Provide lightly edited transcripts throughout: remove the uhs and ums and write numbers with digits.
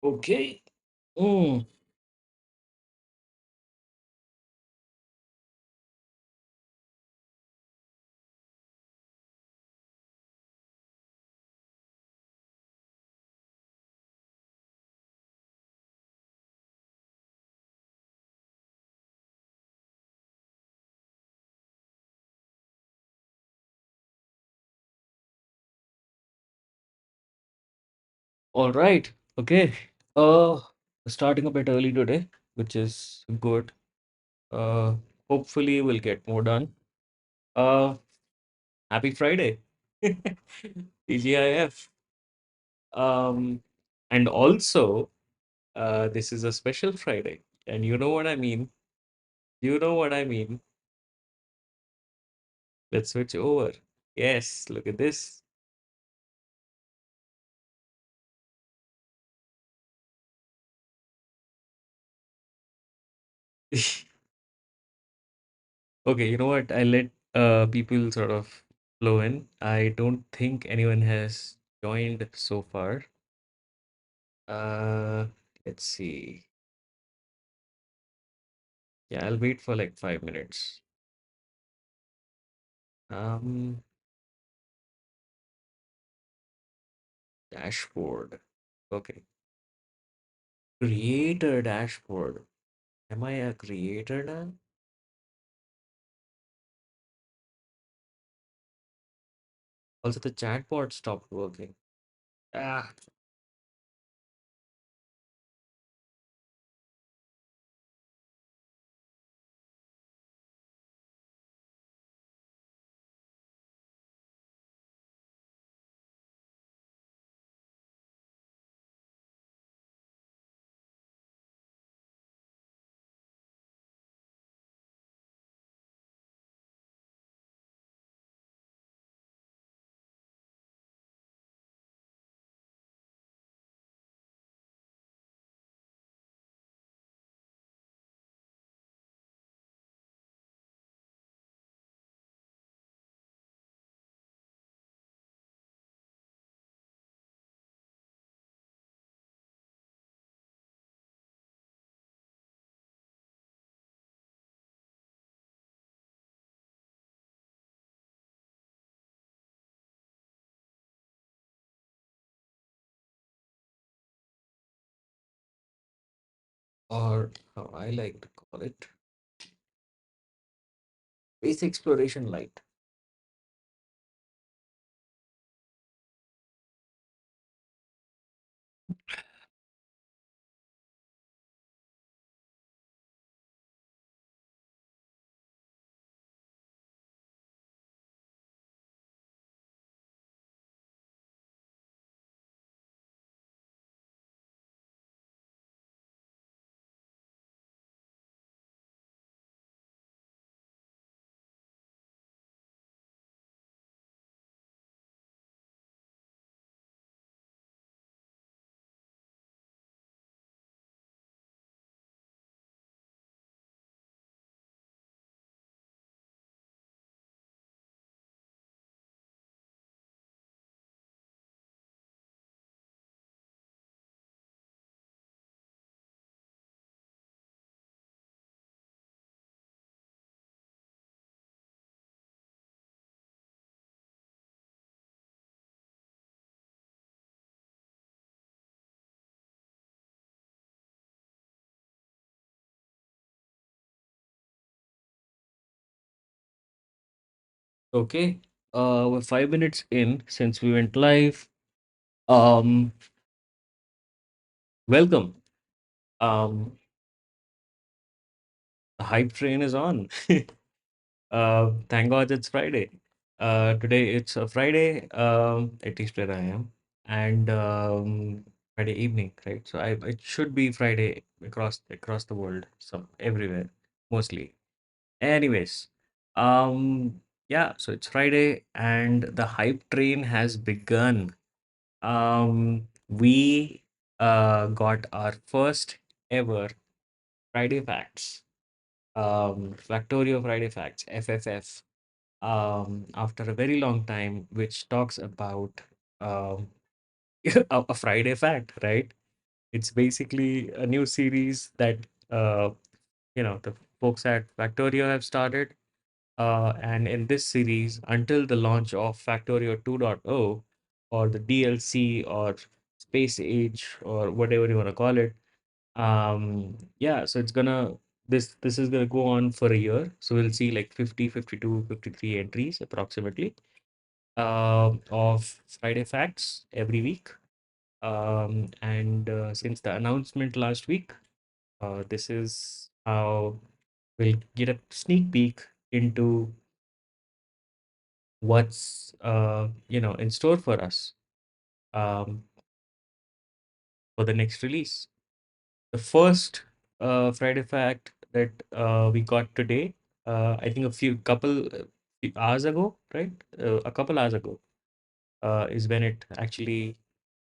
Okay. Mm. All right. Okay. Uh, Starting a bit early today, which is good. Uh, Hopefully we'll get more done. Uh, Happy Friday. TGIF. Um, and also, this is a special Friday, and you know what I mean. You know what I mean. Let's switch over. Yes, look at this. Okay, you know what? I let people sort of flow in. I don't think anyone has joined so far. Uh, let's see. Yeah, I'll wait for like 5 minutes. Um, Dashboard. Okay. Creator dashboard. Am I a creator now? Also, the chatbot stopped working. Ah, or how I like to call it, Space Exploration Light. Okay. We're 5 minutes in since we went live. Um, Welcome. The hype train is on. Thank God it's Friday. Today it's a Friday, at least where I am, and Friday evening, right? So it should be Friday across the world, some everywhere, mostly. Anyways, yeah, so it's Friday and the hype train has begun. We got our first ever Friday Facts, Factorio Friday Facts, FFF, after a very long time, which talks about um, a Friday fact, right? It's basically a new series that uh, the folks at Factorio have started. And in this series, until the launch of Factorio 2.0 or the DLC or Space Age or whatever you want to call it, yeah, so this is gonna go on for a year. So we'll see like 50, 52, 53 entries approximately of Friday Facts every week. And since the announcement last week, this is how we'll get a sneak peek into what's in store for us um, for the next release. The first Friday fact that we got today, I think a few hours ago, right? A couple hours ago, is when it actually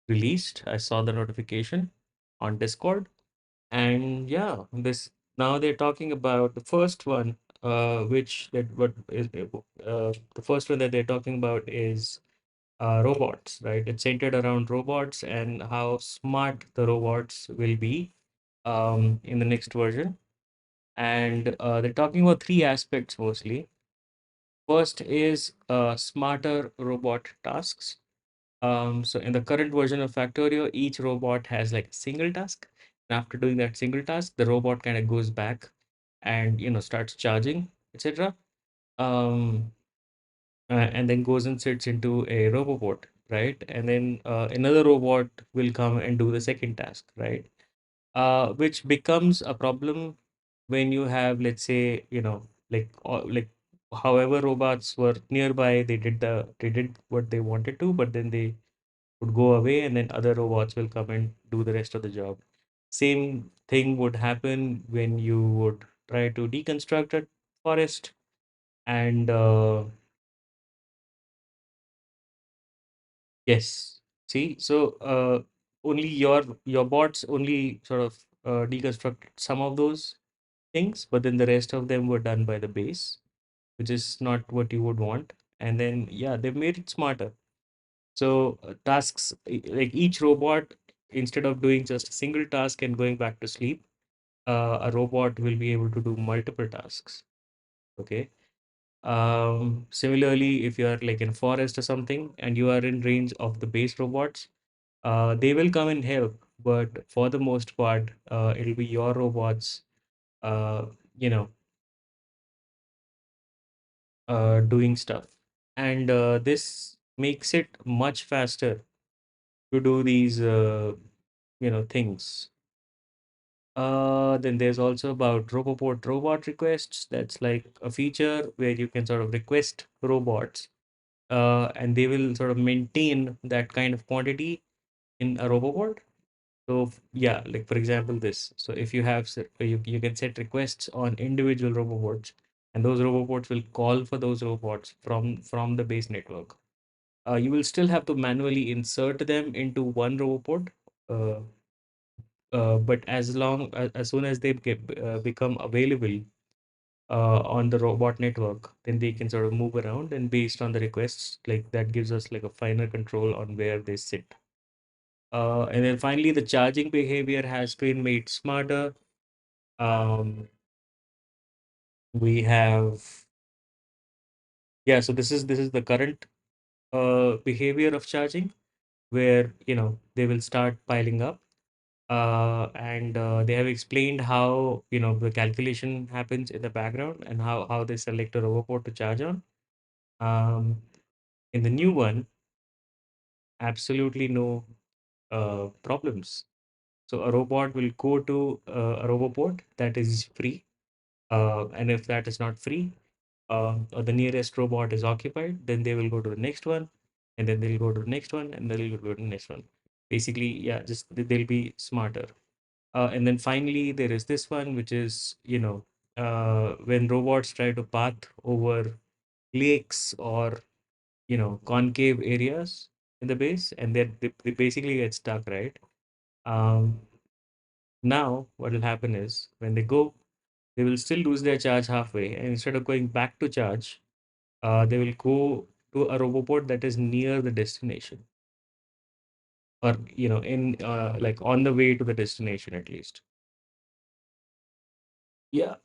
released. I saw the notification on Discord, and yeah, this now they're talking about the first one, which that what is the first one that they're talking about is robots, right? It's centered around robots and how smart the robots will be in the next version. And they're talking about three aspects mostly. First is smarter robot tasks. So in the current version of Factorio, each robot has like a single task. And after doing that single task, the robot kind of goes back and starts charging, etc. Um, and then goes and sits into a robobot, right? And then another robot will come and do the second task, right? Which becomes a problem when you have, let's say, like however robots were nearby, they did what they wanted to, but then they would go away, and then other robots will come and do the rest of the job. Same thing would happen when you would try to deconstruct a forest, and yes. See, so only your bots only sort of deconstruct some of those things, but then the rest of them were done by the base, which is not what you would want. And then yeah, they've made it smarter. So tasks like each robot, instead of doing just a single task and going back to sleep, a robot will be able to do multiple tasks. Okay. Similarly, if you are like in forest or something and you are in range of the base robots, they will come and help, but for the most part, it'll be your robots, uh, you know, doing stuff. And this makes it much faster to do these, things. Then there's also about Roboport robot requests. That's like a feature where you can sort of request robots, and they will sort of maintain that kind of quantity in a Roboport. So yeah, like for example, this. So if you have you can set requests on individual robots, and those robots will call for those robots from the base network. You will still have to manually insert them into one robot, uh, but as soon as they become available on the robot network, then they can sort of move around, and based on the requests, like that gives us like a finer control on where they sit. And then finally, the charging behavior has been made smarter. Um, we have Yeah, so this is the current behavior of charging, where they will start piling up, and they have explained how the calculation happens in the background and how they select a robot to charge on. Um, in the new one, absolutely no problems. So a robot will go to a roboport that is free, and if that is not free, or the nearest robot is occupied, then they will go to the next one, and then they'll go to the next one, and they'll go to the next one. Basically, yeah, just they'll be smarter. And then finally, there is this one, which is when robots try to path over lakes or concave areas in the base, and they basically get stuck, right? Um, Now, what will happen is when they go, they will still lose their charge halfway, and instead of going back to charge, they will go to a roboport that is near the destination. or in like on the way to the destination at least. Yeah.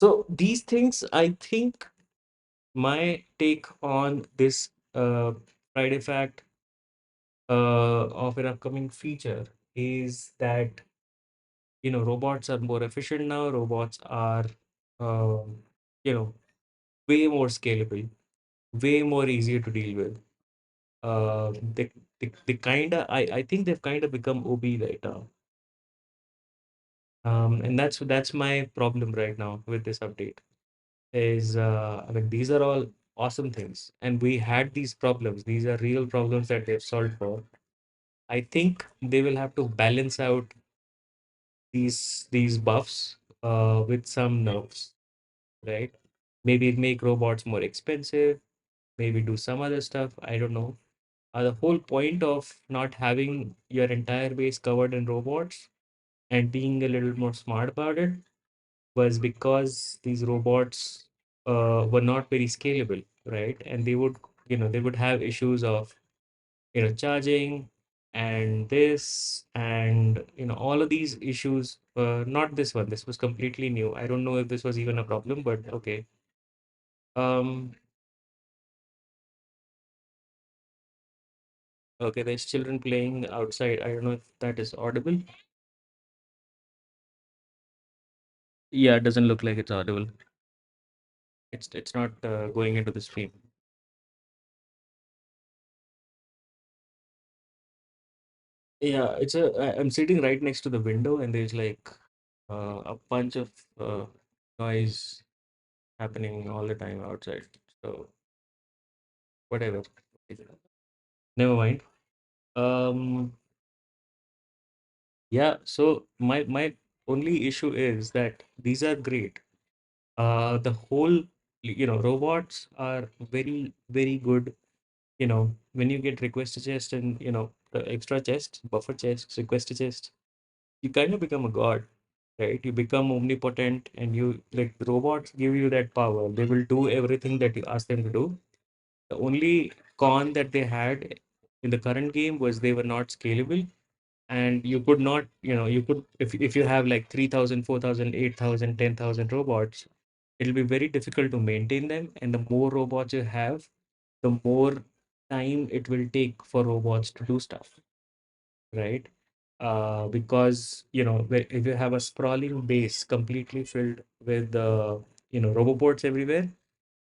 So these things, I think my take on this Friday fact of an upcoming feature is that robots are more efficient now. Robots are um, you know way more scalable, way more easier to deal with. They kind of I think they've kind of become OB right now. And that's my problem right now with this update is I mean these are all awesome things, and we had these problems. These are real problems that they've solved for. I think they will have to balance out these buffs with some nerfs, right? Maybe make robots more expensive, maybe do some other stuff. I don't know. The whole point of not having your entire base covered in robots and being a little more smart about it was because these robots were not very scalable, right? And they would have issues of charging and this and all of these issues. Not this one. This was completely new. I don't know if this was even a problem, but okay. Um, okay, there's children playing outside. I don't know if that is audible. Yeah, it doesn't look like it's audible. It's not going into the stream. Yeah, I'm sitting right next to the window, and there's like a bunch of uh, noise happening all the time outside. So whatever. Never mind. Um, yeah. So my only issue is that these are great. The whole robots are very very good. When you get request to chest and the extra chest, buffer chest, request to chest, you kind of become a god, right? You become omnipotent, and you like the robots give you that power. They will do everything that you ask them to do. The only con that they had in the current game was they were not scalable, and you could not, you could if you have like 3,000, 4,000, 8,000, 10,000 robots, it'll be very difficult to maintain them. And the more robots you have, the more time it will take for robots to do stuff, right? Because if you have a sprawling base completely filled with roboports everywhere,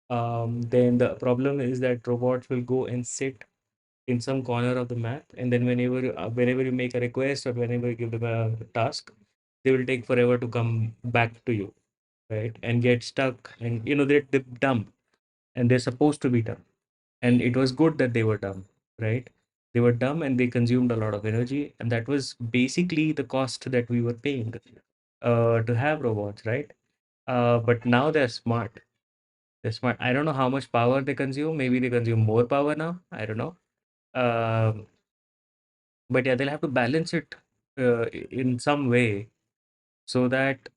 then the problem is that robots will go and sit in some corner of the map, and then whenever you make a request or whenever you give them a task, they will take forever to come back to you, right? And get stuck, and they're dumb, and they're supposed to be dumb, and it was good that they were dumb, right? They were dumb and they consumed a lot of energy, and that was basically the cost that we were paying to have robots, right? But now they're smart. They're smart. I don't know how much power they consume. Maybe they consume more power now. I don't know. Um, but yeah, they'll have to balance it in some way so that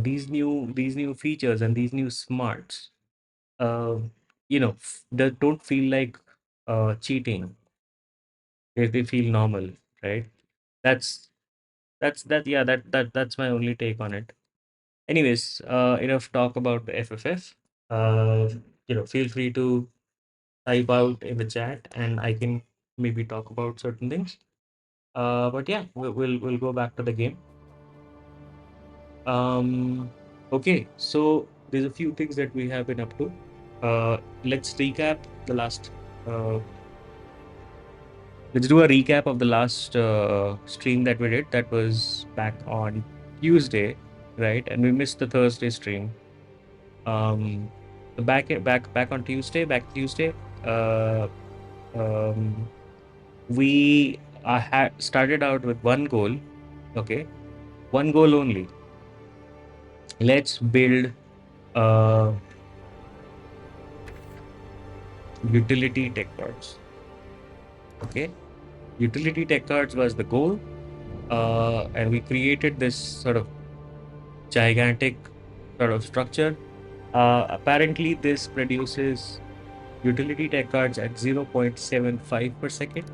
these new features and these new smarts, uh, they don't feel like cheating. They feel normal, right? That's yeah, that's my only take on it. Anyways, enough talk about the FFF. Uh, feel free to type out in the chat, and I can maybe talk about certain things. But yeah, we'll go back to the game. Okay, so there's a few things that we have been up to. Let's recap the last. Uh, let's do a recap of the last stream that we did. That was back on Tuesday, right? And we missed the Thursday stream. The back on Tuesday, back Tuesday. Uh, um, we started out with one goal. Okay, one goal only. Let's build uh, utility tech cards. Okay, utility tech cards was the goal, and we created this sort of gigantic sort of structure. Apparently, this produces utility tech cards at 0.75 per second.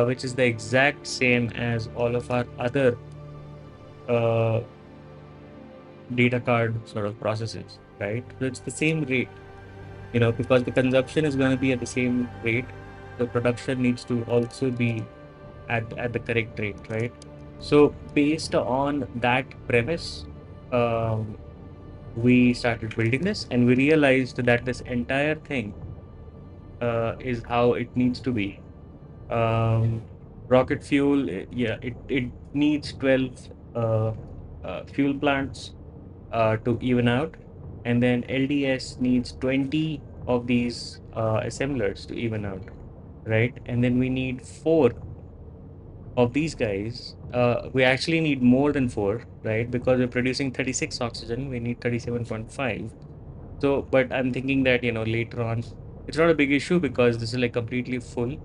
which is the exact same as all of our other uh, data card sort of processes, right? So it's the same rate, because the consumption is going to be at the same rate. The production needs to also be at the correct rate, right? So based on that premise, um, we started building this, and we realized that this entire thing is how it needs to be. Um, Rocket fuel, yeah, it needs 12 fuel plants to even out, and then LDS needs 20 of these assemblers to even out, right? And then we need four of these guys. We actually need more than four, right? Because we're producing 36 oxygen, we need 37.5. So, but I'm thinking that, later on, it's not a big issue because this is like completely full.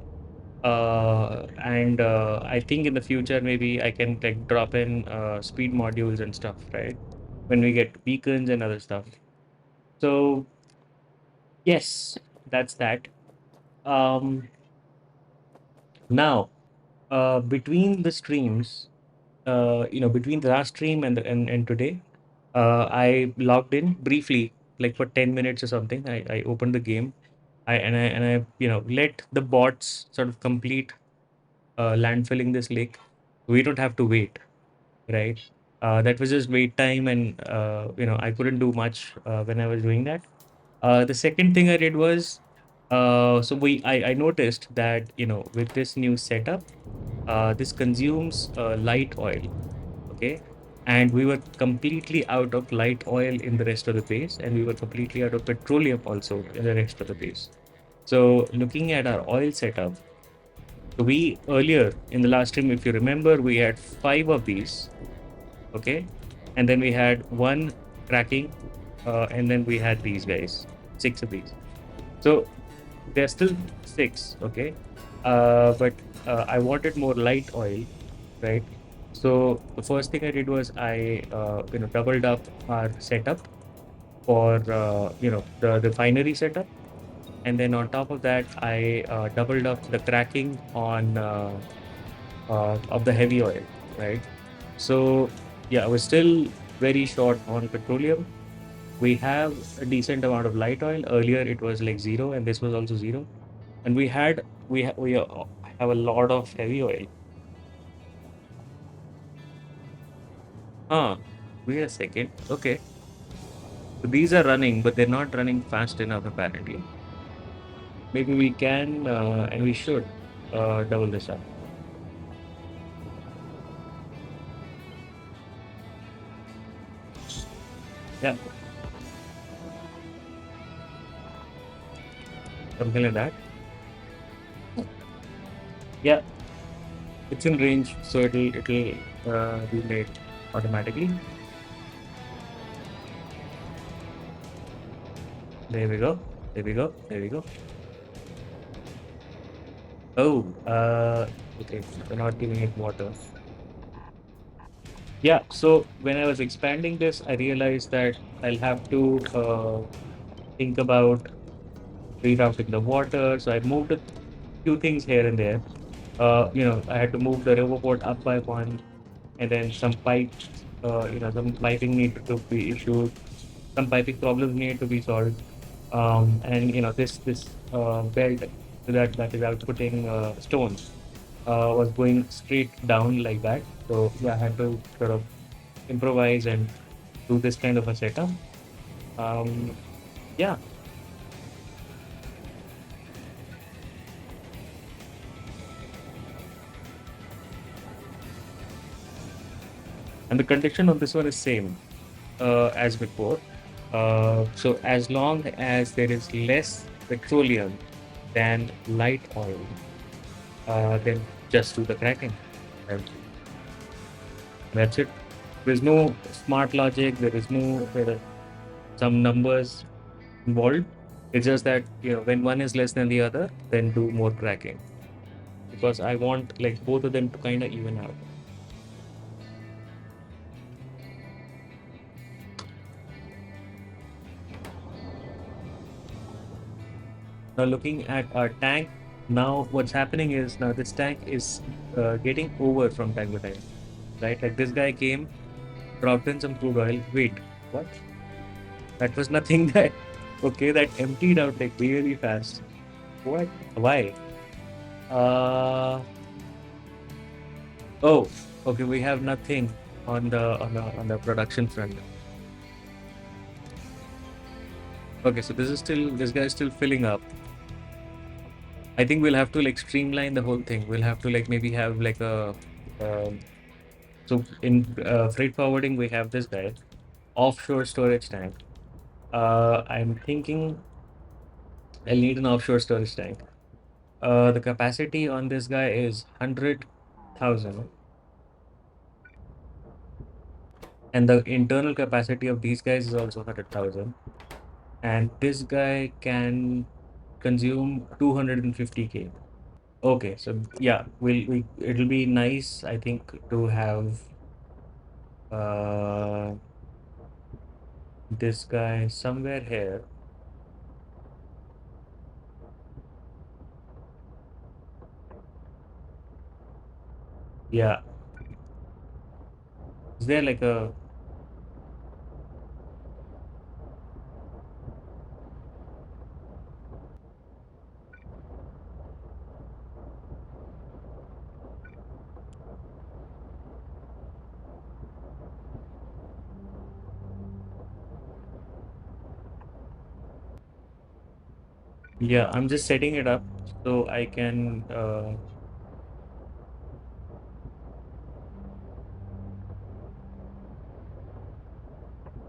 And I think in the future, maybe I can like drop in speed modules and stuff, right? When we get beacons and other stuff. So, yes, that's that. Um, Now, between the streams, between the last stream and today, I logged in briefly, like for 10 minutes or something. I opened the game. I let the bots sort of complete landfilling this lake. We don't have to wait, right? That was just wait time, and I couldn't do much when I was doing that. The second thing I did was, so I noticed that with this new setup, this consumes light oil, okay, and we were completely out of light oil in the rest of the base, and we were completely out of petroleum also in the rest of the base. So looking at our oil setup, so we earlier in the last stream, if you remember, we had five of these, okay, and then we had one tracking, and then we had these guys, six of these. So there's still six, okay, but I wanted more light oil, right? So the first thing I did was I doubled up our setup for the refinery setup, and then on top of that I doubled up the cracking on of the heavy oil, right? So yeah, I was still very short on petroleum. We have a decent amount of light oil. Earlier it was like zero, and this was also zero. And we have a lot of heavy oil. Huh. Wait a second. Okay. So these are running, but they're not running fast enough apparently. Maybe we can and we should double this up. Yeah, something like that. Yeah, it's in range, so it'll be made automatically. There we go. There we go. There we go. Oh, okay. We're not giving it water. Yeah. So when I was expanding this, I realized that I'll have to think about rerouting the water. So I moved a few things here and there. I had to move the river port up by one, and then some pipes, some piping needed to be issued, some piping problems needed to be solved, and this belt that is outputting stones was going straight down like that. So yeah, I had to sort of improvise and do this kind of a setup. Um, yeah, and the condition of this one is same as before. So as long as there is less petroleum than light oil, then just do the cracking. And that's it. There's no smart logic. There are some numbers involved. It's just that when one is less than the other, then do more cracking because I want like both of them to kind of even out. Now looking at our tank, Now what's happening is now this tank is getting over from time to time, right? Like this guy came, dropped in some crude oil. Wait, what? That was nothing. That okay? That emptied out like really fast. What? Why? Uh oh. Okay, we have nothing on the production front. Okay, so this guy is still filling up. I think we'll have to like streamline the whole thing. We'll have to like maybe have like a um, so in freight forwarding we have this guy offshore storage tank. I'm thinking I'll need an offshore storage tank. The capacity on this guy is 100,000, and the internal capacity of these guys is also 100,000. And this guy can consume 250K. Okay, so yeah, we it'll be nice, I think, to have uh this guy somewhere here. Yeah, is there like a yeah, I'm just setting it up so I can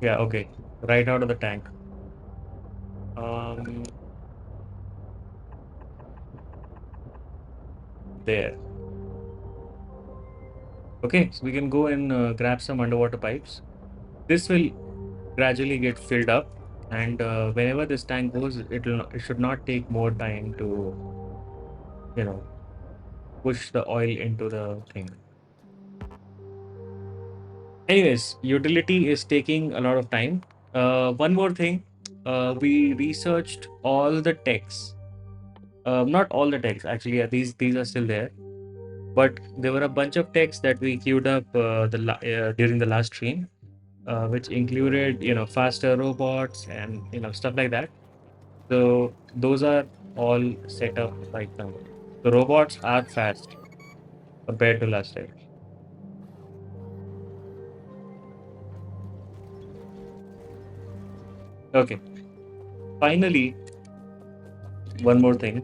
yeah, okay, right out of the tank. Um, there. Okay, so we can go and grab some underwater pipes. This will gradually get filled up, and whenever this tank goes, it should not take more time to you know push the oil into the thing. Anyways, utility is taking a lot of time. One more thing, we researched all the techs. Not all the techs actually. Yeah, these are still there, but there were a bunch of techs that we queued up during the last stream, which included faster robots and stuff like that. So those are all set up right now. The robots are fast compared to last time. Okay. Finally, one more thing.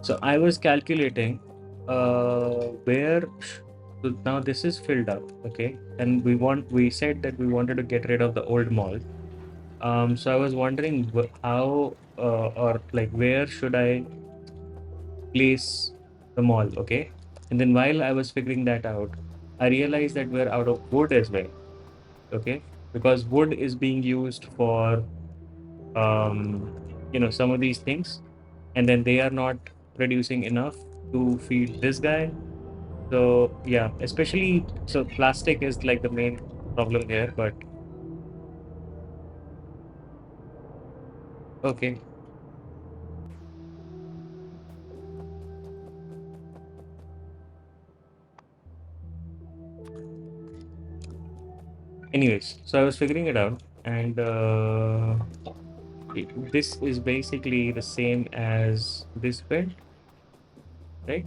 So I was calculating where so now this is filled up, okay, and we said that we wanted to get rid of the old mall. So I was wondering how or like where should I place the mall, okay? And then while I was figuring that out, I realized that we're out of wood as well, okay? Because wood is being used for some of these things, and then they are not producing enough to feed this guy. So yeah, especially so plastic is like the main problem here. But okay, anyways, so I was figuring it out, and this is basically the same as this bed, right?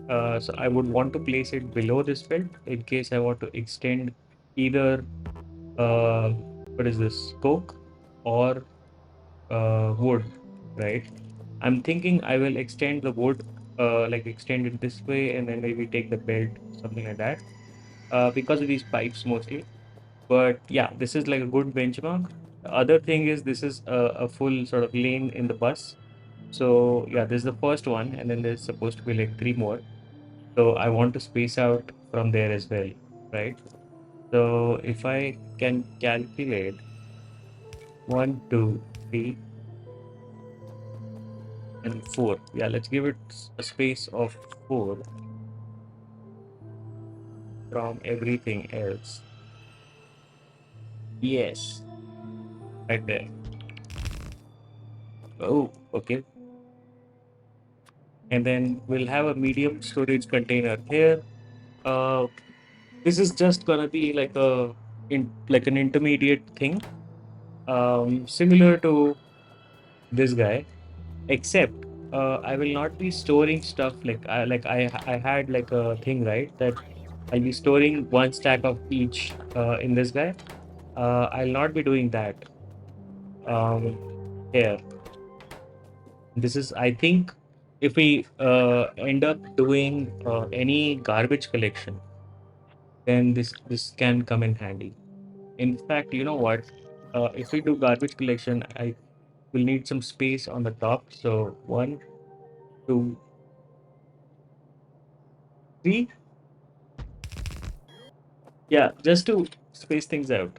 So I would want to place it below this belt in case I want to extend either uh, what is this coke or wood, right? I'm thinking I will extend the wood, like extend it this way, and then maybe take the belt, something like that, because of these pipes mostly. But yeah, this is like a good benchmark. The other thing is this is a full sort of lane in the bus. So yeah, this is the first one, and then there's supposed to be like three more. So I want to space out from there as well, right? So if I can calculate one, two, three, and four. Yeah, let's give it a space of four from everything else. Yes, right there. Oh, okay. And then we'll have a medium storage container here. Uh, this is just gonna be like like an intermediate thing, similar to this guy, except I will not be storing stuff I had like a thing, right, that I'll be storing one stack of each in this guy. I'll not be doing that um, here. This is, I think, if we end up doing any garbage collection, then this can come in handy. In fact, you know what? If we do garbage collection, I will need some space on the top. So one, two, three. Yeah, just to space things out.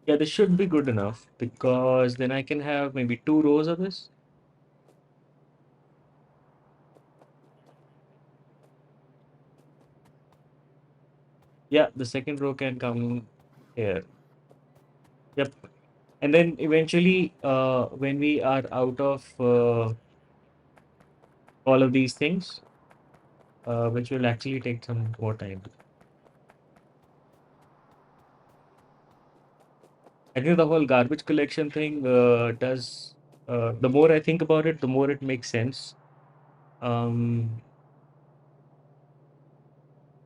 Yeah, this should be good enough because then I can have maybe two rows of this. Yeah, the second row can come here. Yep. And then eventually, when we are out of all of these things, which will actually take some more time. I think the whole garbage collection thing does. The more I think about it, the more it makes sense. Um,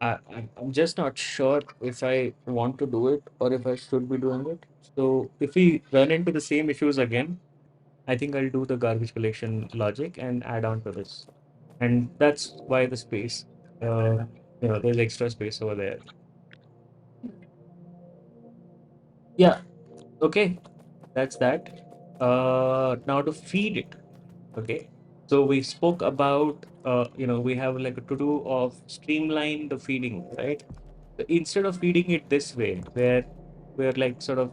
I'm just not sure if I want to do it or if I should be doing it. So if we run into the same issues again, I think I'll do the garbage collection logic and add on to this. And that's why the space, uh, there's extra space over there. Yeah, okay, that's that. Now to feed it, okay. So we spoke about, we have like a to-do of streamline the feeding, right? Instead of feeding it this way, where we're like sort of,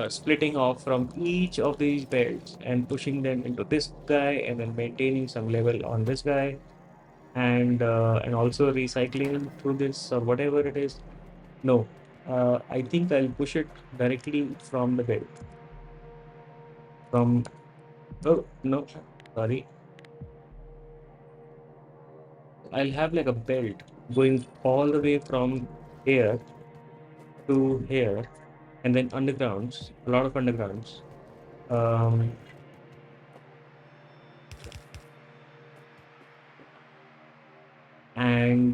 splitting off from each of these belts and pushing them into this guy and then maintaining some level on this guy and also recycling through this or whatever it is. No, I think I'll push it directly from the belt. From Oh no, sorry. I'll have like a belt going all the way from here to here, and then undergrounds, a lot of undergrounds. Um, and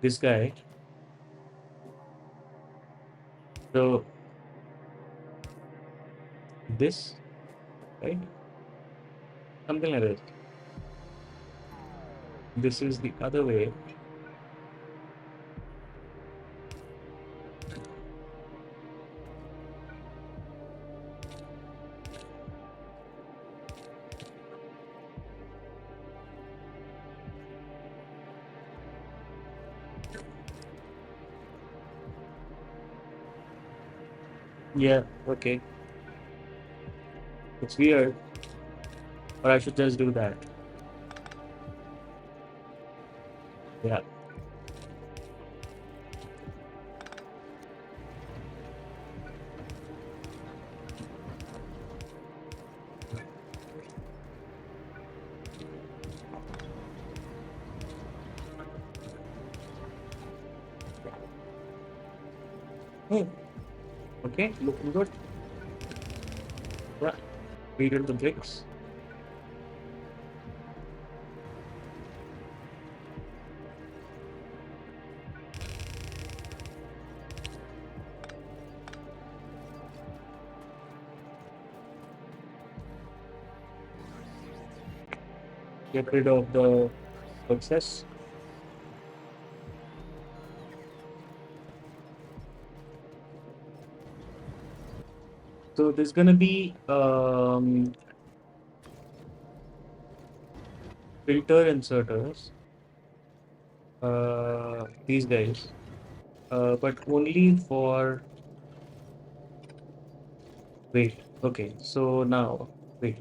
this guy. So this, right? Something like this. This is the other way. Yeah, okay. It's weird, but I should just do that. Yeah. Hmm. Okay, looking good. Yeah. We did the bricks. Get rid of the success. So there's gonna be filter inserters, these guys, but only for, wait. Okay, so now wait.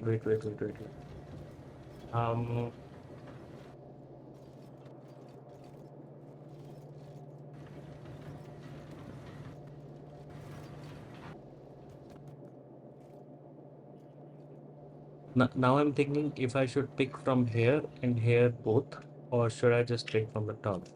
Um, Now I'm thinking if I should pick from here and here both, or should I just pick from the top?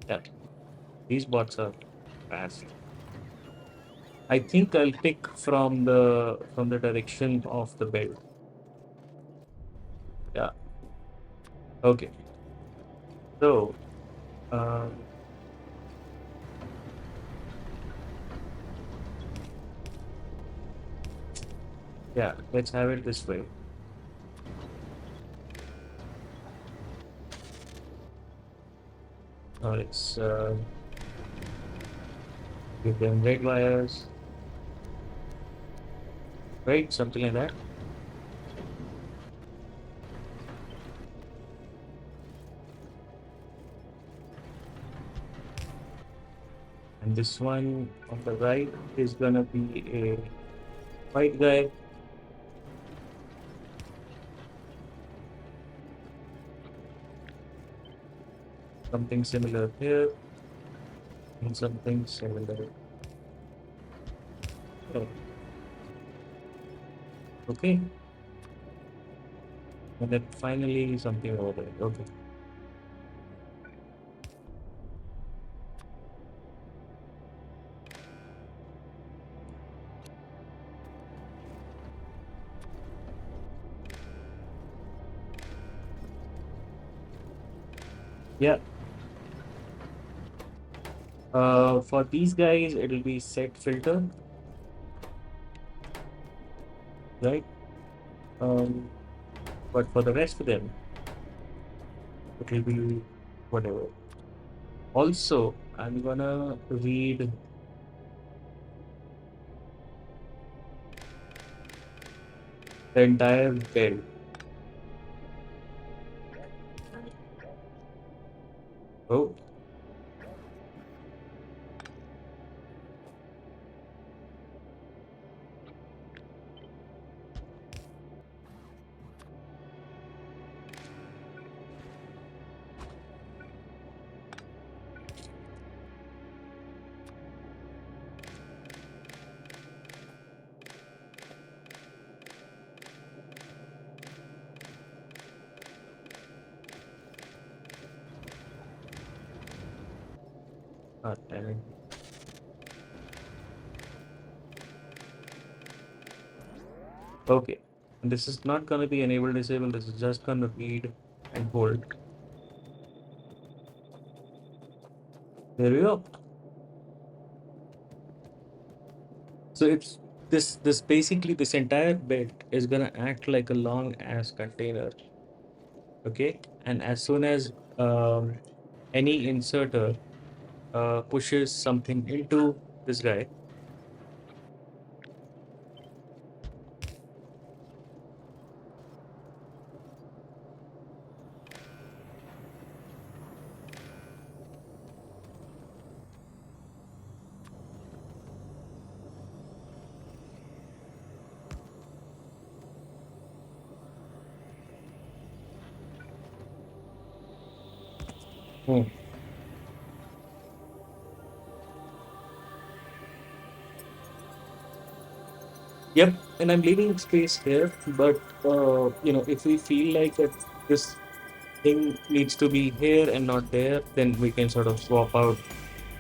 Yeah, these bots are fast. I think I'll pick from the direction of the belt. Yeah. Okay. So, um, yeah, let's have it this way. Let's give them red wires, right? Something like that. And this one on the right is gonna be a white guy. Something similar here, and something similar. Oh, okay. And then finally something over there. Okay. Yeah. For these guys, it'll be set filter, right? Um, but for the rest of them, it'll be whatever. Also, I'm gonna read the entire belt. Oh, damn it. Okay. And this is not gonna be enable disable. This is just gonna read and hold. There we go. So it's this basically this entire belt is gonna act like a long ass container. Okay, and as soon as any inserter pushes something into this guy. Hmm. Yep, and I'm leaving space here, but if we feel like that this thing needs to be here and not there, then we can sort of swap out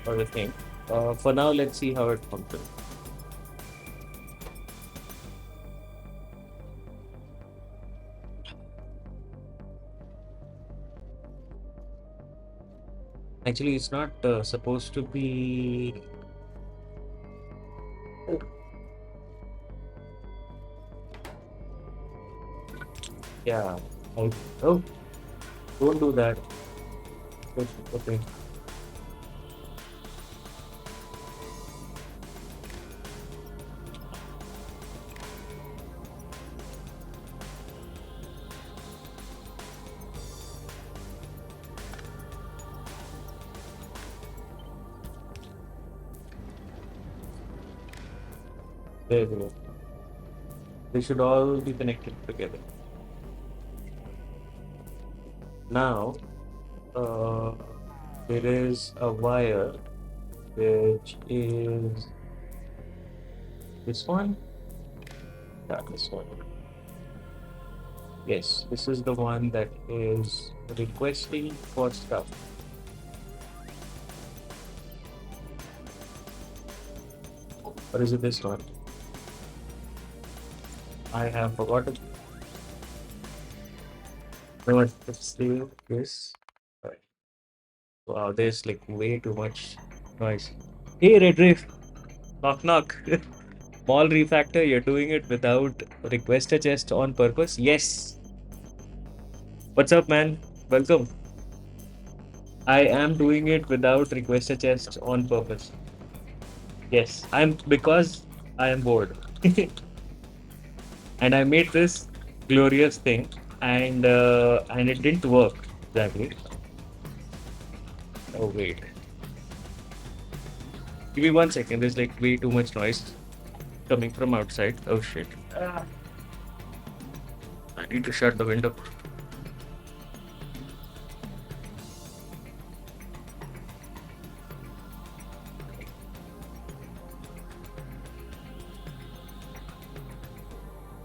other thing. For now, let's see how it functions. Actually, it's not supposed to be. Yeah. I, oh, don't do that. Okay. There we go. They should all be connected together. Now, uh, there is a wire which is this one. Yeah, this one. Yes, this is the one that is requesting for stuff. Or is it this one? I have forgotten. No, let's see this. Right. Wow, there's like way too much noise. Hey, Red Reef, knock knock. Mall refactor, you're doing it without request a chest on purpose? Yes. What's up, man? Welcome. I am doing it without request a chest on purpose. Yes, I'm because I am bored. And I made this glorious thing and it didn't work exactly. Oh wait. Give me 1 second. There's like way too much noise coming from outside. Oh shit. I need to shut the window.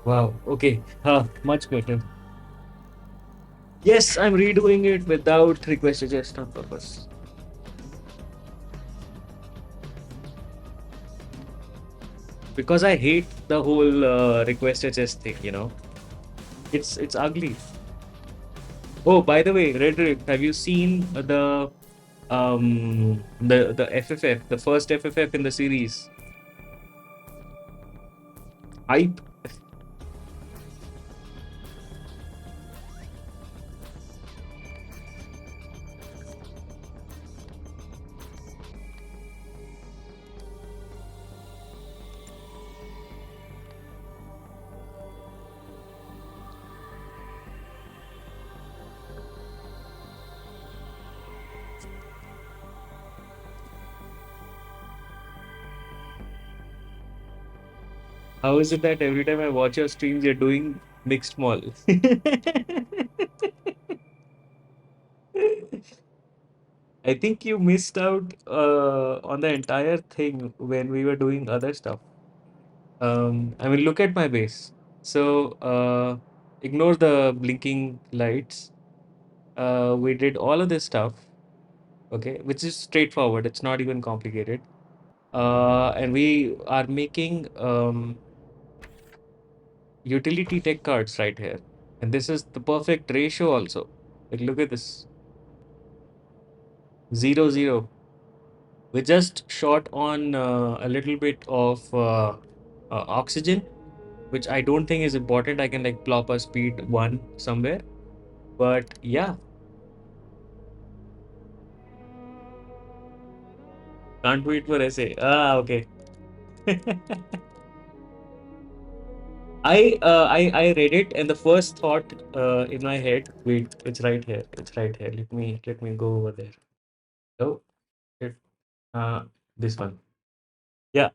Wow. Okay. Much better. Yes, I'm redoing it without request suggest on purpose. Because I hate the whole request suggest thing. It's ugly. Oh, by the way, Red Rift, have you seen the FFF, the first FFF in the series? Hype. How is it that every time I watch your streams, you're doing mixed mall? I think you missed out on the entire thing when we were doing other stuff. I mean, look at my base. So, ignore the blinking lights. We did all of this stuff, okay, which is straightforward. It's not even complicated. And we are making utility tech cards right here. And this is the perfect ratio also. Like, look at this 0, 0. We just shot on a little bit of oxygen, which I don't think is important. I can like plop a speed 1 somewhere. But yeah, can't wait for essay. Ah, okay. I read it and the first thought in my head. Wait, it's right here. It's right here. Let me go over there. Oh, it, this one. Yeah.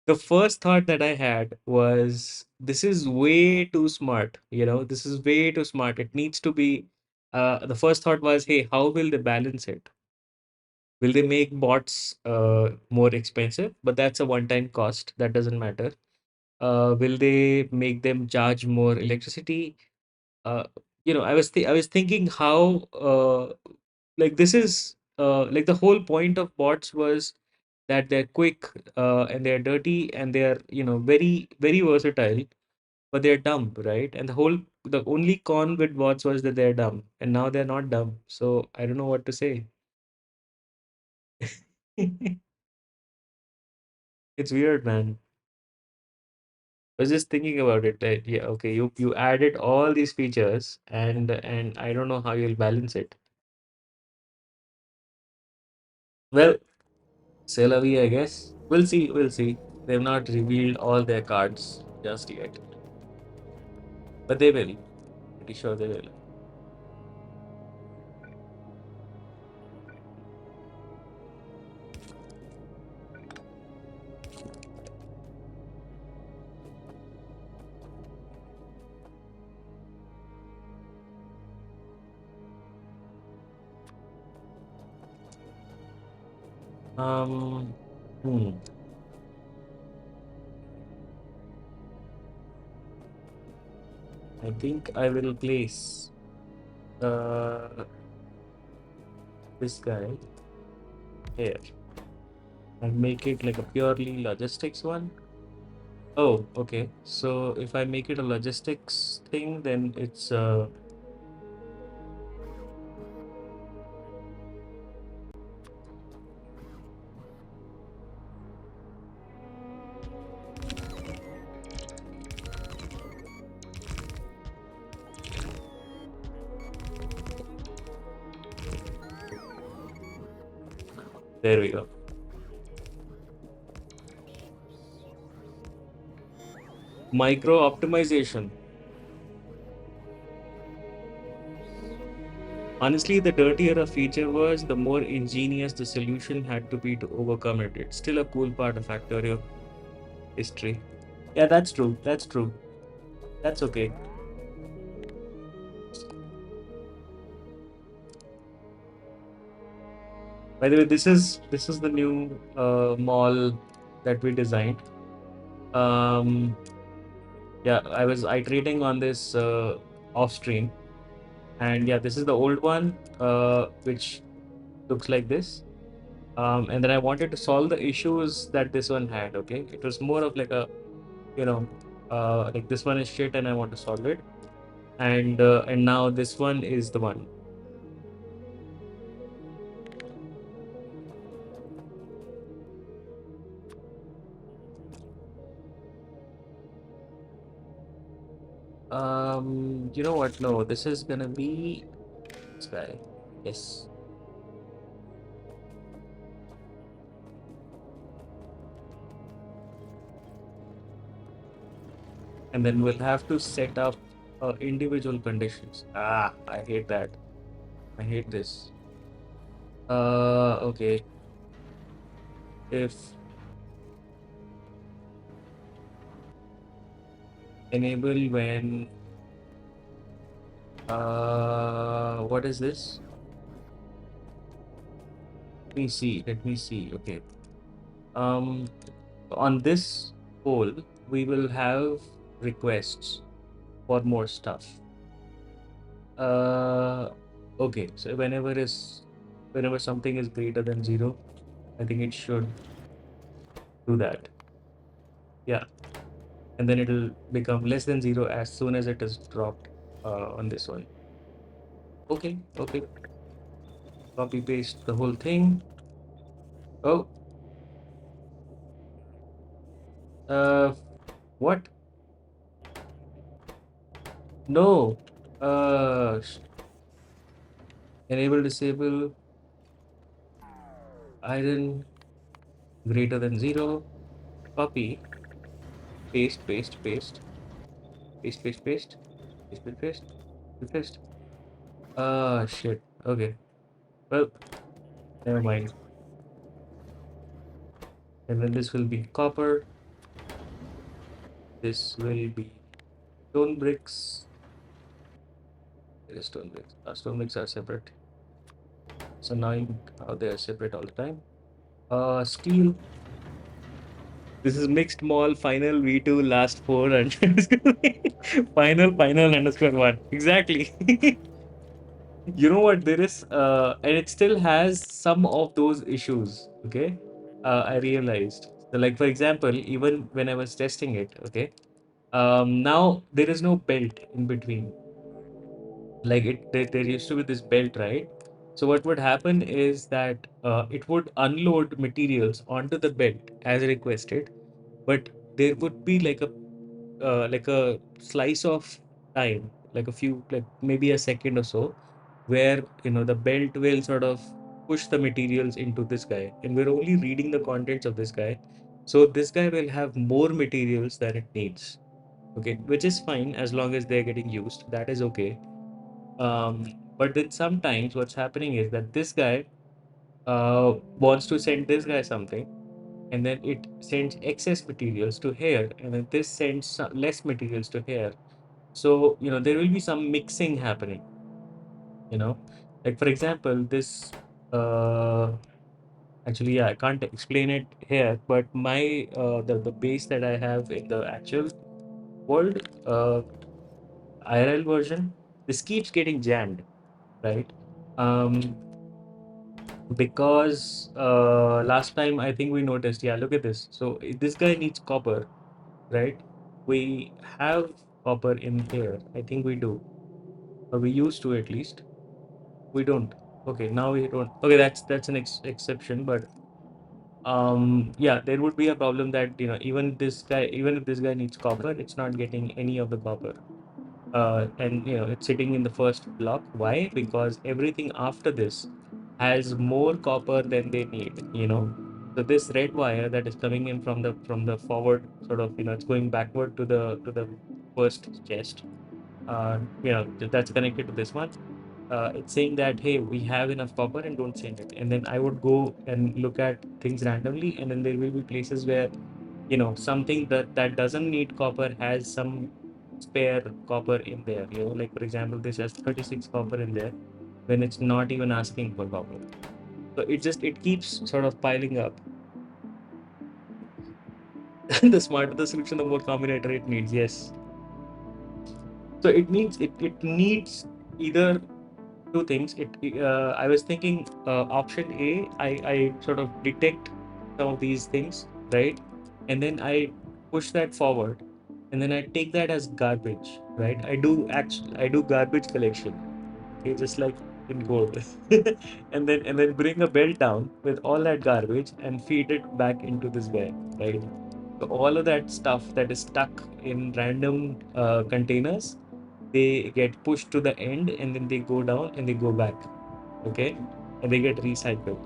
The first thought that I had was this is way too smart. This is way too smart. It needs to be. The first thought was, hey, how will they balance it? Will they make bots more expensive? But that's a one-time cost. That doesn't matter. Will they make them charge more electricity? Uh, I was thinking how like this is like the whole point of bots was that they're quick and they're dirty and they're very very versatile, but they're dumb, right? And the only con with bots was that they're dumb, and now they're not dumb. So I don't know what to say. It's weird, man. I was just thinking about it. That, yeah, okay, you added all these features, and I don't know how you'll balance it. Well, c'est la vie, I guess. We'll see. We'll see. They've not revealed all their cards just yet, but they will. Pretty sure they will. Um, hmm. I think I will place uh, this guy here and make it like a purely logistics one. Oh, okay. So if I make it a logistics thing, then it's there we go. Micro optimization. Honestly, the dirtier a feature was, the more ingenious the solution had to be to overcome it. It's still a cool part of Factorio history. Yeah, that's true. That's true. That's okay. By the way, this is the new mall that we designed. Um, yeah, I was iterating on this off stream, and yeah, this is the old one, which looks like this. And then I wanted to solve the issues that this one had. Okay, it was more of like a, you know, like this one is shit, and I want to solve it. And now this one is the one. You know what? No, this is gonna be this guy. Yes. And then we'll have to set up individual conditions. Ah, I hate that. I hate this. Okay. If enable when what is this? Let me see. Let me see. Okay. Um, on this poll, we will have requests for more stuff. Uh, okay. So whenever something is greater than zero, I think it should do that. Yeah, and then it'll become less than zero as soon as it is dropped on this one. Okay, okay. Copy paste the whole thing. Oh, uh, what? No. Enable disable iron greater than zero. Copy, paste, paste, paste, paste, paste, paste, paste, paste, paste, paste, paste. Shit. Okay. Well, never mind. And then this will be copper. This will be stone bricks. There is stone bricks. Stone bricks are separate. So now how they are separate all the time. Steel. This is mixed mall final V2 last four and final underscore one. Exactly. You know what? There is, and it still has some of those issues. Okay. I realized. So, like, for example, even when I was testing it, okay, now there is no belt in between. Like there used to be this belt, right? So what would happen is that it would unload materials onto the belt as requested, but there would be like a slice of time, like a few, like maybe a second or so, where the belt will sort of push the materials into this guy, and we're only reading the contents of this guy. So this guy will have more materials than it needs. Okay, which is fine as long as they're getting used. That is okay. But then sometimes what's happening is that this guy wants to send this guy something, and then it sends excess materials to here, and then this sends less materials to here. So there will be some mixing happening. You know, like for example, this uh, Actually, yeah, I can't explain it here, but my the base that I have in the actual world, IRL version, this keeps getting jammed, right? Um, because last time I think we noticed, yeah, look at this. So this guy needs copper, right? We have copper in here. I think we do, or we used to at least. We don't. Okay, now we don't. Okay, that's an exception, but yeah, there would be a problem that even this guy, even if this guy needs copper, it's not getting any of the copper. And it's sitting in the first block. Why? Because everything after this has more copper than they need. So this red wire that is coming in from the forward, sort of, it's going backward to the first chest. That's connected to this one. It's saying that, hey, we have enough copper and don't send it. And then I would go and look at things randomly, and then there will be places where something that doesn't need copper has some spare copper in there. Like for example, this has 36 copper in there when it's not even asking for copper. So it keeps sort of piling up. The smarter the solution, the more combinator it needs. Yes. So it needs either two things. I was thinking, option A, I sort of detect some of these things, right? And then I push that forward, and then I take that as garbage, right? I do garbage collection, okay, just like in gold. And then bring a belt down with all that garbage and feed it back into this bag, right? So all of that stuff that is stuck in random containers, they get pushed to the end, and then they go down and they go back, okay, and they get recycled.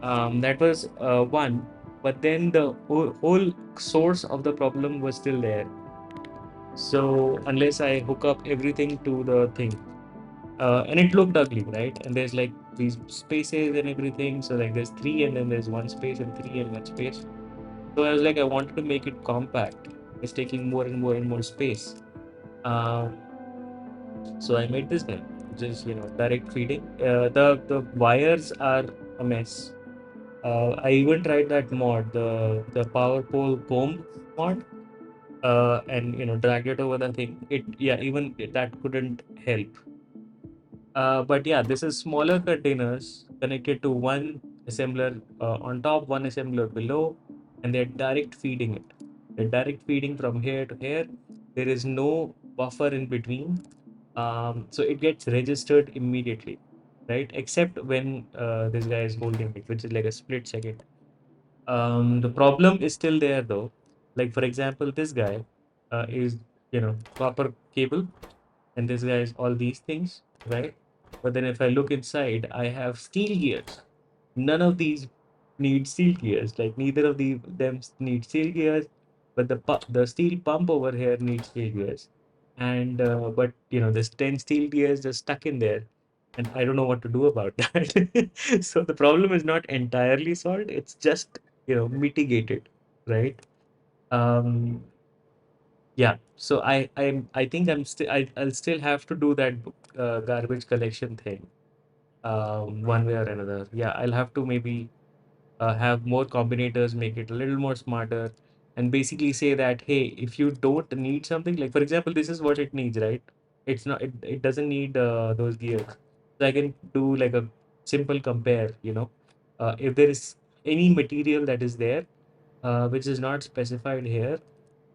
That was one, but then the whole source of the problem was still there. So unless I hook up everything to the thing, and it looked ugly, right? And there's like these spaces and everything. So like there's three, and then there's one space, and three and one space. So I was like, I wanted to make it compact. It's taking more and more and more space. Um, so I made this guy, which is direct feeding. The wires are a mess. I even tried that mod, the power pole comb mod, and dragged it over the thing. Even that couldn't help. But yeah, this is smaller containers connected to one assembler on top, one assembler below, and they're direct feeding it. They're direct feeding from here to here. There is no buffer in between. So it gets registered immediately, right? Except when this guy is holding it, which is like a split second. The problem is still there though. Like for example, this guy is copper cable, and this guy is all these things, right? But then if I look inside, I have steel gears. None of these need steel gears. Like neither of them need steel gears, but the steel pump over here needs steel gears. And but there's 10 steel gears just stuck in there, and I don't know what to do about that. So the problem is not entirely solved. It's just mitigated, right? Um, yeah, so I think I'll still have to do that garbage collection thing, one way or another. Yeah, I'll have to maybe have more combinators, make it a little more smarter, and basically say that, hey, if you don't need something, like for example, this is what it needs, right? It doesn't need those gears. So I can do like a simple compare, if there is any material that is there, which is not specified here,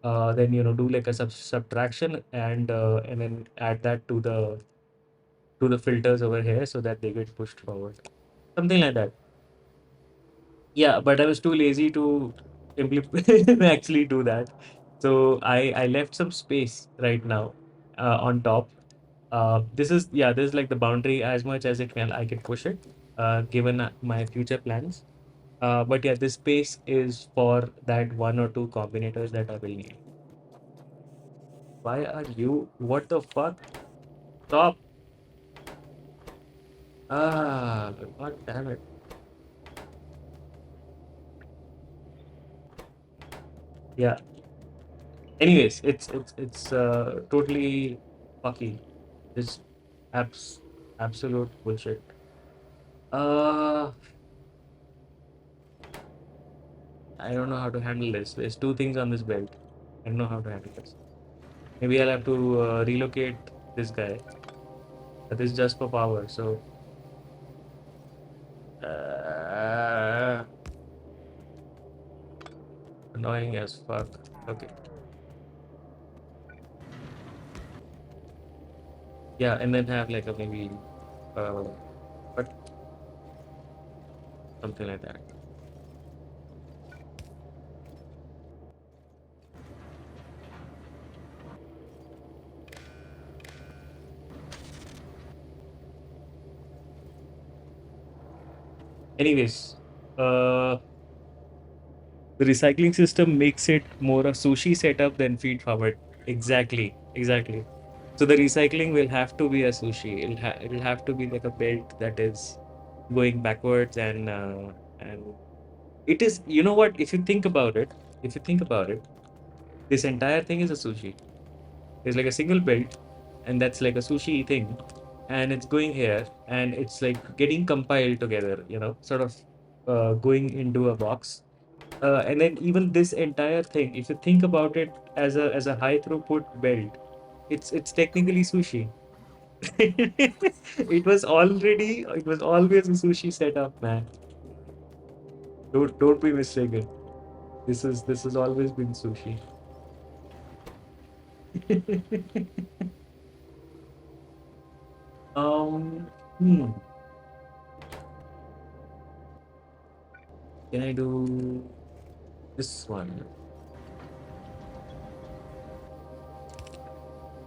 then do like a subtraction, and then add that to the filters over here so that they get pushed forward, something like that. Yeah, but I was too lazy to implement actually do that. So I left some space right now on top. This is like the boundary as much as it can I can push it, given my future plans. But yeah, this space is for that one or two combinators that I will need. Why are you? What the fuck? Stop! God damn it. Yeah. Anyways, it's totally fucky. It's abs absolute bullshit. Uh, I don't know how to handle this. There's two things on this belt. I don't know how to handle this. Maybe I'll have to relocate this guy. That is just for power. So uh, annoying as fuck. Okay. Yeah, and then have like a maybe uh, but something like that. Anyways, uh, the recycling system makes it more a sushi setup than feed forward. Exactly, exactly. So the recycling will have to be a sushi. It'll have to be like a belt that is going backwards and it is. You know what? If you think about it, this entire thing is a sushi. It's like a single belt, and that's like a sushi thing, and it's going here, and it's like getting compiled together. Sort of going into a box. And then even this entire thing, if you think about it as a high throughput belt, it's technically sushi. It was always a sushi setup, man. Don't be mistaken. This has always been sushi. um, hmm, can I do this one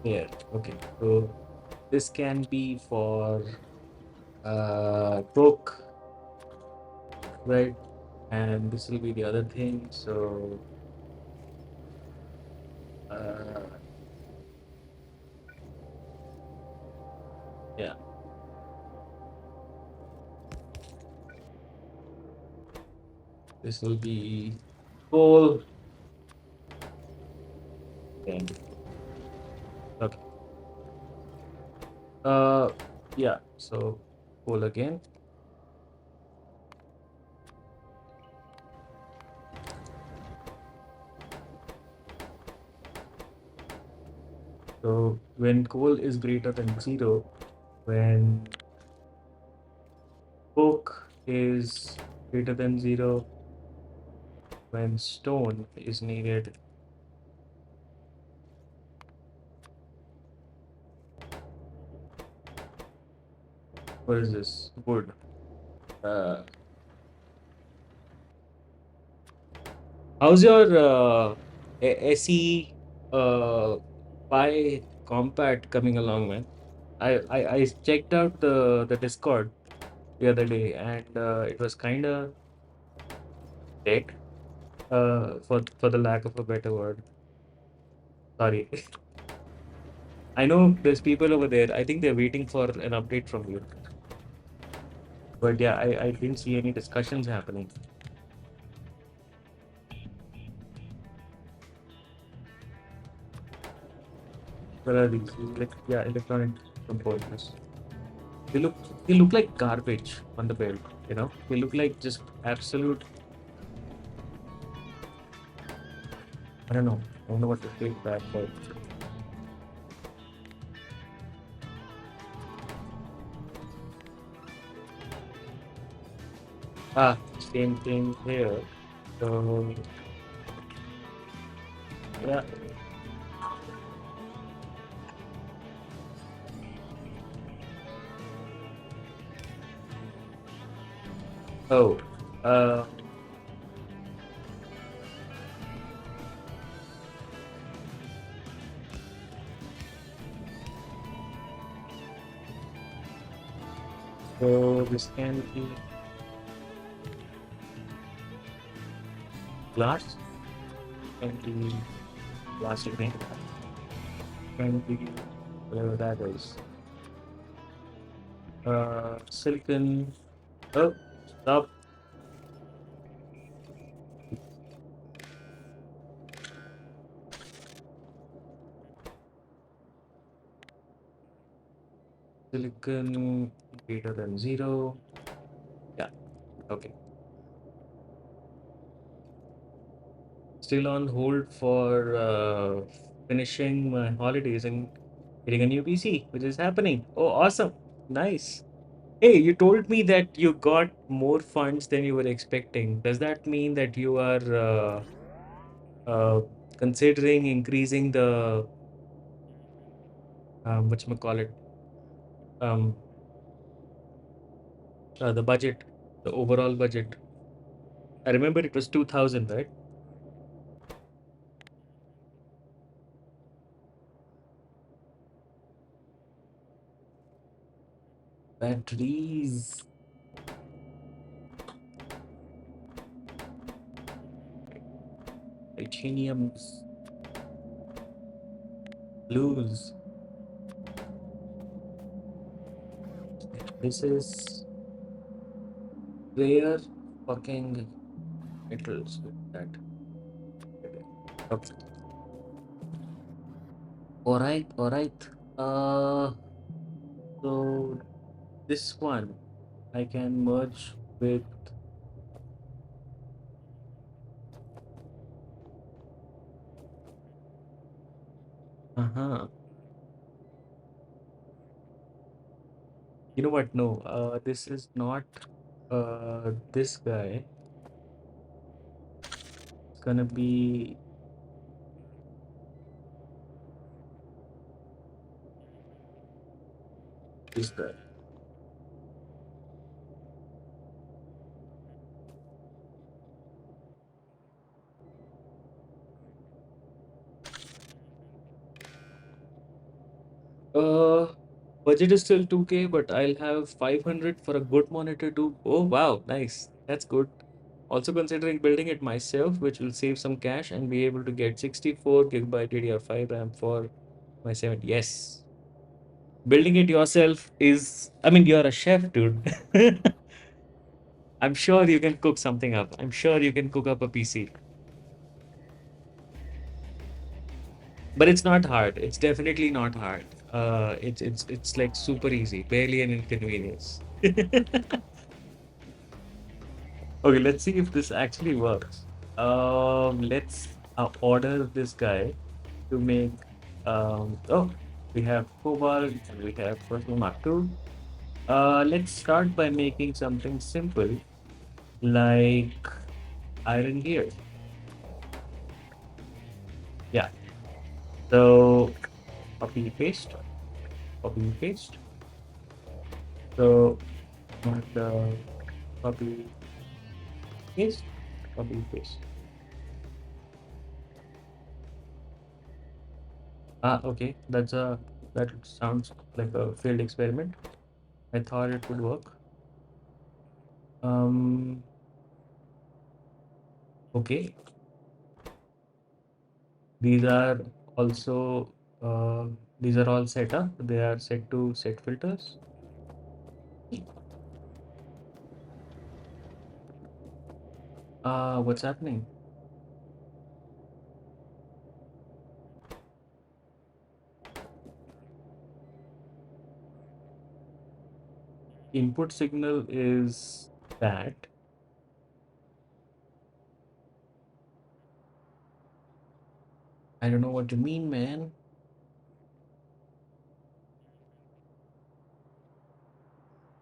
here? Okay, so this can be for Coke, right? And this will be the other thing. So uh, yeah, this will be coal. And okay, uh, yeah. So coal again. So when coal is greater than zero, when coke is greater than zero, when stone is needed, what is this? Wood. Uh, how's your SE Pi Compact coming along, man? I checked out the Discord the other day, and it was kind of dead. For the lack of a better word. Sorry. I know there's people over there. I think they're waiting for an update from you. But yeah, I didn't see any discussions happening. What are these? Yeah, electronic components. They look they look like garbage on the belt. They look like just absolute. I don't know. I don't know what to say back, but same thing here. So yeah. Oh, uh, so this can be glass, can be plastic thing, can be whatever that is. Silicon. Oh, stop. Silicon greater than zero. Yeah. Okay. still on hold for finishing my holidays and getting a new PC, which is happening. Oh, awesome. Nice. Hey, you told me that you got more funds than you were expecting. Does that mean that you are uh, considering increasing the whatchamacallit, um, the budget, the overall budget? I remember it was 2000, right? Batteries, titaniums, blues. This is rare fucking metals with that. Okay. All right, all right. So this one I can merge with. Uh-huh. You know what? No, this is not this guy. It's gonna be this guy. Uh, Budget is still 2K, but I'll have 500 for a good monitor too. Oh, wow, nice. That's good. Also considering building it myself, which will save some cash and be able to get 64 gigabyte DDR5 RAM for my 7. Yes. Building it yourself is, I mean, you're a chef, dude. I'm sure you can cook something up. I'm sure you can cook up a PC. But it's not hard. It's definitely not hard. It's like super easy, barely an inconvenience. Okay, let's see if this actually works. Let's order this guy to make. Oh, we have Cobalt and we have Personal Mark 2. Let's start by making something simple like iron gear. Yeah. So copy paste, copy paste. So the copy paste, copy paste. Ah, okay. That sounds like a failed experiment. I thought it would work. Um, okay. These are also these are all set up. They are set to set filters. What's happening? Input signal is that. I don't know what you mean, man.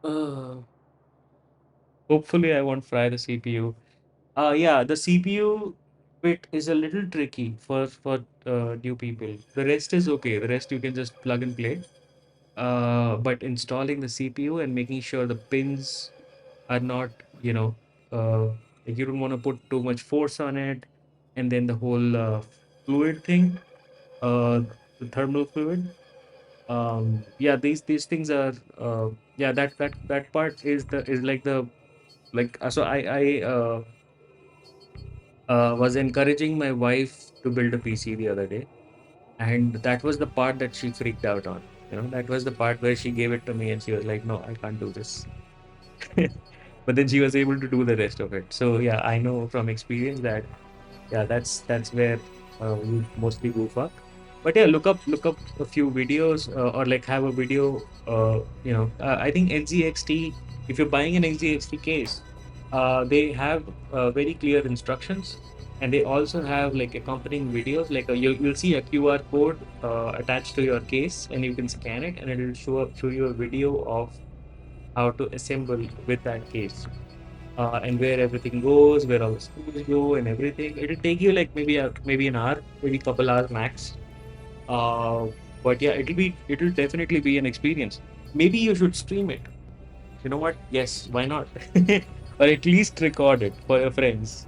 Uh, Hopefully I won't fry the CPU. Yeah, the CPU bit is a little tricky for new people. The rest is okay. The rest you can just plug and play. But installing the CPU and making sure the pins are not, you know, like you don't want to put too much force on it, and then the whole fluid thing, uh, the thermal fluid. Yeah, these things are, yeah, that part is like the like. So I was encouraging my wife to build a PC the other day, and that was the part that she freaked out on. That was the part where she gave it to me, and she was like, "No, I can't do this." But then she was able to do the rest of it. So yeah, I know from experience that yeah, that's where we mostly goof up. But yeah, look up a few videos or like have a video. I think NZXT. If you're buying an NZXT case, they have very clear instructions And they also have like accompanying videos. Like you'll see a QR code attached to your case, and you can scan it, and it'll show you a video of how to assemble with that case, and where everything goes, where all the screws go, and everything. It'll take you like maybe an hour, maybe couple hours max. Uh, but yeah, it'll definitely be an experience. Maybe you should stream it. You know what? Yes, why not? Or at least record it for your friends.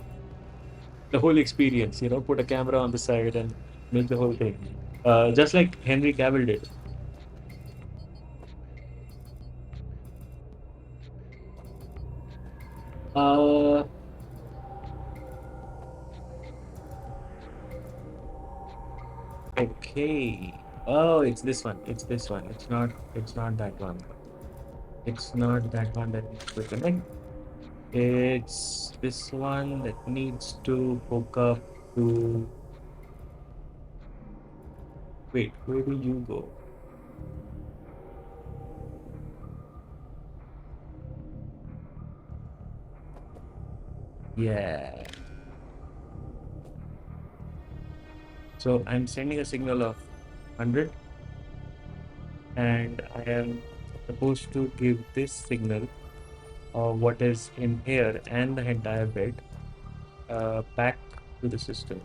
The whole experience, put a camera on the side and make the whole thing. Just like Henry Cavill did. Uh, okay. Oh, it's this one. It's this one. It's not that one. It's not that one that needs to connect. It's this one that needs to hook up to. Wait, where do you go? Yeah. So I'm sending a signal of 100, and I am supposed to give this signal, what is in here and the entire bed, back to the system,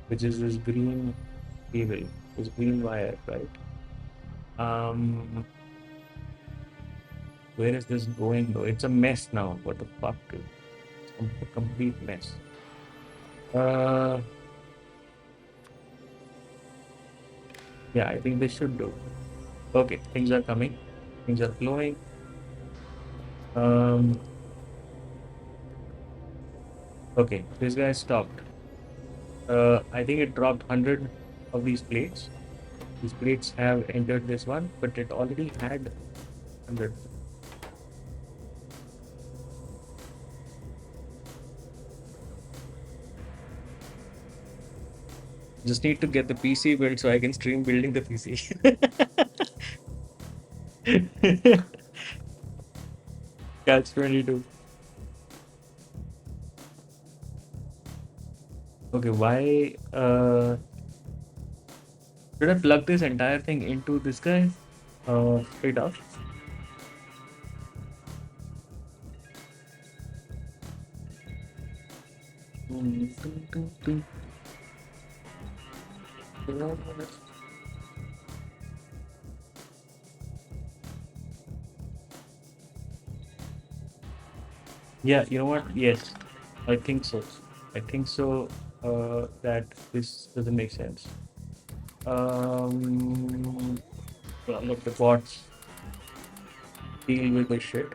which is this green cable, this green wire, right? Um, where is this going though? It's a mess now. What the fuck, dude? It's a complete mess. Uh, yeah, I think they should do. Okay, things are coming. Things are flowing. Um, okay, this guy stopped. I think it dropped 100 of these plates. These plates have entered this one, but it already had 100. Just need to get the PC built so I can stream building the PC. Catch 22. Okay, why should I plug this entire thing into this guy? Straight up. Yeah, you know what? Yes, I think so. I think so. That this doesn't make sense. Well, let the bots deal with the shit.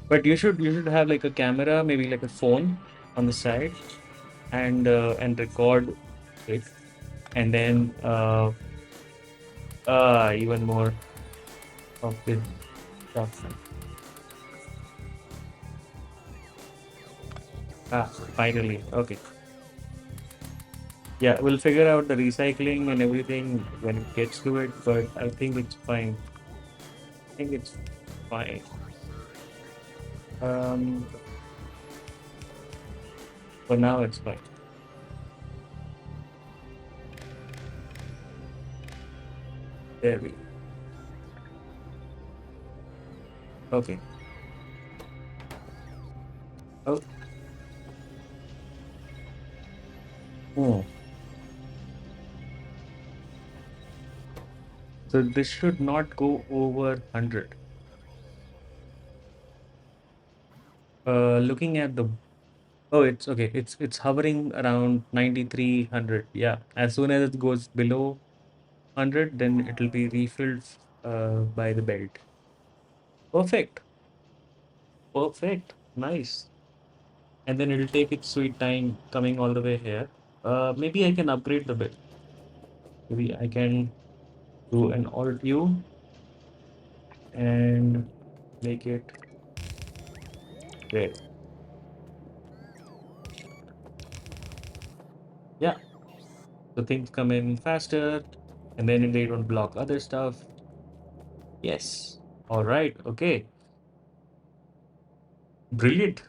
But you should have like a camera, maybe like a phone on the side, and record it, and then even more of this stuff. Finally, okay. Yeah, we'll figure out the recycling and everything when it gets to it, but I think it's fine. I think it's fine. Um, for now it's fine. There we Okay. Oh, oh. So this should not go over 100. Looking at the Oh, it's okay. It's hovering around 9300. Yeah. As soon as it goes below 100, then it'll be refilled by the belt. Perfect. Perfect. Nice. And then it'll take its sweet time coming all the way here. Maybe I can upgrade the belt. Maybe I can do an alt U and make it there. Yeah. So things come in faster, and then they don't block other stuff. Yes. All right. Okay. Brilliant.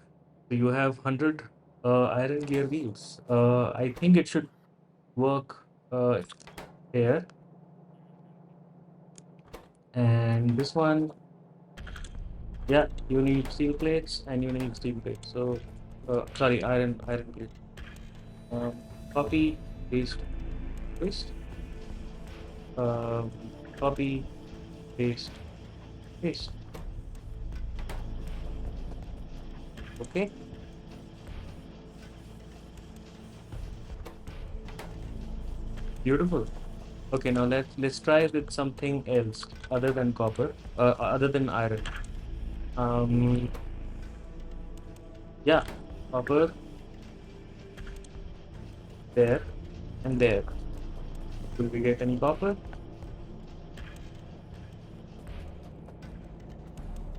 So you have 100 iron gear wheels. I think it should work here. And this one, yeah, you need steel plates and you need steel plates. So, sorry, iron plate. Um, copy, paste, paste. Um, copy, paste, paste. Okay, beautiful. Okay, now let's try with something else other than copper, other than iron. Um, yeah, copper there and there. Will we get any copper?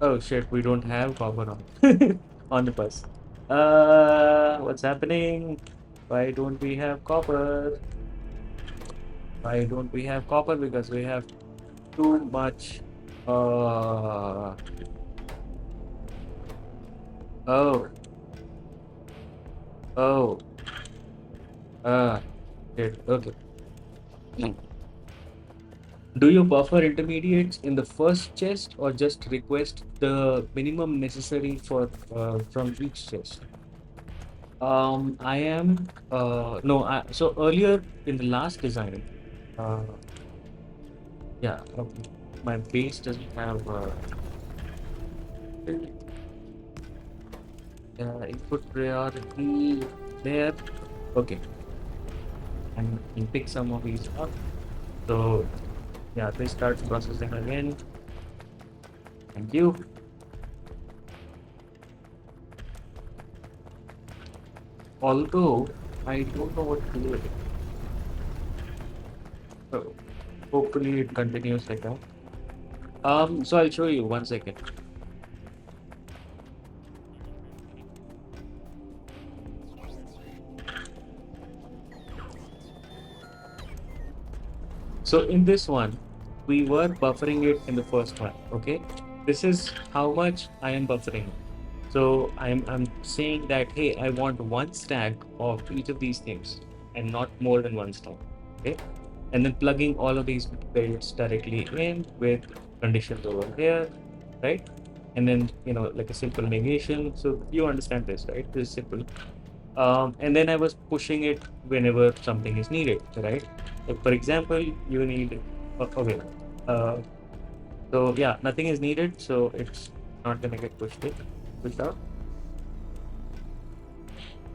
Oh shit, we don't have copper on on the bus. What's happening? Why don't we have copper? Why don't we have copper? Because we have too much. Uh, oh, oh, shit. Okay. Do you buffer intermediates in the first chest or just request the minimum necessary for from each chest? I am no. So earlier in the last design, uh, yeah, my base doesn't have input priority there. Okay, and you pick some of these up. So yeah, this starts processing again. Thank you. Although I don't know what to do with it. So hopefully it continues like that. So I'll show you 1 second. So in this one, we were buffering it in the first one. Okay, this is how much I am buffering. So I'm saying that hey, I want one stack of each of these things and not more than one stack. Okay, and then plugging all of these builds directly in with conditions over here, right? And then like a simple negation. So you understand this, right? This is simple. And then I was pushing it whenever something is needed, right? Like for example, you need okay. Uh, so yeah, nothing is needed, so it's not gonna get pushed out.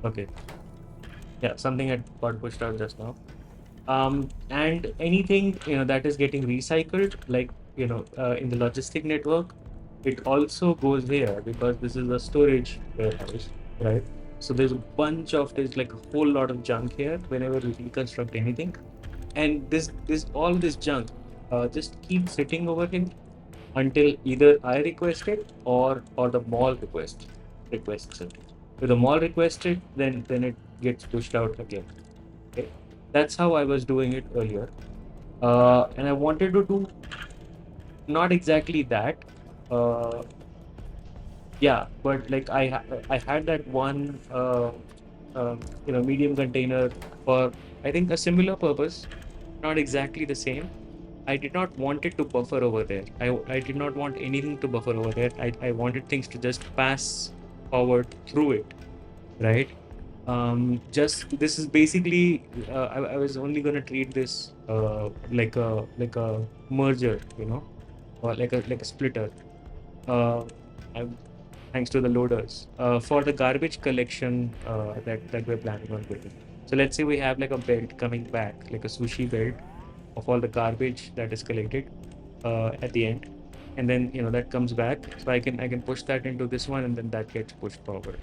Okay, yeah, something had got pushed out just now. And anything that is getting recycled, like in the logistic network, it also goes here because this is a storage warehouse, right? So there's like a whole lot of junk here whenever we reconstruct anything, and this all this junk just keeps sitting over here until either I request it or the mall requests it. If the mall requests it, then it gets pushed out again. Okay, that's how I was doing it earlier, and I wanted to do not exactly that. Uh, yeah, but like I had that one medium container for I think a similar purpose, not exactly the same. I did not want it to buffer over there. I did not want anything to buffer over there. I wanted things to just pass forward through it, right? Just this is basically I was only gonna treat this like a merger, or like a splitter. Uh, I, thanks to the loaders for the garbage collection that we're planning on doing. So let's say we have like a belt coming back, like a sushi belt of all the garbage that is collected at the end, and then that comes back. So I can push that into this one, and then that gets pushed forward.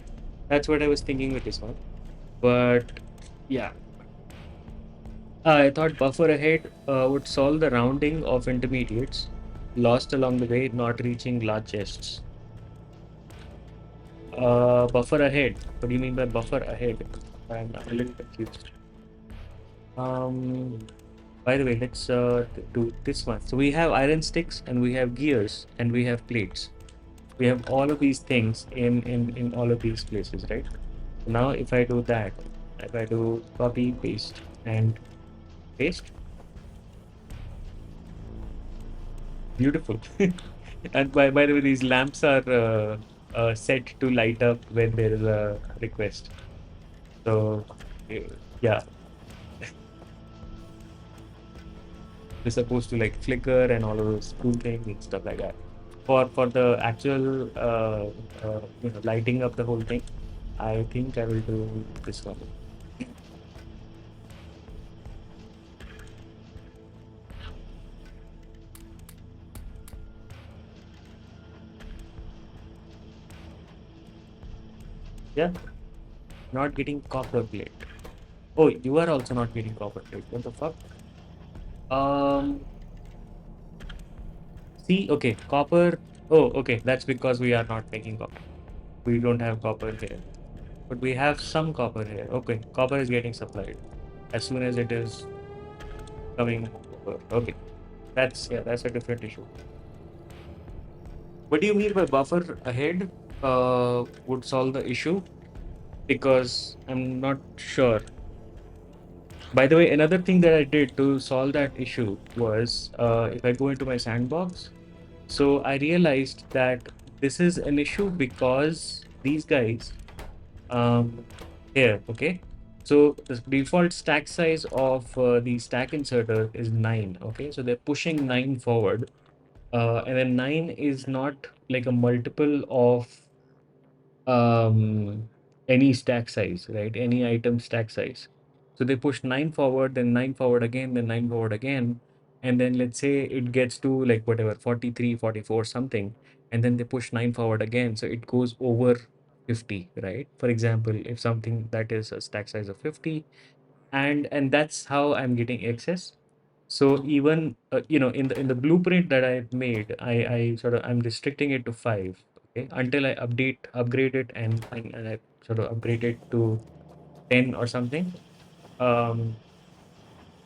That's what I was thinking with this one. But yeah, I thought buffer ahead would solve the rounding of intermediates lost along the way, not reaching large chests. Buffer ahead. What do you mean by buffer ahead? I'm a little confused. Um, by the way, let's do this one. So we have iron sticks and we have gears and we have plates. We have all of these things in all of these places, right? Now, if I do that, if I do copy, paste, and paste, beautiful. And by the way, these lamps are set to light up when there is a request. So, uh, yeah, they're supposed to like flicker and all of those cool things and stuff like that. For the actual lighting up the whole thing, I think I will do this one. Yeah, not getting copper plate. Oh, you are also not getting copper plate. What the fuck? Um, See, okay, copper. Oh, okay, that's because we are not making copper. We don't have copper here, but we have some copper here. Okay, copper is getting supplied as soon as it is coming over. Okay, that's a different issue. What do you mean by buffer ahead? Would solve the issue because I'm not sure. By the way, another thing that I did to solve that issue was if I go into my sandbox, so I realized that this is an issue because these guys here, okay. So the default stack size of the stack inserter is 9, okay. So they're pushing 9 forward, and then 9 is not like a multiple of any stack size, right? Any item stack size. So they push 9 forward, then 9 forward again, then 9 forward again. And then let's say it gets to like whatever, 43, 44 something. And then they push 9 forward again. So it goes over 50, right? For example, if something that is a stack size of 50, and that's how I'm getting access. So even in the blueprint that I've made, I sort of I'm restricting it to 5, okay, until I upgrade it and I sort of upgrade it to 10 or something. Um,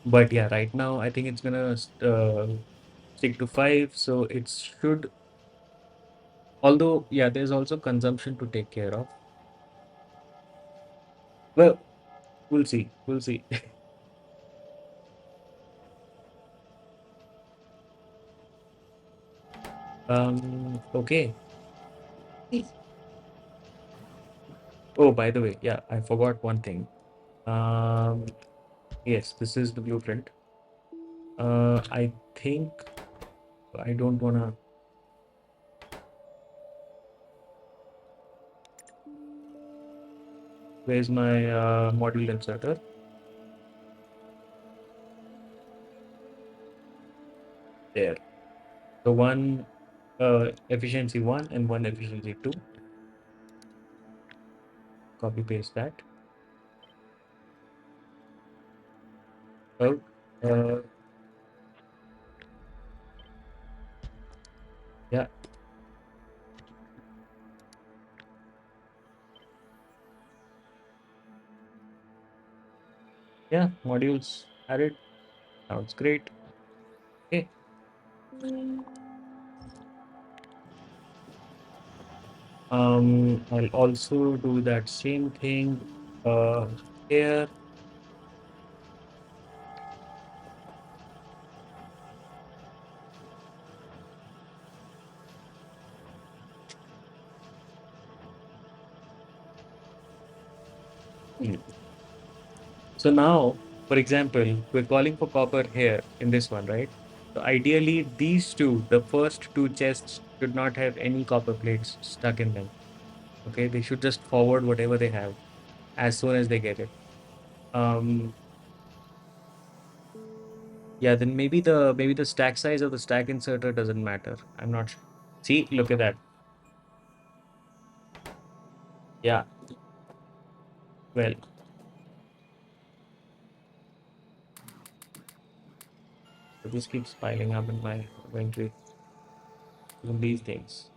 but yeah, right now I think it's gonna stick to 5, so it should. Although yeah, there's also consumption to take care of. Well, we'll see. We'll see. Okay. Oh, by the way, yeah, I forgot one thing. Um, yes, this is the blueprint. I think I don't wanna. Where's my module inserter? There. So one efficiency one and one efficiency two. Copy paste that. Oh, uh, yeah, yeah. Modules added. Sounds great. Okay. I'll also do that same thing uh, here. Hmm. So now, for example, we're calling for copper here in this one, right? So ideally, these two, the first two chests, should not have any copper plates stuck in them. Okay, they should just forward whatever they have as soon as they get it. Um, yeah, then maybe the stack size of the stack inserter doesn't matter. I'm not sure. See, look at that. Yeah, well, this keeps piling up in my inventory. Even these things.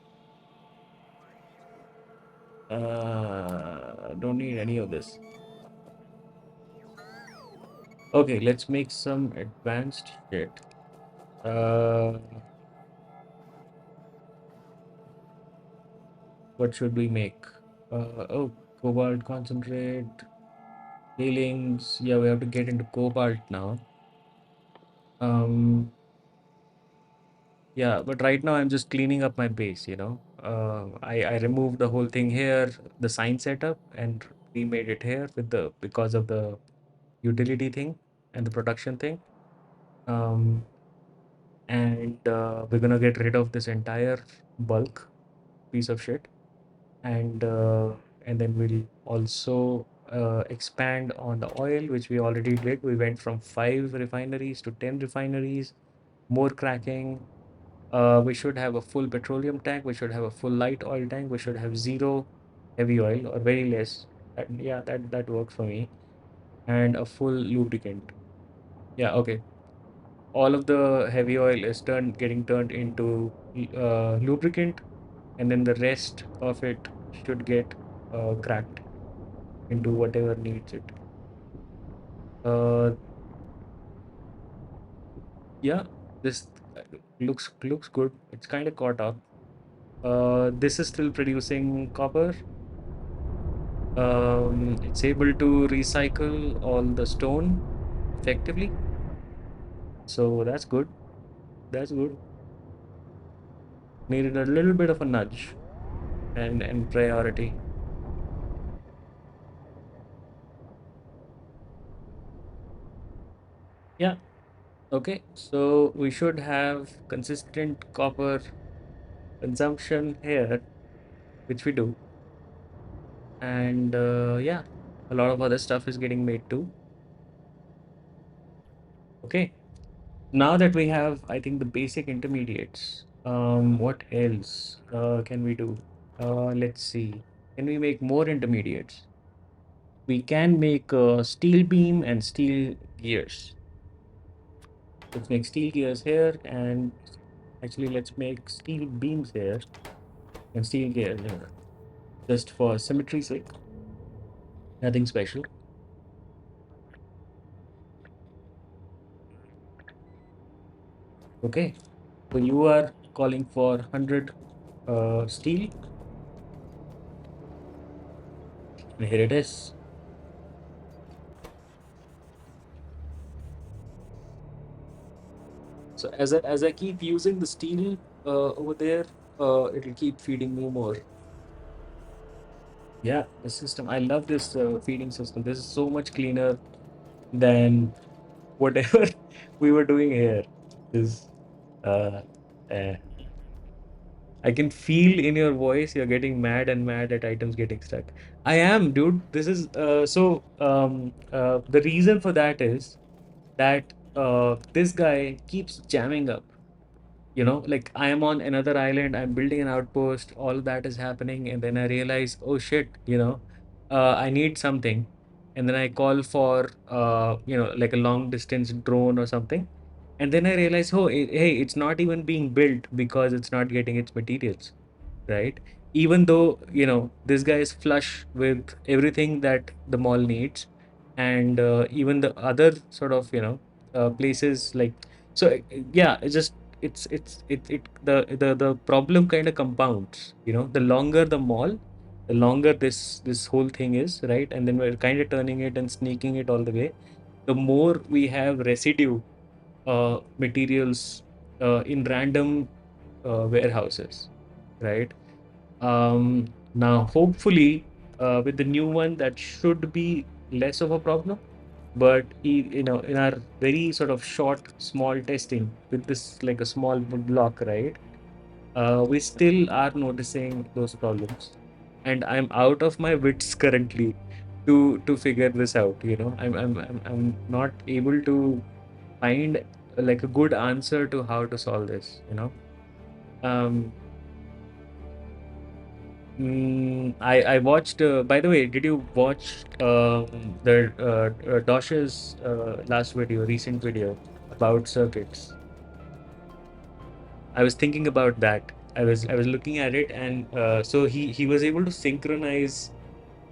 Don't need any of this. Okay, let's make some advanced shit. Uh, What should we make? Oh, cobalt concentrate, tailings. Yeah, we have to get into cobalt now. Um, yeah, but right now I'm just cleaning up my base, you know. I removed the whole thing here, the sign setup, and remade it here with the because of the utility thing and the production thing. Um, and we're gonna get rid of this entire bulk piece of shit, and and then we'll also expand on the oil, which we already did. We went from 5 refineries to 10 refineries, more cracking. We should have a full petroleum tank. We should have a full light oil tank. We should have zero heavy oil or very less. Yeah, that works for me. And a full lubricant. Yeah, okay. All of the heavy oil is getting turned into lubricant, and then the rest of it should get cracked into whatever needs it. Uh, yeah, this looks good. It's kind of caught up. This is still producing copper. It's able to recycle all the stone effectively, so that's good. That's good. Needed a little bit of a nudge and priority. Yeah. Okay. So we should have consistent copper consumption here, which we do, and yeah, a lot of other stuff is getting made too. Okay. Now that we have, I think, the basic intermediates, what else can we do? Let's see. Can we make more intermediates? We can make steel beam and steel gears. Let's make steel gears here, and actually, let's make steel beams here and steel gears here, just for symmetry's sake. Nothing special. Okay. So you are calling for 100 steel, and here it is. So as I keep using the steel over there, it'll keep feeding me more. Yeah, the system. I love this feeding system. This is so much cleaner than whatever we were doing here. Is uh, uh, I can feel in your voice you're getting mad and mad at items getting stuck. I am, dude. This is the reason for that is that this guy keeps jamming up. You know, like I am on another island, I'm building an outpost, all that is happening, and then I realize, oh shit, I need something, and then I call for like a long distance drone or something, and then I realize, oh, hey, it's not even being built because it's not getting its materials, right? Even though, this guy is flush with everything that the mall needs, and even the other sort of, places like, so yeah, the problem kind of compounds, the longer the mall, the longer this whole thing is, right? And then we're kind of turning it and sneaking it all the way. The more we have residue materials in random warehouses, right? Now, hopefully, with the new one, that should be less of a problem. But in our very sort of short, small testing with this like a small block, right? We still are noticing those problems, and I'm out of my wits currently to figure this out. I'm not able to find like a good answer to how to solve this. Um, I watched. By the way, did you watch the Dosh's last video, recent video about circuits? I was thinking about that. I was looking at it, and so he was able to synchronize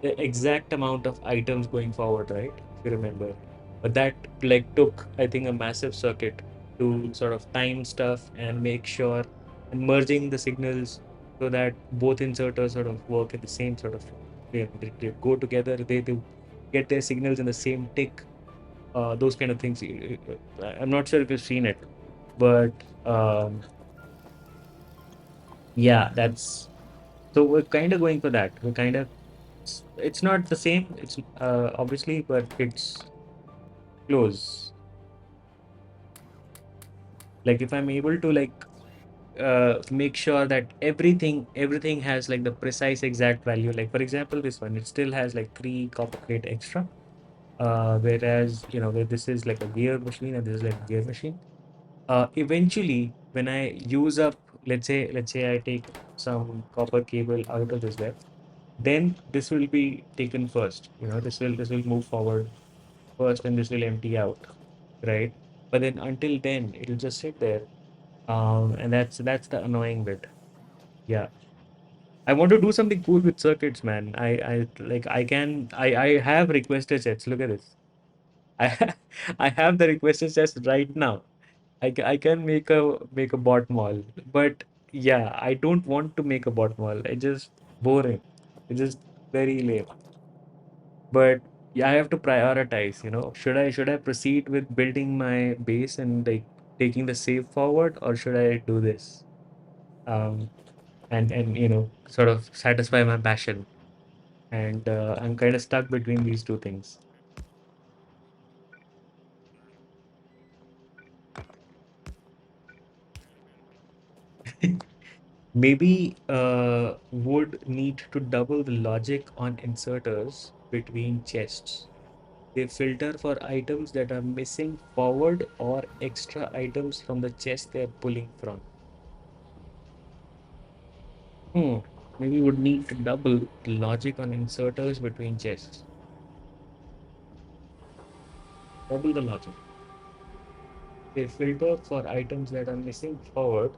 the exact amount of items going forward, right? If you remember, but that like took, I think, a massive circuit to sort of time stuff and make sure and merging the signals. so that both inserters sort of work in the same sort of they go together, they get their signals in the same tick, those kind of things. I'm not sure if you've seen it, but yeah, that's so we're kind of going for that. We're kind of it's not the same, it's obviously, but it's close. Like if I'm able to like make sure that everything has like the precise exact value. Like for example, this one, it still has like 3 copper plate extra, whereas where this is like a gear machine and this is like a gear machine. Eventually when I use up, let's say I take some copper cable out of this web, then this will be taken first. This will move forward first and this will empty out, right? But then until then it'll just sit there, and that's the annoying bit. Yeah, I want to do something cool with circuits, man. I have requested sets. Look at this. I I have the requested sets right now. I can make a bot mall, but yeah, I don't want to make a bot mall. It's just boring. It's just very lame. But yeah, I have to prioritize. Should I proceed with building my base and like taking the save forward, or should I do this? Um, and sort of satisfy my passion. And I'm kind of stuck between these two things. Maybe would need to double the logic on inserters between chests. They filter for items that are missing forward or extra items from the chest they're pulling from. Hmm. Maybe would need to double the logic on inserters between chests. Double the logic. They filter for items that are missing forward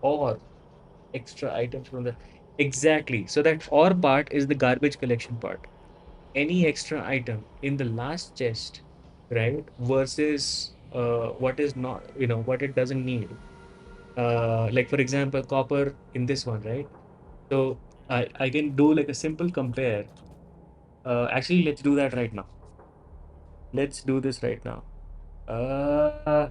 or extra items from the exactly. So that or part is the garbage collection part. Any extra item in the last chest, right? Versus what is not, what it doesn't need. Like for example, copper in this one, right? So I can do like a simple compare. Actually, let's do that right now. Let's do this right now. Uh,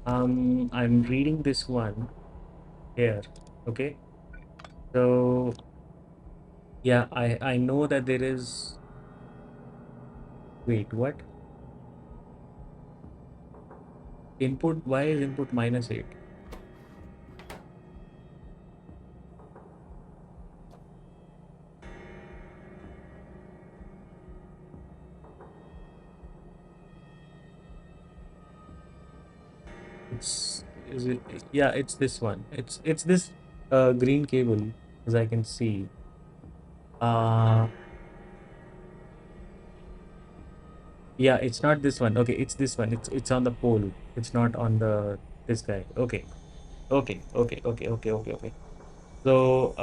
I'm reading this one here. Okay. So yeah, I know that there is. Wait, what? Input, why is input -8? Is it, yeah, it's this one. It's this green cable, as I can see. Uh yeah, it's not this one. Okay, it's this one. It's on the pole. It's not on the this guy. Okay. Okay. So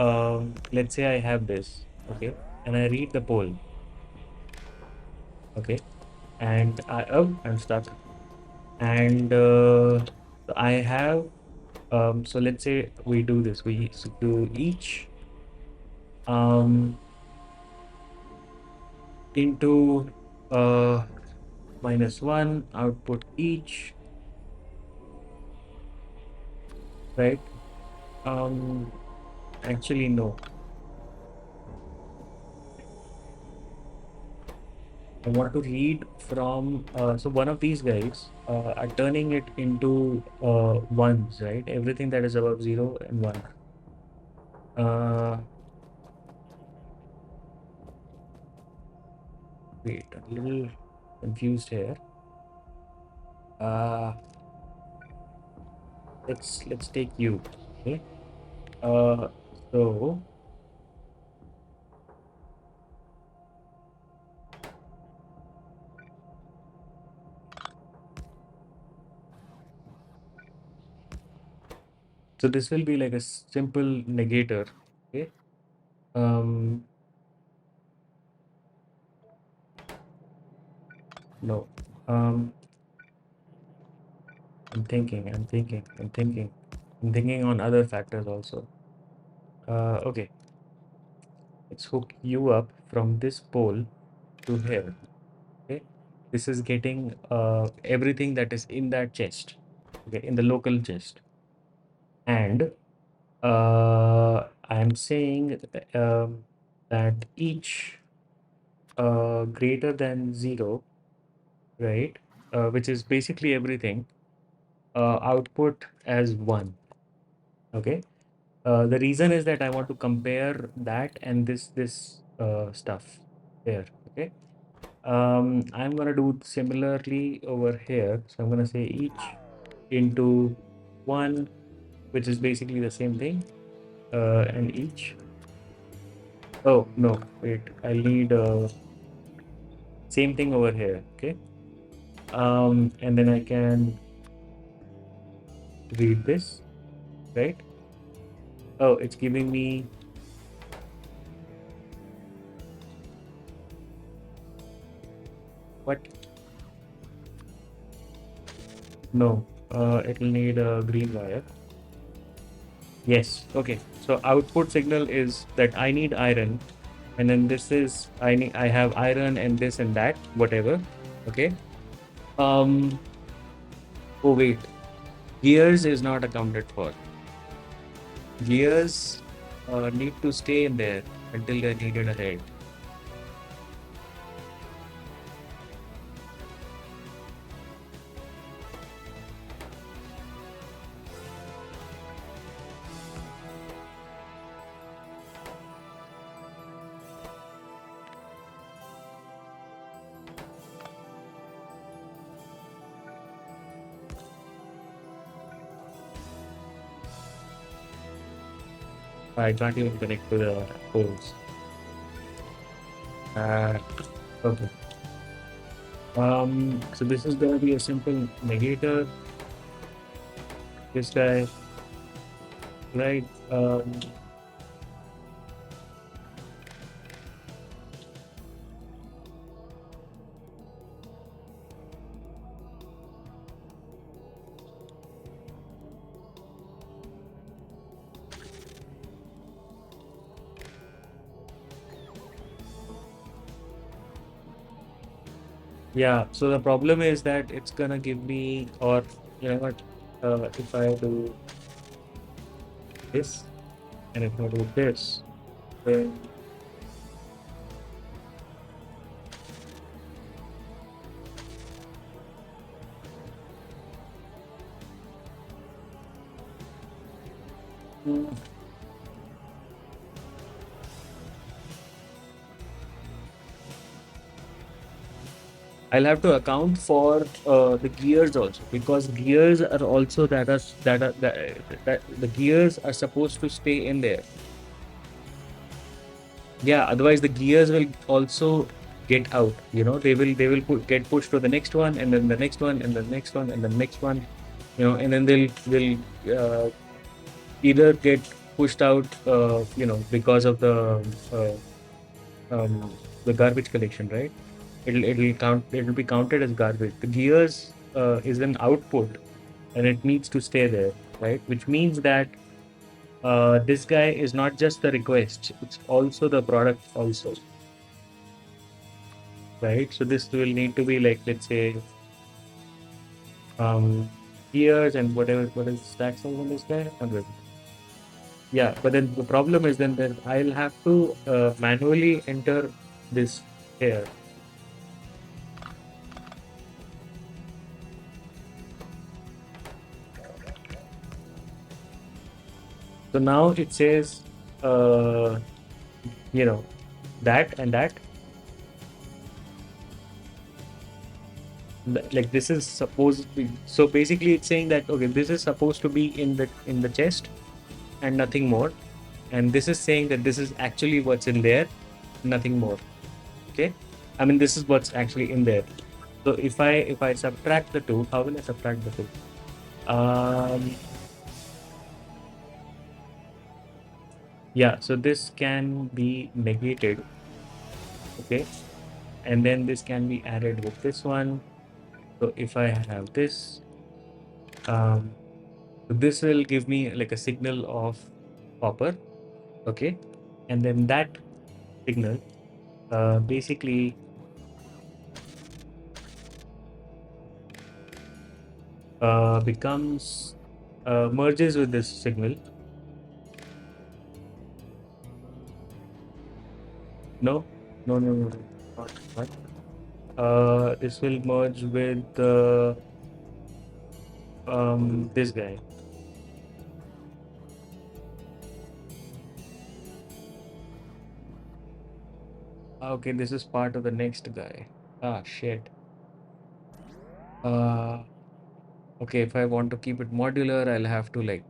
let's say I have this, okay, and I read the pole, okay, and I'm stuck. And I have so let's say we do this. We do each um into -1 output each, right? Um, Actually, no. I want to read from so one of these guys are turning it into ones, right? Everything that is above 0 and 1. Uh, Wait, a little confused here. Uh, let's take you. Okay. Uh, so so this will be like a simple negator. Okay. Um, no. Um, I'm thinking on other factors also. Okay, let's hook you up from this pole to here. Okay, this is getting everything that is in that chest. Okay, in the local chest, and I'm saying that each greater than zero, right? Which is basically everything. Output as one. Okay. The reason is that I want to compare that and this stuff here. Okay. I'm gonna do similarly over here. So I'm gonna say each into one, which is basically the same thing. And each. Oh no, wait. I'll need same thing over here. Okay. And then I can read this, right? Oh, it's giving me what? No. It'll need a green wire. Yes. Okay. So output signal is that I need iron, and then this is I have iron and this and that whatever. Okay. Um. Oh wait. Gears is not accounted for. Gears need to stay in there until they're needed ahead. I can't even connect to the poles. Uh, okay. So this is gonna be a simple negator. This guy, right? Yeah. So the problem is that it's gonna give me, or you know what? If I do this and if I do this, then mm, I'll have to account for the gears also, because gears are also that the gears are supposed to stay in there. Yeah, otherwise the gears will also get out. You know, get pushed to the next one, and then the next one, and the next one, and the next one. You know, and then they'll either get pushed out. Because of uh, the garbage collection, right? It'll be counted as garbage. The gears is an output, and it needs to stay there, right? Which means that this guy is not just the request; it's also the product also, right? So this will need to be like, let's say, um, gears and whatever what is stack size on this guy. 100. Yeah, but then the problem is then that I'll have to manually enter this here. So now it says, uh, you know, that and that. Like this is supposed to be. So basically, it's saying that okay, this is supposed to be in the chest and nothing more, and this is saying that this is actually what's in there, nothing more. Okay, I mean this is what's actually in there. So if I subtract the two, how will I subtract the two? Um, yeah. So this can be negated. Okay, and then this can be added with this one. So if I have this, Um, so this will give me like a signal of copper, okay, and then that signal basically becomes merges with this signal. No, no, no, no, no, not. This will merge with this guy. Okay, this is part of the next guy. Ah, shit. Uh, okay, if I want to keep it modular, I'll have to like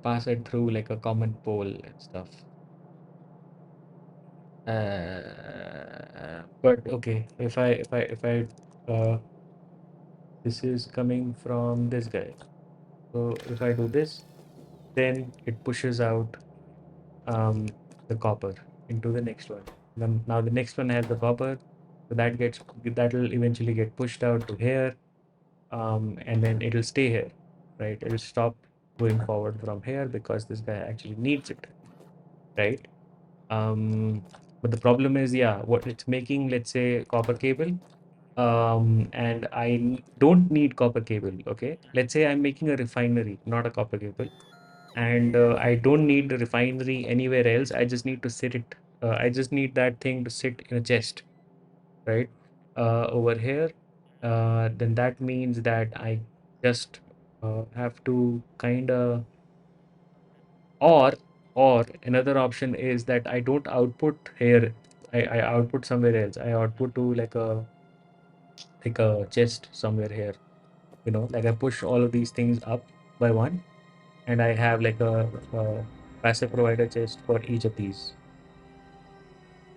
pass it through like a common pole and stuff. But okay, if I this is coming from this guy. So if I do this, then it pushes out um, the copper into the next one. Then now the next one has the copper, so that will eventually get pushed out to here, and then it'll stay here, right? It'll stop going forward from here because this guy actually needs it, right? Um, but the problem is, yeah, what it's making, let's say, copper cable, and don't need copper cable. Okay, let's say I'm making a refinery, not a copper cable, and I don't need the refinery anywhere else. I just need to sit it. I just need that thing to sit in a chest, right? Over here. Then that means that I just have to kind of, or or another option is that I don't output here. I output somewhere else. I output to like a chest somewhere here. Like I push all of these things up by one, and I have like a passive provider chest for each of these.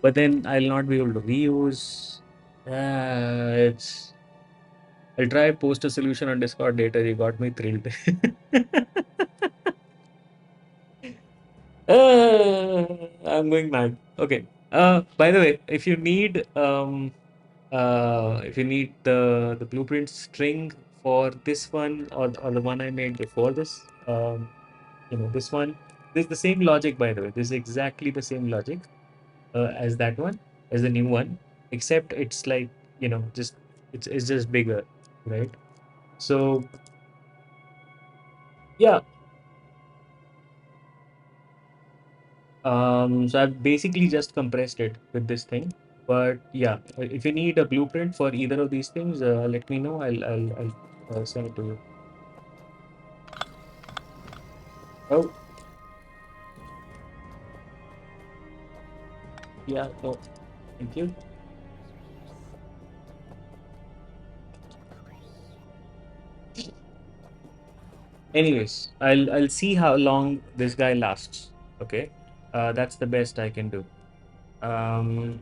But then I'll not be able to reuse. It's I'll try post a solution on Discord later. You got me thrilled. I'm going mad. Okay. By the way, if you need the blueprint string for this one or the one I made before this, this one, this is the same logic, by the way. This is exactly the same logic as that one, as the new one, except it's like, just it's just bigger, right? So yeah, so I've basically just compressed it with this thing. But yeah, if you need a blueprint for either of these things, let me know. I'll send it to you. Oh, yeah. Oh, thank you. Anyways, I'll see how long this guy lasts. Okay, that's the best I can do. Um,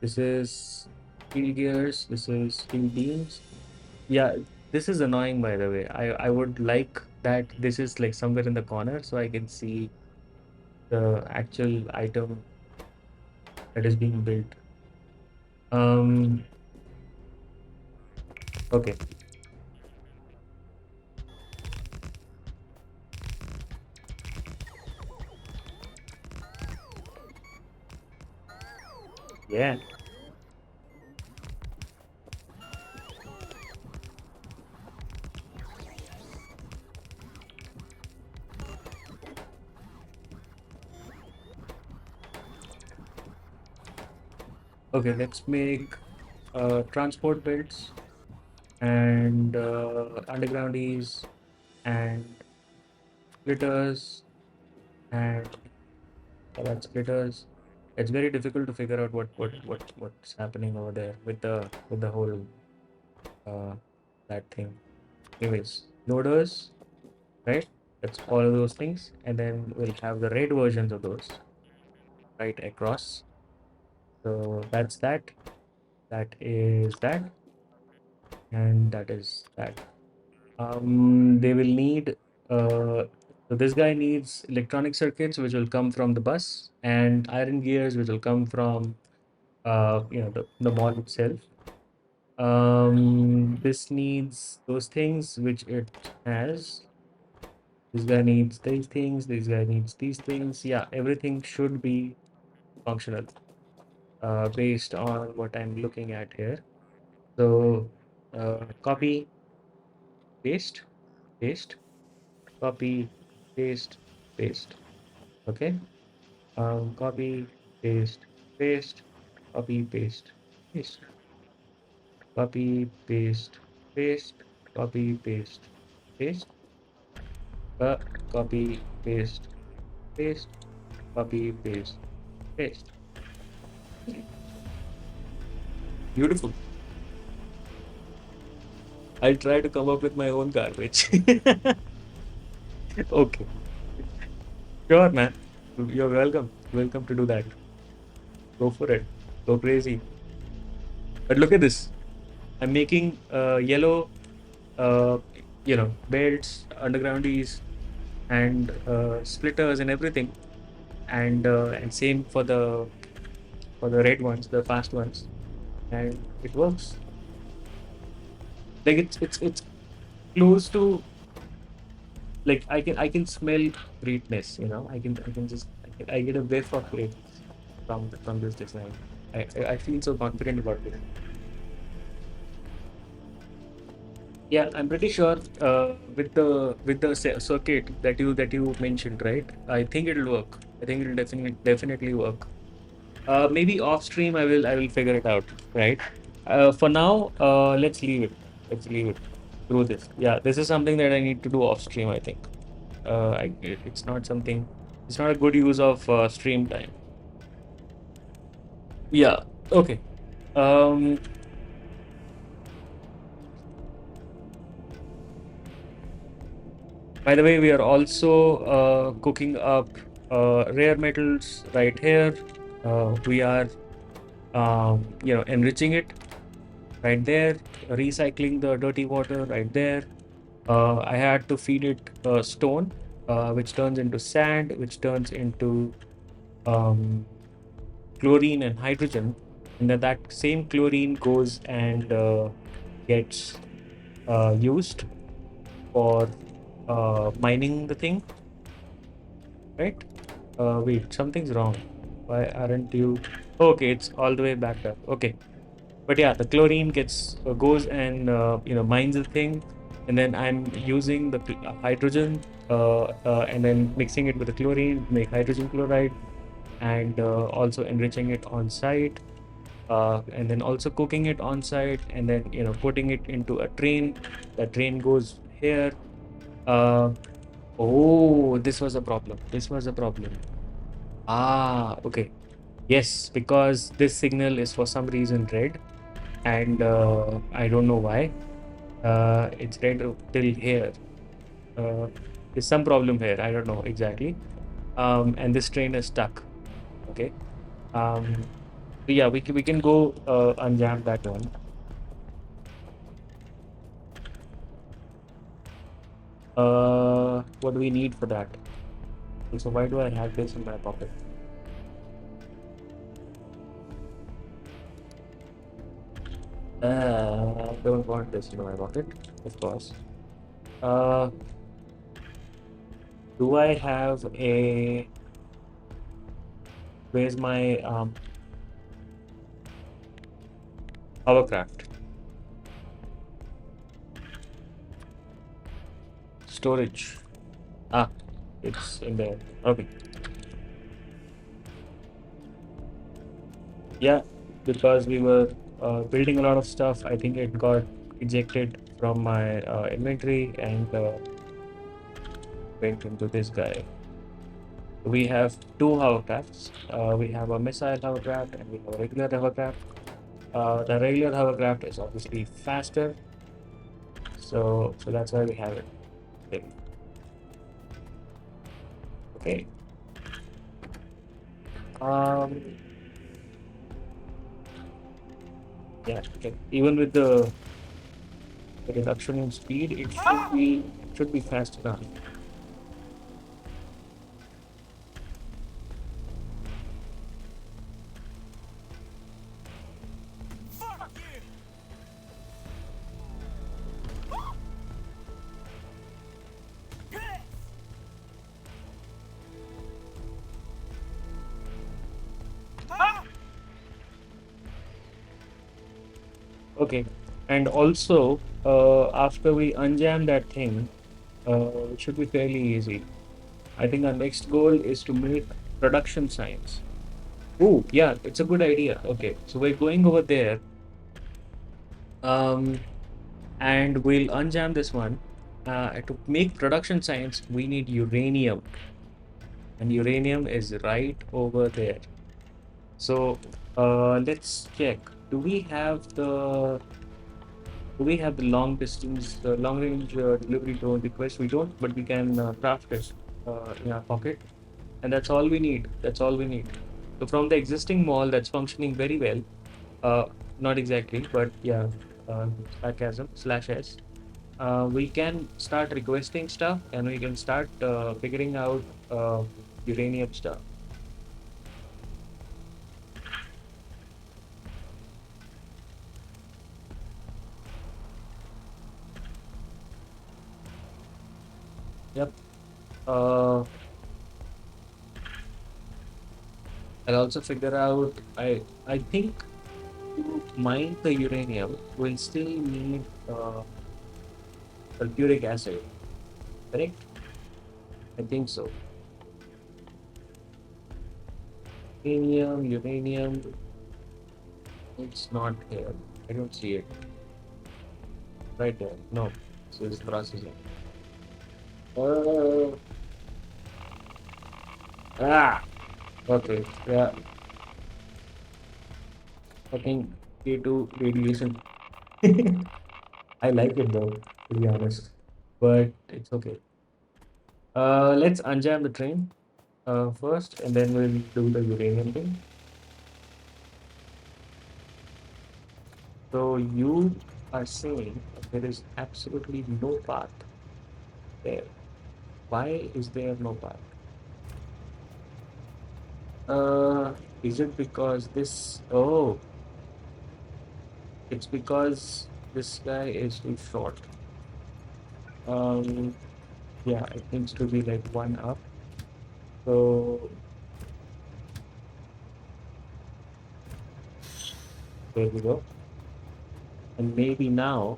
this is steel gears. This is steel beams. Yeah, this is annoying, by the way. I would like that this is like somewhere in the corner so I can see the actual item that is being built. Um, okay. Yeah. Okay, let's make transport belts and undergroundies and splitters and that splitters. It's very difficult to figure out what's happening over there with the whole uh that thing. Anyways, loaders, right? That's all of those things, and then we'll have the red versions of those right across. So that's that. That is that, and that is that. They will need. So this guy needs electronic circuits, which will come from the bus, and iron gears, which will come from the mall itself. This needs those things which it has. This guy needs these things. This guy needs these things. Yeah, everything should be functional based on what I'm looking at here. So copy, paste, paste, copy, paste, paste. Okay. Copy, paste, paste, copy, paste, paste, copy, paste, paste, copy, paste, paste, uh, copy, paste, paste, copy, paste, paste. Beautiful. I'll try to come up with my own garbage. Okay. Sure, man. You're welcome. Welcome to do that. Go for it. Go crazy. But look at this. I'm making yellow, uh, belts, undergroundies, and splitters and everything. And same for the red ones, the fast ones, and it works. Like it's close to like I can smell greatness. I can just I get a whiff of greatness from this design. I feel so confident about it. Yeah, I'm pretty sure with the circuit that you mentioned, right? I think it'll work. I think it'll definitely work. Maybe off stream I will figure it out, right? For now, let's leave it. Let's leave it through this. Yeah, this is something that I need to do off stream, I think. It's not something. It's not a good use of stream time. Yeah. Okay. Um. By the way, we are also cooking up rare metals right here. We are, enriching it right there, recycling the dirty water right there. I had to feed it stone, which turns into sand, which turns into um, chlorine and hydrogen. And then that same chlorine goes and gets used for mining the thing, right? Wait, something's wrong. Why aren't you? Okay, it's all the way back up. Okay, but yeah, the chlorine gets goes and mines the thing, and then I'm using the hydrogen and then mixing it with the chlorine to make hydrogen chloride, and also enriching it on site, and then also cooking it on site, and then putting it into a train. The train goes here. Uh, oh, this was a problem. This was a problem. Ah, okay. Yes, because this signal is for some reason red, and I don't know why. It's red till here. Uh, there's some problem here. I don't know exactly. And this train is stuck. Okay. Um, so yeah, we can go unjam that one. What do we need for that? So why do I have this in my pocket? Don't want this in my pocket, of course. Uh, do I have a? Where's my hovercraft storage? Ah, it's in there. Okay. Yeah, because we were building a lot of stuff. I think it got ejected from my inventory and went into this guy. We have two hovercrafts. We have a missile hovercraft and we have a regular hovercraft. The regular hovercraft is obviously faster, so that's why we have it. Okay. Okay. Um. Yeah. Okay. Even with the reduction in speed, it should be fast enough. Okay. And also, after we unjam that thing, it should be fairly easy. I think our next goal is to make production science. Oh, yeah, it's a good idea. Okay, so we're going over there, um, and we'll unjam this one. To make production science, we need uranium, and uranium is right over there. So, let's check. Do we have the long distance, long range delivery drone request? We don't, but we can craft it in our pocket, and that's all we need. That's all we need. So from the existing mall that's functioning very well, uh, not exactly, but yeah, sarcasm slash s. We can start requesting stuff, and we can start figuring out uranium stuff. Yep. Uh, I'll also figure out. I think to mine the uranium, we'll still need sulfuric acid, correct? I think so. Uranium, it's not here. I don't see it. Right there. No. So it's processing. Uh, ah, okay. Yeah, fucking K2 radiation. I like it though, to be honest. But it's okay. Let's unjam the train first, and then we'll do the uranium thing. So you are saying that there is absolutely no path there. Why is there no path? Uh, is it because this? Oh, it's because this guy is too short. Um, yeah, it needs to be like one up. So there we go. And maybe now,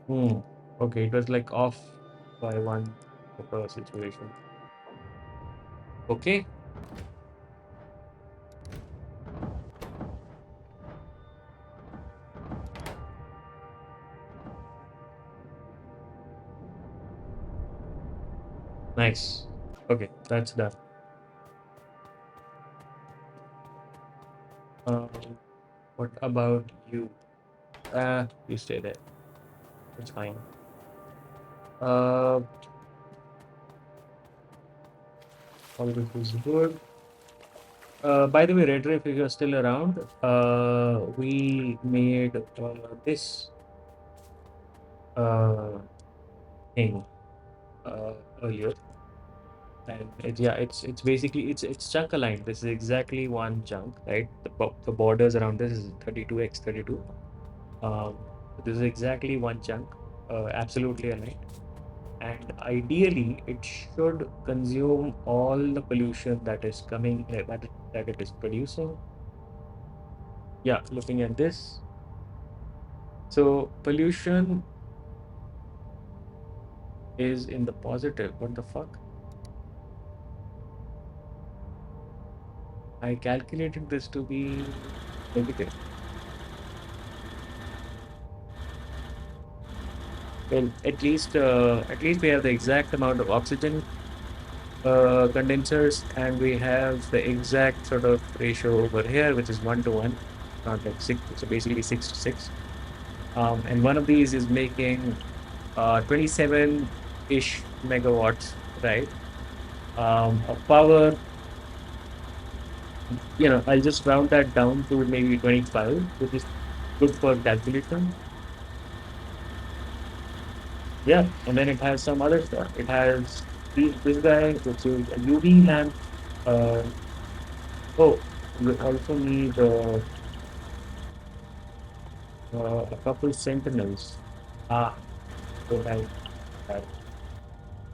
hmm, okay, it was like off by one of a situation. Okay, nice. Okay, that's done. Um, what about you? You stay there. It's fine. Uh, all this is good. By the way, Redra, if you're still around, we made this uh, thing earlier, and it's basically it's chunk aligned. This is exactly one chunk, right? The borders around this is 32x 32. Um, this is exactly one chunk, absolutely aligned, and ideally it should consume all the pollution that is coming that it is producing. Yeah, looking at this. So pollution is in the positive. What the fuck? I calculated this to be negative. Well, at least we have the exact amount of oxygen condensers, and we have the exact sort of ratio over here, which is 1 to 1, not like six. So basically 6 to 6. And one of these is making 27-ish megawatts, right? Of power. I'll just round that down to maybe 25, which is good for calculation. Yeah, and then it has some other stuff. It has this guy, which is a UV lamp. Uh, oh, we also need A couple sentinels. Ah, so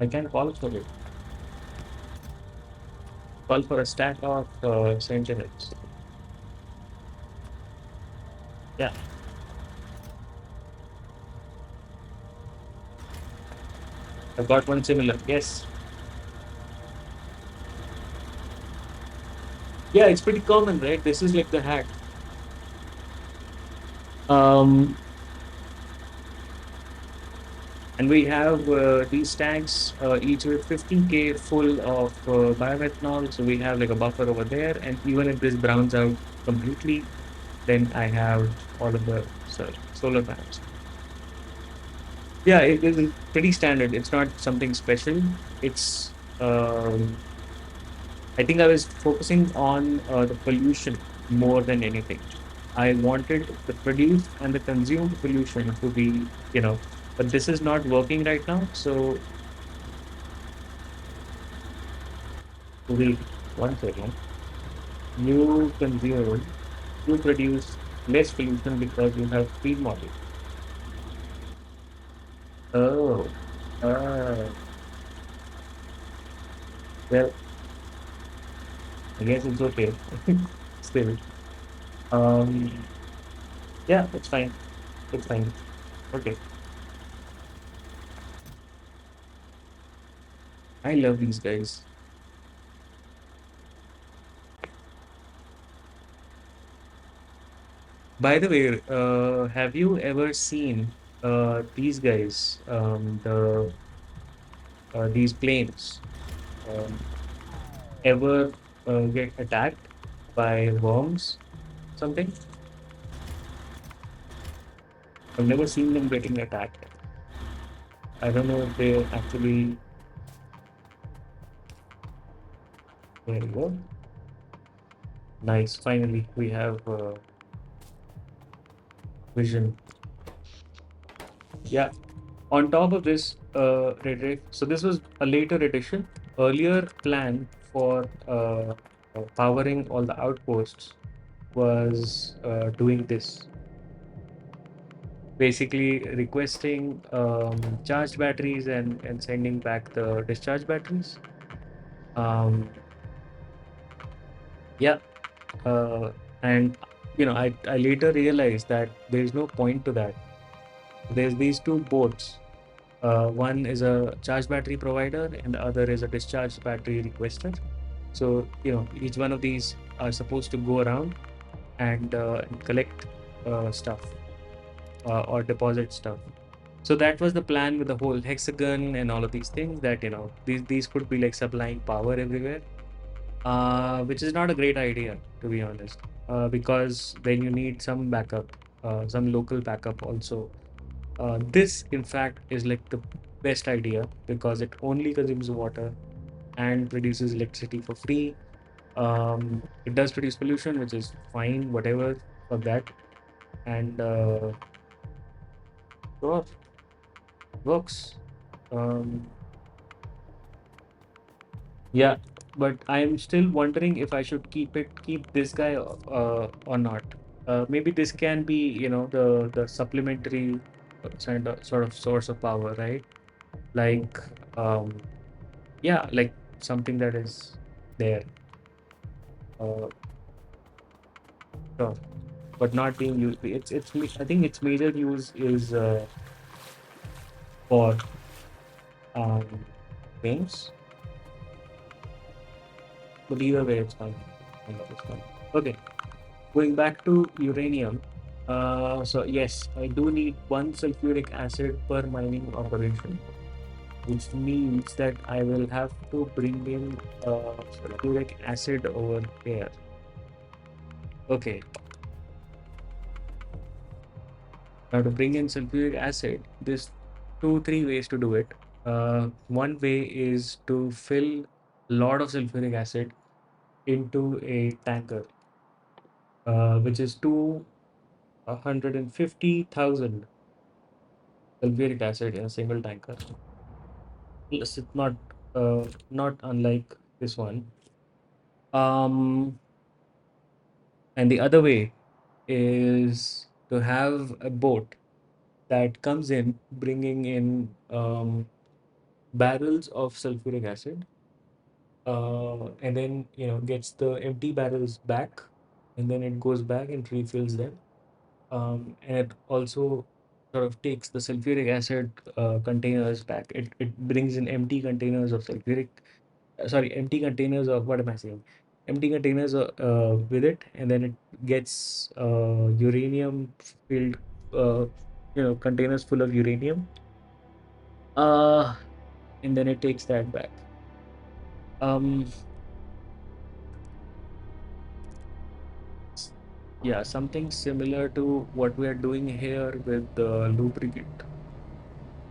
I can call for it. Call for a stack of sentinels. Yeah, I've got one similar. Yes. Yeah, it's pretty common, right? This is like the hack. Um, and we have these tanks, each with 15K full of biomethanol. So we have like a buffer over there. And even if this browns out completely, then I have all of the solar panels. Yeah, it is pretty standard. It's not something special. It's I think I was focusing on the pollution more than anything. I wanted the produced and the consumed pollution to be, but this is not working right now. So wait, one second. You consume, you produce less pollution because you have feed model. Oh, uh, well, I guess it's okay. Still, um, yeah, it's fine. It's fine. Okay. I love these guys. By the way, have you ever seen these guys, these planes, um, ever get attacked by worms? Something? I've never seen them getting attacked. I don't know if they actually. There you go. Nice. Finally, we have vision. Yeah. On top of this, so this was a later edition. Earlier plan for powering all the outposts was doing this, basically requesting charged batteries and sending back the discharge batteries. Um, yeah, uh, and I later realized that there is no point to that. There's these two boats. One is a charge battery provider, and the other is a discharge battery requester. So each one of these are supposed to go around and collect stuff or deposit stuff. So that was the plan with the whole hexagon and all of these things, that these could be like supplying power everywhere, which is not a great idea, to be honest, because then you need some backup, some local backup also. This in fact is like the best idea because it only consumes water and produces electricity for free. It does produce pollution, which is fine, whatever for that, and sure, works. Um, Yeah, but I'm still wondering if I should keep this guy or not. Maybe this can be, the supplementary sort of source of power, right? Like, um, yeah, like something that is there, uh, sure, but not being used. I think its major use is for um games, but either way, it's fine. I think it's fine. Okay. Going back to uranium, so yes, I do need one sulfuric acid per mining operation, which means that I will have to bring in sulfuric acid over here. Okay, now to bring in sulfuric acid, there's two, three ways to do it. One way is to fill a lot of sulfuric acid into a tanker, which is 250,000 sulfuric acid in a single tanker. Yes, it's not unlike this one. Um, and the other way is to have a boat that comes in bringing in barrels of sulfuric acid, and then gets the empty barrels back, and then it goes back and refills them, and it also sort of takes the sulfuric acid containers back. It brings in empty containers of sorry, empty containers of, what am I saying? Empty containers with it, and then it gets uranium filled, uh, containers full of uranium, uh, and then it takes that back. Um, yeah, something similar to what we are doing here with the lubricant,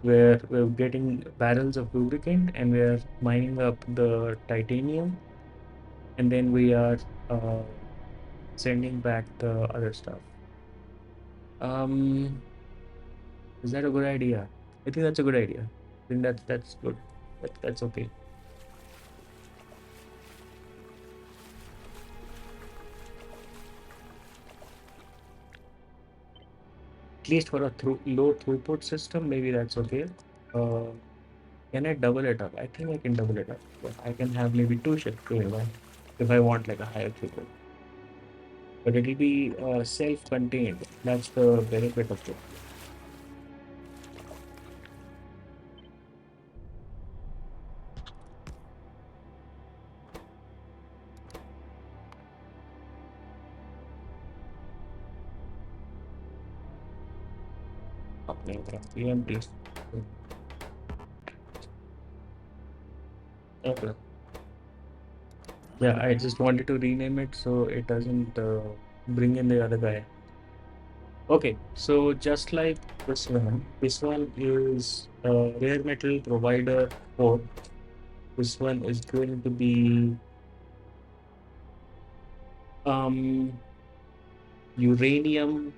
where we're getting barrels of lubricant and we're mining up the titanium, and then we are uh, sending back the other stuff. Um, is that a good idea? I think that's a good idea. I think that's good. That's okay. At least for a low throughput system, maybe that's okay. Uh, can I double it up? I think I can double it up. But I can have maybe two shifts going on if I want like a higher throughput. But it'll be self-contained. That's the benefit of it. Applying the PMT. Okay. Yeah, I just wanted to rename it so it doesn't bring in the other guy. Okay, so just like this one is a rare metal provider for. This one is going to be um uranium.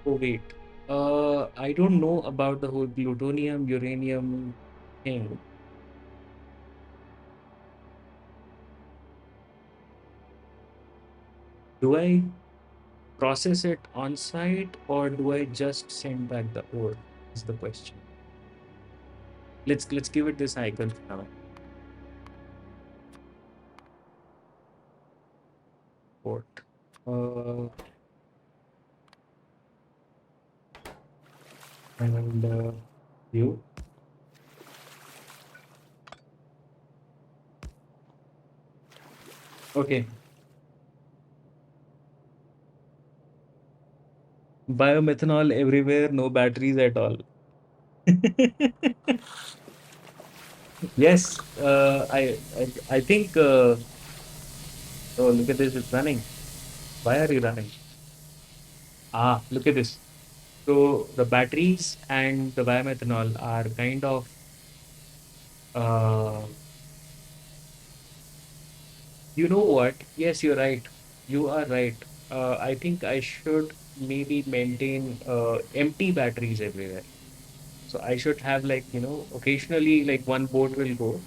Oh wait, I don't know about the whole plutonium uranium thing. Do I process it on site or do I just send back the ore? Is the question. Let's give it this icon now. Port. Uh, and view. Okay. Biomethanol everywhere, no batteries at all. Yes, I think. Oh, look at this! It's running. Why are you running? Ah, look at this. So the batteries and the biomethanol are kind of. Uh, you know what? Yes, you're right. You are right. I think I should maybe maintain empty batteries everywhere. So I should have, like, occasionally, like, one boat will go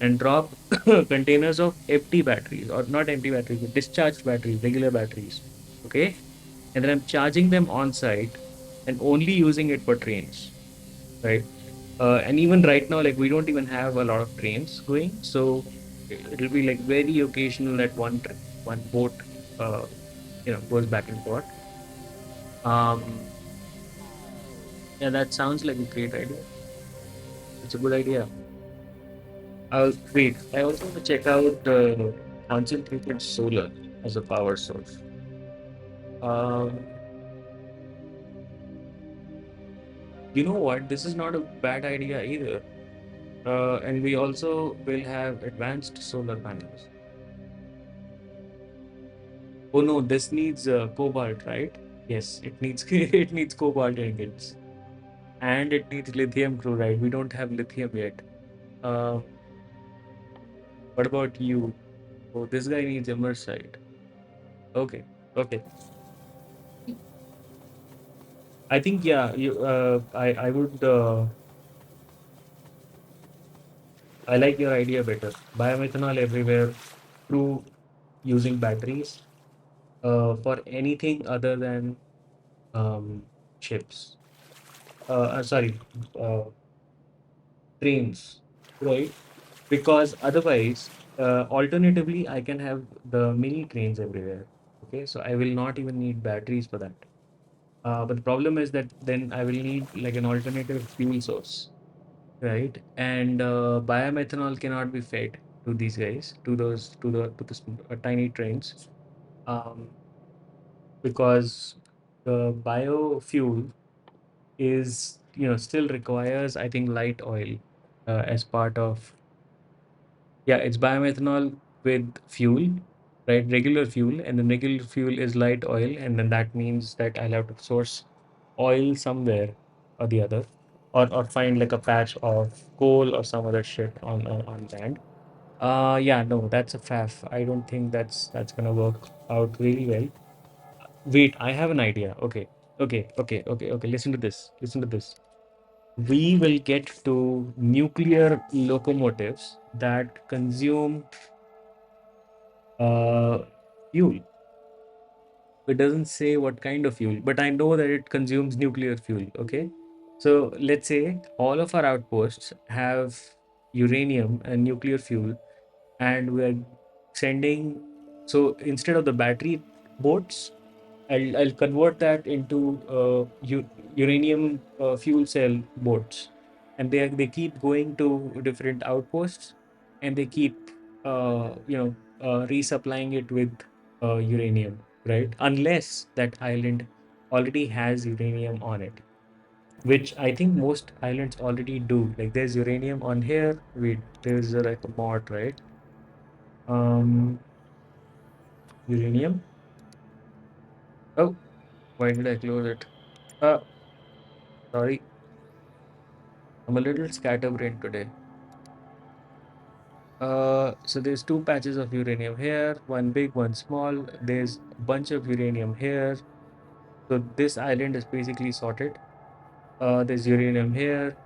and drop containers of empty batteries, or not empty batteries, but discharged batteries, regular batteries. Okay. And then I'm charging them on site and only using it for trains. Right. And even right now, like, we don't even have a lot of trains going. So it'll be like very occasional that one boat, uh, goes back and forth. Um, yeah, that sounds like a great idea. It's a good idea. Wait, I also want to check out concentrated solar as a power source. Um, you know what? This is not a bad idea either. And we also will have advanced solar panels. Oh no, this needs cobalt, right? Yes, it needs it needs cobalt ingots, and it needs lithium chloride. We don't have lithium yet. Uh, what about you? Oh, this guy needs immersite. Okay, okay. I think, yeah. I would. I like your idea better. Biomethanol everywhere through using batteries. for anything other than ships. Sorry, uh, trains, right? Because otherwise, alternatively, I can have the mini trains everywhere. Okay, so I will not even need batteries for that. But the problem is that then I will need like an alternative fuel source, right? And biomethanol cannot be fed to these guys, to those, to the tiny trains, um, because the biofuel is, still requires, I think, light oil as part of. Yeah, it's biomethanol with fuel, right? Regular fuel, and then regular fuel is light oil, and then that means that I'll have to source oil somewhere or the other, or find like a patch of coal or some other shit on land. Yeah, no, that's a faff. I don't think that's gonna work out really well. Wait, I have an idea. Okay. Listen to this. Listen to this. We will get to nuclear locomotives that consume uh, fuel. It doesn't say what kind of fuel, but I know that it consumes nuclear fuel. Okay. So let's say all of our outposts have uranium and nuclear fuel, and we're sending. So instead of the battery boats, I'll convert that into uranium fuel cell boats, and they keep going to different outposts, and they keep resupplying it with uranium, right? Unless that island already has uranium on it, which I think most islands already do. Like there's uranium on here. Wait, there's like a mod, right? Um, Uranium. Oh, why did I close it? Uh, Sorry. I'm a little scatterbrained today. So there's two patches of uranium here, one big, one small. There's a bunch of uranium here. So this island is basically sorted. There's uranium here.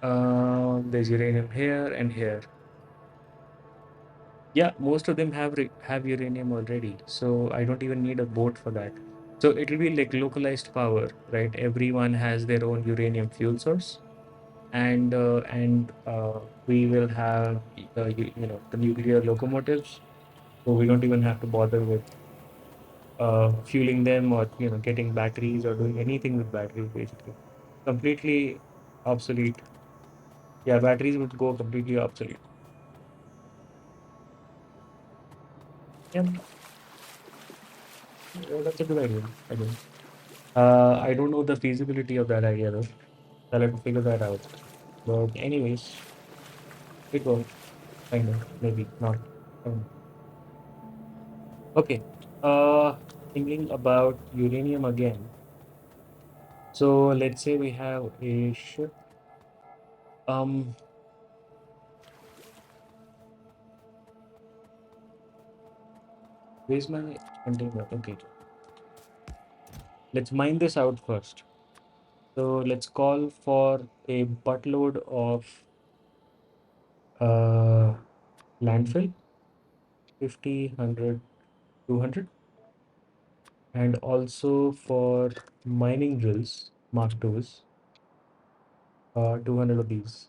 There's uranium here and here. Yeah, most of them have uranium already. So I don't even need a boat for that. So it will be like localized power, right? Everyone has their own uranium fuel source, and we will have the nuclear locomotives, so we don't even have to bother with fueling them, or getting batteries or doing anything with batteries. Basically completely obsolete. Yeah, batteries would go completely obsolete. Yeah, that's a good idea, I think. I don't know the feasibility of that idea though. I'll have to figure that out. But anyways, it works, kind of, maybe not. um, okay. Thinking about uranium again. So let's say we have a ship. Um, where's my container? Okay, let's mine this out first. So let's call for a buttload of uh, landfill, 50, 100, 200, and also for mining drills, Mark IIs, 200 of these.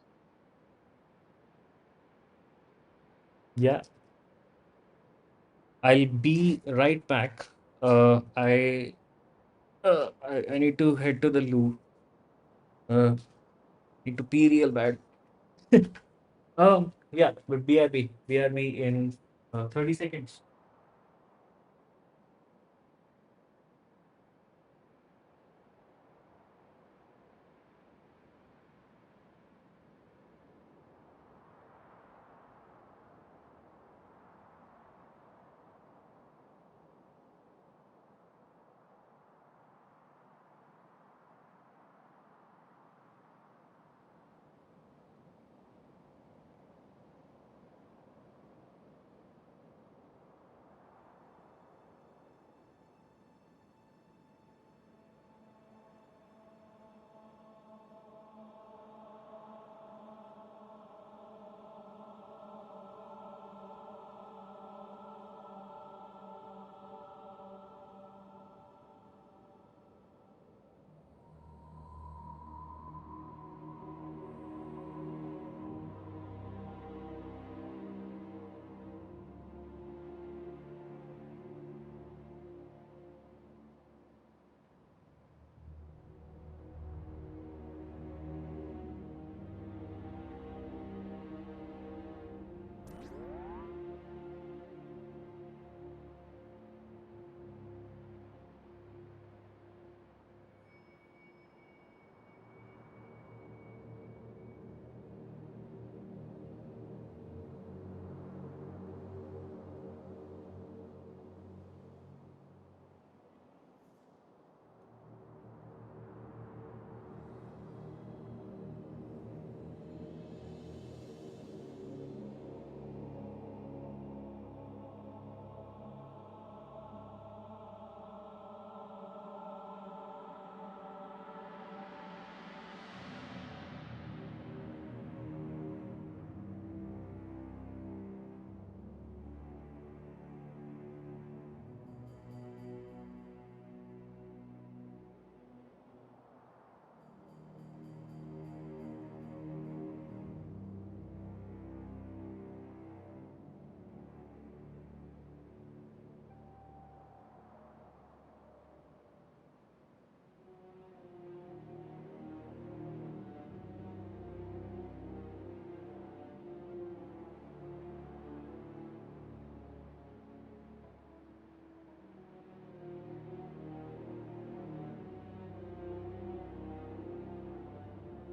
Yeah, I'll be right back. I need to head to the loo. Uh, Need to pee real bad. Yeah, but BRB, BRB in 30 seconds.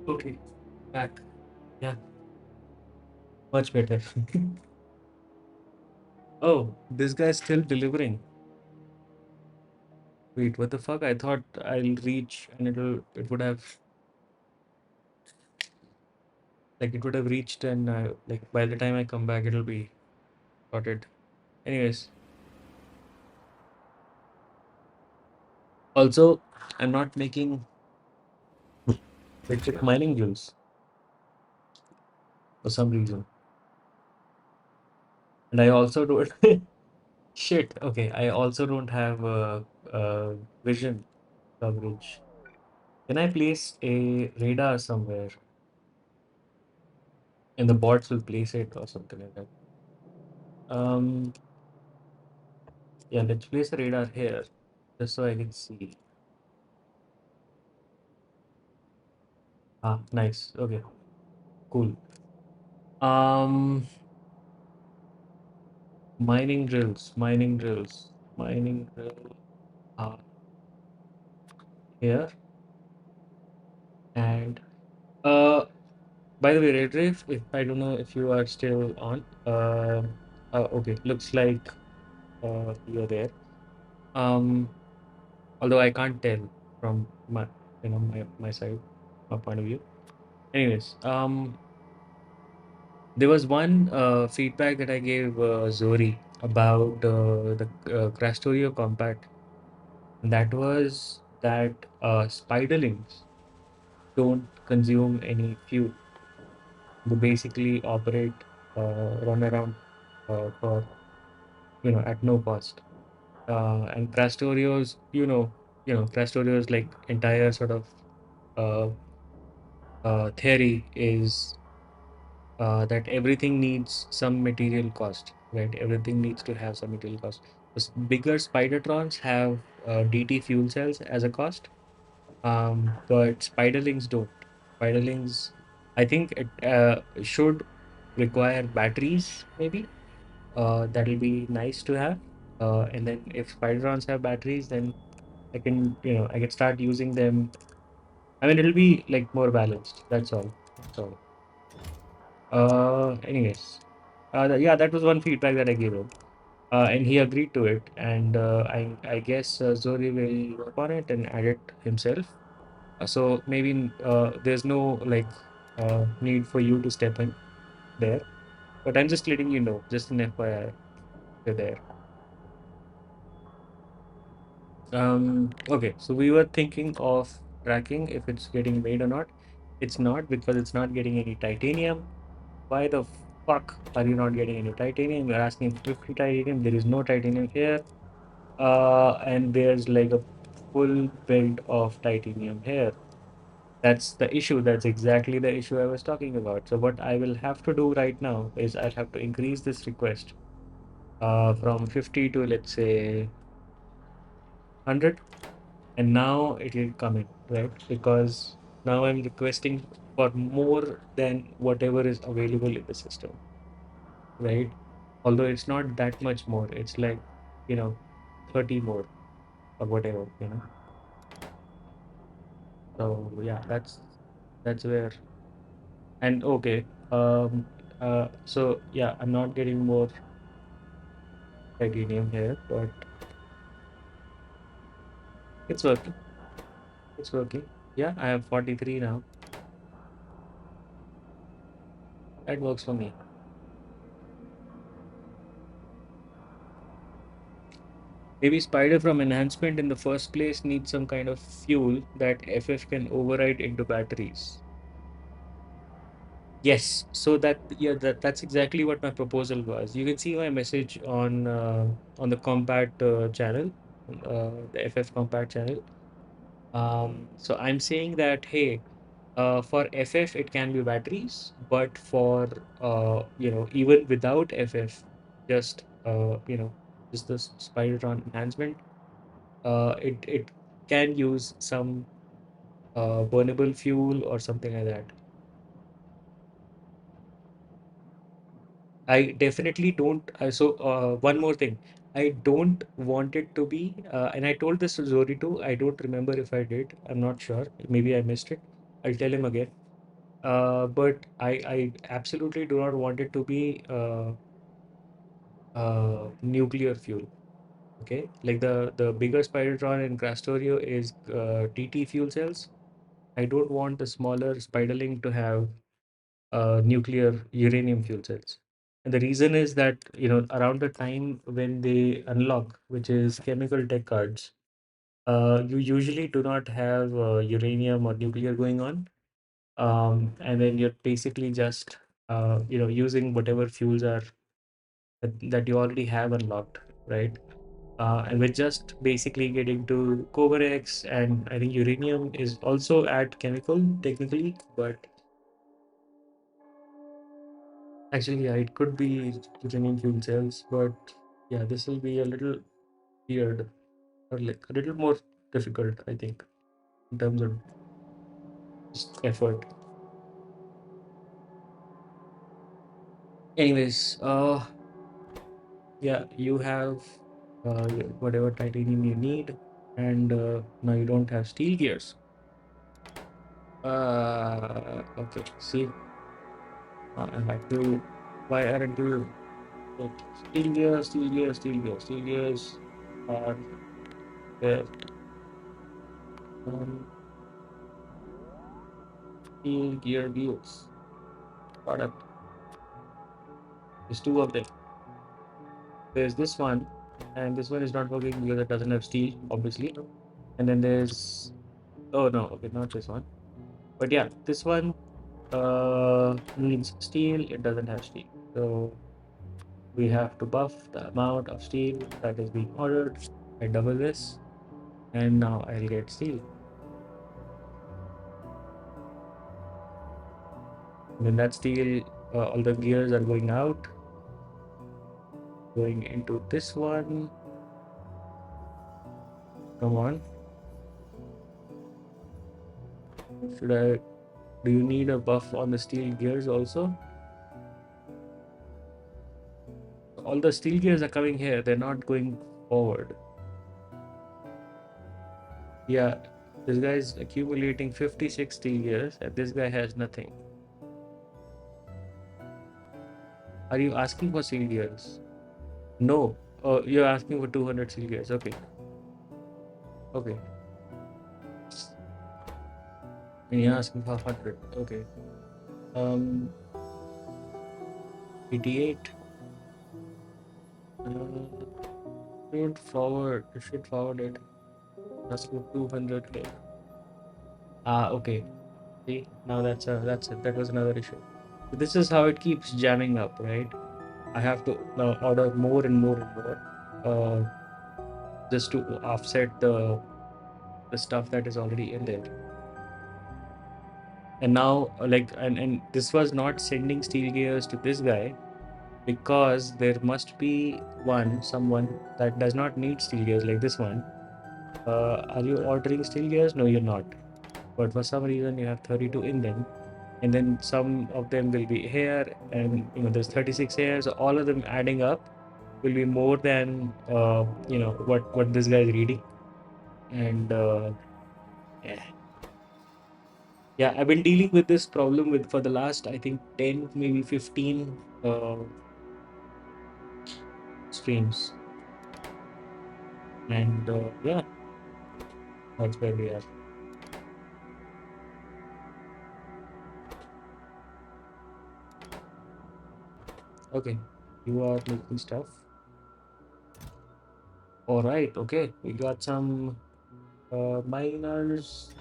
Okay, back. Yeah, much better. Oh, this guy's still delivering. Wait, what the fuck? I thought I'll reach and it would have it would have reached and like by the time I come back it'll be sorted. Anyways, also I'm not making electric mining drills for some reason. And I also don't shit. Okay, I also don't have vision coverage. Can I place a radar somewhere and the bots will place it or something like that? Um, yeah, let's place a radar here just so I can see. Ah, nice. Okay, cool. Um, mining drills, mining drill uh, here. And by the way, Redriff, if I don't know if you are still on. Okay, looks like you're there. Um, although I can't tell from my my side, my point of view. Anyways, there was one feedback that I gave Zori about the Crastorio compact. And that was that spiderlings don't consume any fuel. They basically operate, run around for at no cost. And Crastorios, Crastorios like entire sort of uh, theory is that everything needs some material cost, right? Everything needs to have some material cost. Bigger spidertrons have DT fuel cells as a cost, but spiderlings don't. Spiderlings, I think it should require batteries, maybe. That'll be nice to have. And then if spidertrons have batteries, then I can start using them. I mean, it'll be like more balanced. That's all. That's all. Anyways, yeah, that was one feedback that I gave him, and he agreed to it. And I guess Zori will work on it and add it himself. So maybe there's no need for you to step in there. But I'm just letting you know, just an FYI, you're there. Okay, so we were thinking of tracking if it's getting made or not. It's not because it's not getting any titanium. Why the fuck are you not getting any titanium? You're asking for 50 titanium. There is no titanium here. And there's like a full build of titanium here. That's the issue. That's exactly the issue I was talking about. So what I will have to do right now is I'll have to increase this request from 50 to let's say 100, and now it will come in, right? Because now I'm requesting for more than whatever is available in the system, right? Although it's not that much more, it's like, you know, 30 more or whatever, you know. So yeah, that's where. And okay, so yeah, I'm not getting more titanium here, but it's working. It's working. Yeah, I have 43 now. That works for me. Maybe Spider from enhancement in the first place needs some kind of fuel that FF can override into batteries. Yes, so that's exactly what my proposal was. You can see my message on the Compact channel, the FF Compact channel. So I'm saying that hey, for FF it can be batteries, but for even without FF, just just the Spidertron enhancement, it can use some burnable fuel or something like that. I definitely don't. One more thing, I don't want it to be, and I told this to Zori too. I don't remember if I did. I'm not sure. Maybe I missed it. I'll tell him again. But I absolutely do not want it to be nuclear fuel. Okay, like the bigger Spidertron in Crastorio is TT fuel cells. I don't want the smaller Spiderling to have nuclear uranium fuel cells. And the reason is that, around the time when they unlock, which is chemical tech cards, you usually do not have uranium or nuclear going on. And then you're basically just, using whatever fuels are that you already have unlocked, right? And we're just basically getting to Covarex, and I think uranium is also at chemical technically, but actually, yeah, it could be uranium fuel cells, but yeah, this will be a little weird or like a little more difficult, I think, in terms of just effort. Anyways, yeah, you have whatever titanium you need, and now you don't have steel gears. Okay, see, I have to. Why aren't you like steel gears, steel gears, steel gears, steel gears are there? Um, steel gear wheels product. There's two of them. There's this one, and this one is not working because it doesn't have steel, obviously. And then there's, oh no, okay, not this one. But yeah, this one needs steel. It doesn't have steel, so we have to buff the amount of steel that is being ordered. I double this, and now I'll get steel. And then that steel, all the gears are going out, going into this one. Come on. Should I? Do you need a buff on the steel gears also? All the steel gears are coming here. They're not going forward. Yeah, this guy's accumulating 56 steel gears, and this guy has nothing. Are you asking for steel gears? No. Oh, you're asking for 200 steel gears. Okay. Okay. And you're asking for 100. Okay. Um, 88. Should forward. You should forward it. That's for 200. Ah, okay. See, now that's it. That was another issue. So this is how it keeps jamming up, right? I have to now order more and more and more, just to offset the stuff that is already in there. And now, and this was not sending steel gears to this guy because there must be someone that does not need steel gears like this one. Are you ordering steel gears? No, you're not. But for some reason, you have 32 in them, and then some of them will be here, and there's 36 here, so all of them adding up will be more than what this guy is reading. And yeah, yeah, I've been dealing with this problem with for the last, I think, 10, maybe 15 streams, and yeah, that's where we are. Okay, you are making stuff. All right, okay, we got some miners.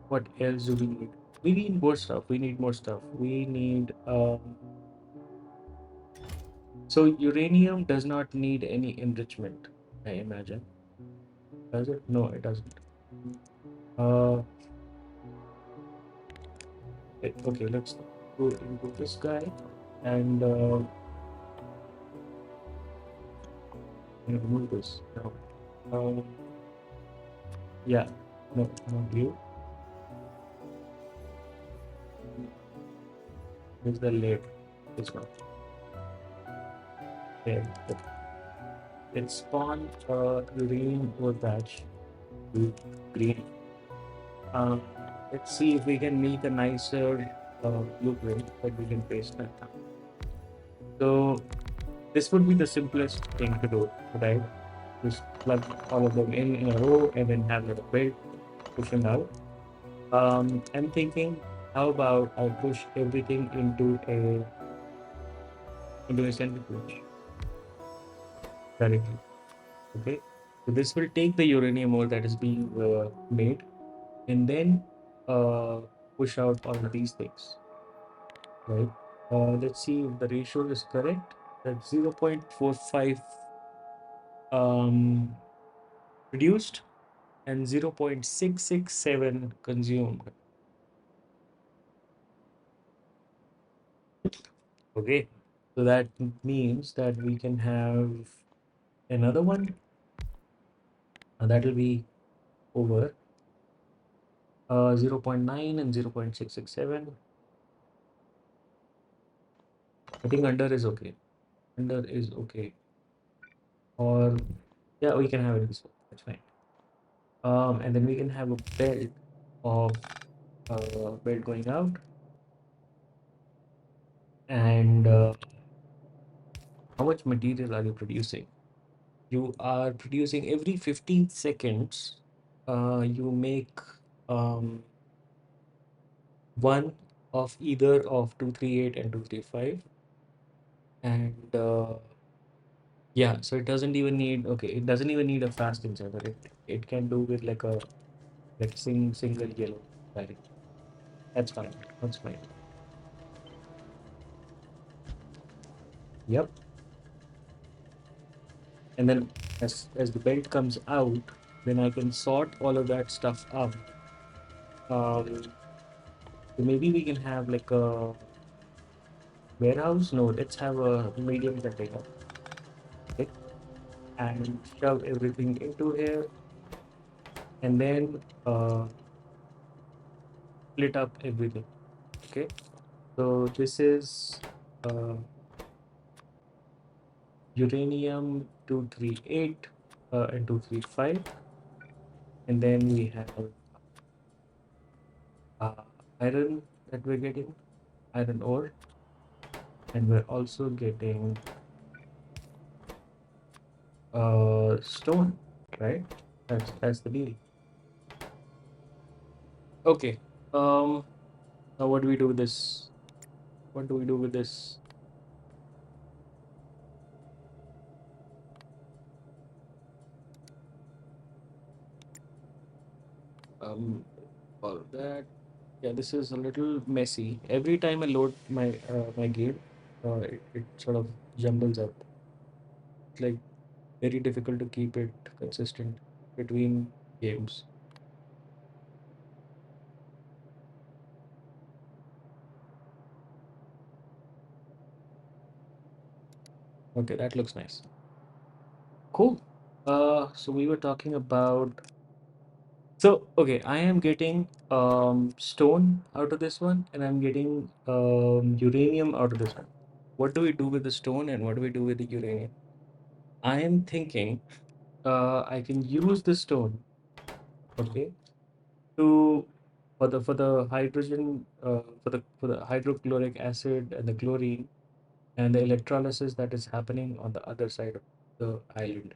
What else do we need? We need more stuff. We need more stuff. We need so uranium does not need any enrichment, I imagine. Does it? No, it doesn't. Uh, okay, let's go into this guy and remove this. No. Uh, yeah, no, not you. This is the lid. This one. There. Let's spawn uranium ore batch. Blue, green. Let's see if we can make a nicer blueprint that we can paste that down. So this would be the simplest thing to do, right? Just plug all of them in a row and then have a build pushing out. I'm thinking, how about I push everything into a centrifuge directly. Okay, so this will take the uranium ore that is being made and then uh, push out all of these things, right? Let's see if the ratio is correct. That's 0.45 um, produced and 0.667 consumed. Okay, so that means that we can have another one, and that will be over 0.9 and 0.667. I think under is okay. Under is okay. Or yeah, we can have it this way. That's fine. And then we can have a belt of belt going out, and how much material are you producing? You are producing every 15 seconds. You make um, one of either of 238 and 235, and yeah, so it doesn't even need, okay, it doesn't even need a fast inserter. It can do with like single yellow lighting. That's fine. That's fine. Yep. And then as the belt comes out, then I can sort all of that stuff up. So maybe we can have like a warehouse. No, let's have a medium container. Okay, and shove everything into here, and then split up everything. Okay, so this is uh, uranium 238 and 235, and then we have uh, iron that we're getting, iron ore, and we're also getting stone, right? That's the deal. Okay. Now what do we do with this? What do we do with this? Um, all of that. Yeah, this is a little messy. Every time I load my game, it sort of jumbles up. It's like very difficult to keep it consistent between games. Okay, that looks nice. Cool. So we were talking about. So okay, I am getting stone out of this one, and I'm getting uranium out of this one. What do we do with the stone, and what do we do with the uranium? I am thinking I can use the stone, okay, to for the hydrogen for the hydrochloric acid and the chlorine and the electrolysis that is happening on the other side of the island,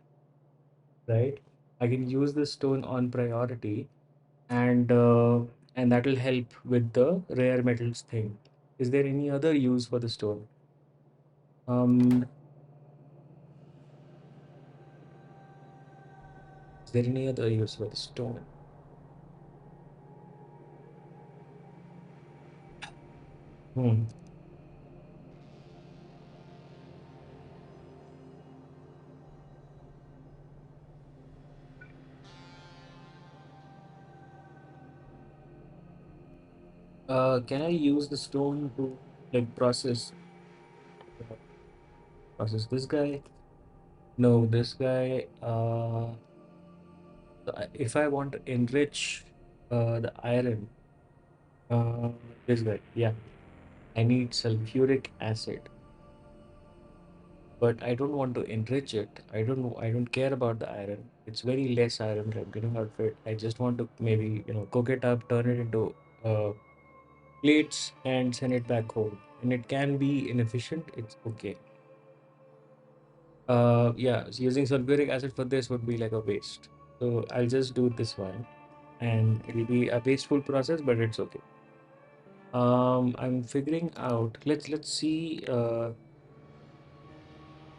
right? I can use the stone on priority, and that will help with the rare metals thing. Is there any other use for the stone? Um, is there any other use for the stone? Hmm. Can I use the stone to like process this guy? No, this guy. If I want to enrich the iron, uh, this guy. Yeah, I need sulfuric acid, but I don't want to enrich it. I don't care about the iron. It's very less iron I'm getting out of it. I just want to maybe, cook it up, turn it into uh, plates, and send it back home. And it can be inefficient. It's okay. Yeah, so using sulfuric acid for this would be like a waste. So I'll just do this one, and it'll be a wasteful process, but it's okay. I'm figuring out. Let's see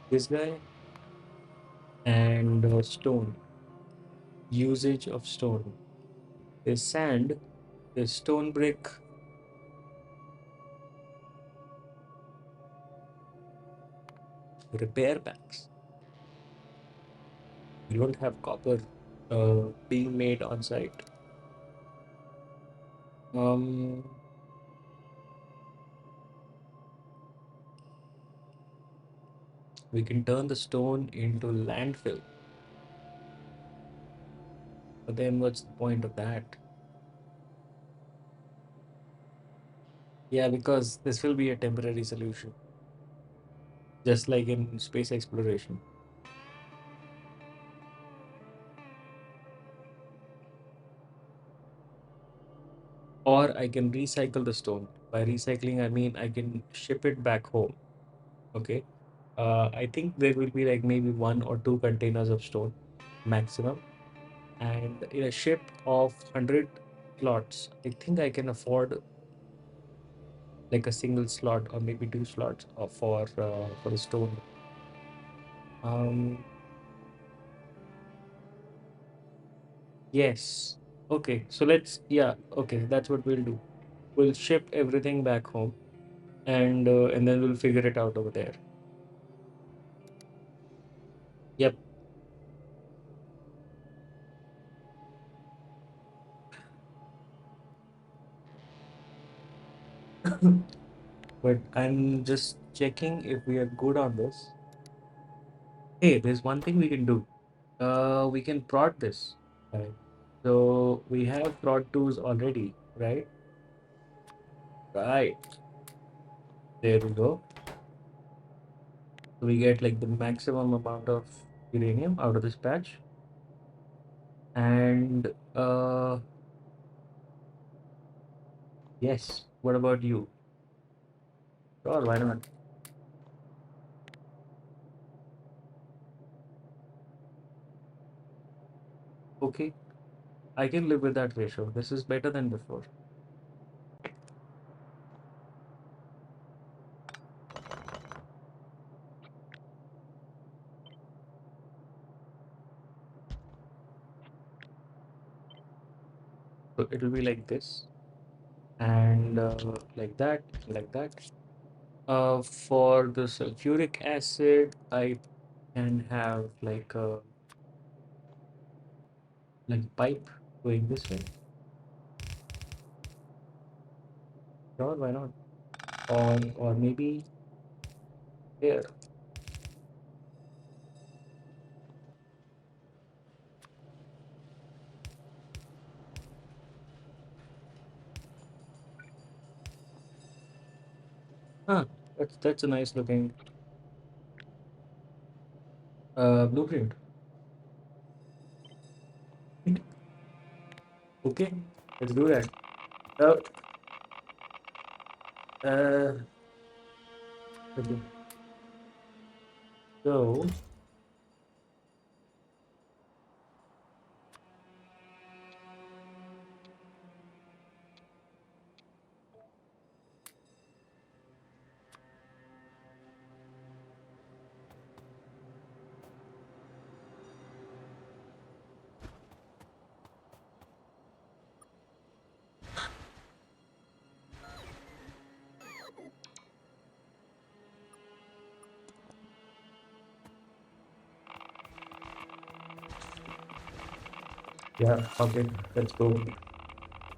this guy and stone usage of stone. There's sand. There's stone brick. Repair packs. We don't have copper being made on site. Um, we can turn the stone into landfill. But then what's the point of that? Yeah, because this will be a temporary solution, just like in space exploration. Or I can recycle the stone. By recycling, I mean I can ship it back home. Okay. I think there will be like maybe 1 or 2 containers of stone maximum. And in a ship of 100 slots, I think I can afford like a single slot or maybe 2 slots for the stone. Um, yes. Okay. So yeah. Okay. That's what we'll do. We'll ship everything back home, and then we'll figure it out over there. Yep. But I'm just checking if we are good on this. Hey, there's one thing we can do. We can prod this. Right. So we have prod tools already, right? Right. There we go. So we get like the maximum amount of uranium out of this patch. And yes, what about you? Sure, why not? Okay, I can live with that ratio. This is better than before. So it'll be like this, and like that, like that. For the sulfuric acid, I can have like pipe going this way. Sure, why not? Or maybe here. Huh, that's a nice looking blueprint. Okay, let's do that. Uh, uh, okay. So yeah, okay, let's go.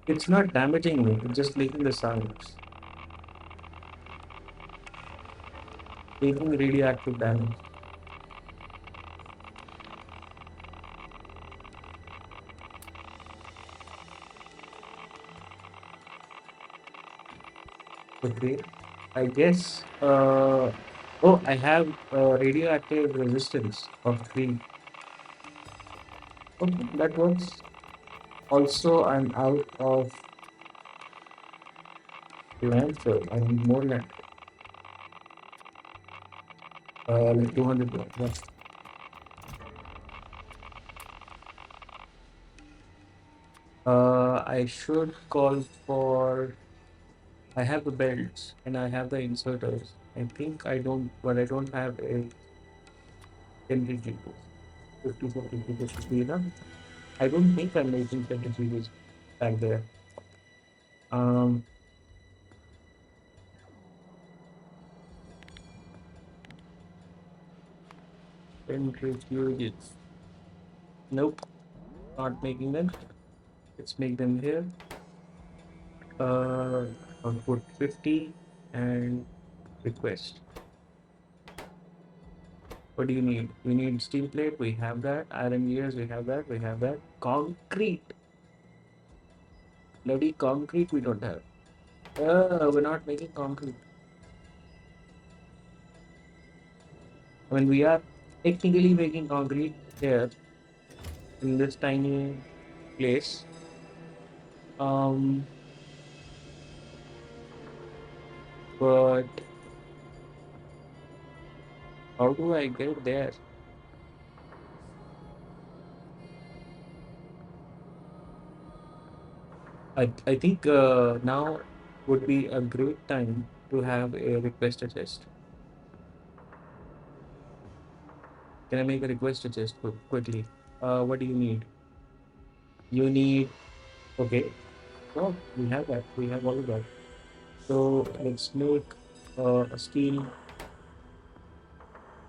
It's not damaging me, it's just making the sounds. Taking radioactive damage. Okay. I guess oh, I have radioactive resistance of 3. Okay, that works. Also, I'm out of landfill. I need more land. Like 200 land. Yes. I should call for. I have the belts and I have the inserters. I think I don't, but I don't have a 10 50 should be enough. I don't think I'm making 10 back there. Um, 10 Nope, not making them. Let's make them here. Uh, I'll put 50 and request. What do you need? We need steel plate. We have that. Iron gears. We have that. We have that. Concrete. Bloody concrete. We don't have. We're not making concrete. I mean, we are technically making concrete here in this tiny place. Um, but how do I get there? I think now would be a great time to have a request adjust. Can I make a request adjust quickly? What do you need? You need, okay. Oh, we have that. We have all of that. So let's make a steel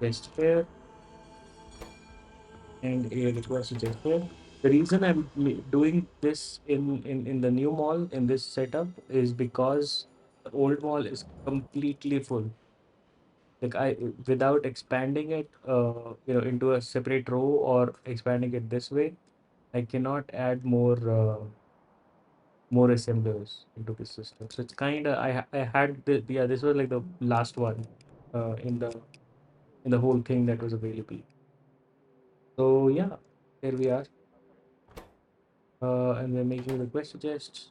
chest here and a request adjust here. The reason I'm doing this in the new mall in this setup is because the old mall is completely full. Like I, without expanding it, into a separate row or expanding it this way, I cannot add more assemblers into the system. So it's kind of I had the yeah, this was like the last one in the whole thing that was available. So yeah, here we are, and we're making request suggests,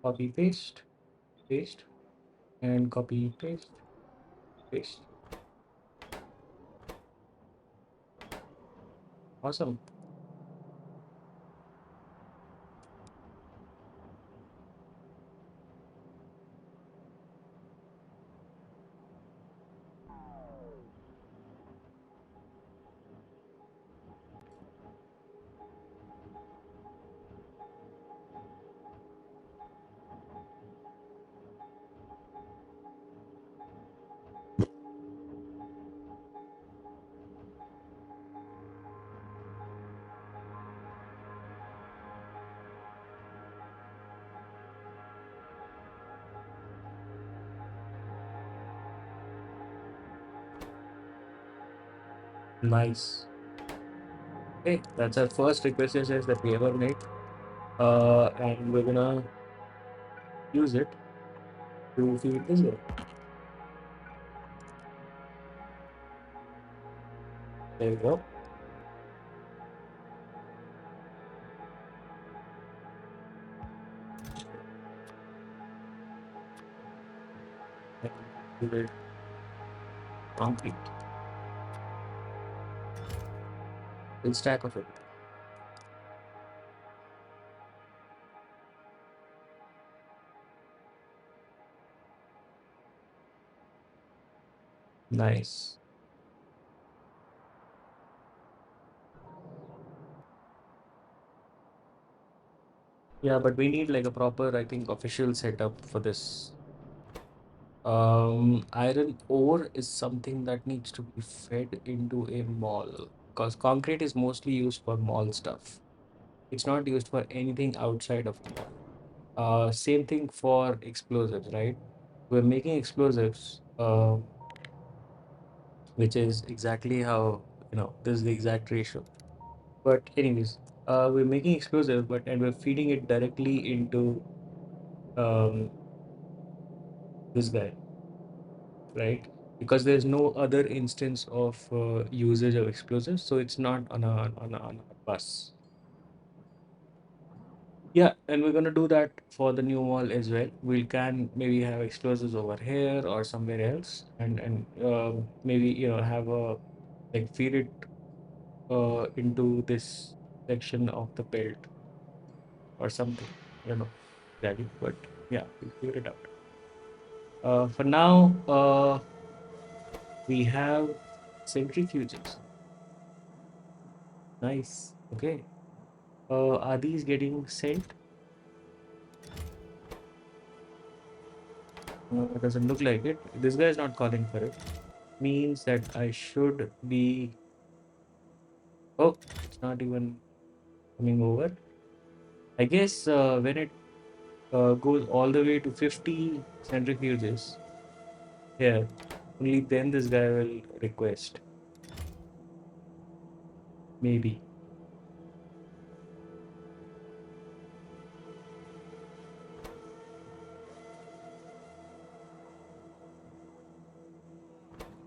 copy paste, and copy paste. Awesome. Nice. Okay, that's our first request suggests that we ever made. And we're gonna use it to feed this guy. There we go. And give it concrete. Full stack of it. Nice. Yeah, but we need like a proper, I think, official setup for this. Iron ore is something that needs to be fed into a mall because concrete is mostly used for mall stuff. It's not used for anything outside of the mall. Same thing for explosives, right? We're making explosives, which is exactly how, this is the exact ratio. But anyways, we're making explosive, but and we're feeding it directly into um, this guy, right? Because there's no other instance of usage of explosives, so it's not on a bus. Yeah, and we're gonna do that for the new wall as well. We can maybe have explosives over here or somewhere else, and maybe have a like feed it into this section of the belt or something. I don't know exactly, but yeah, we'll figure it out. For now, we have centrifuges. Nice. Okay. Are these getting sent? Doesn't look like it. This guy is not calling for it. Means that I should be. Oh, it's not even coming over. I guess when it goes all the way to 50 centrifuges here, only then this guy will request. Maybe.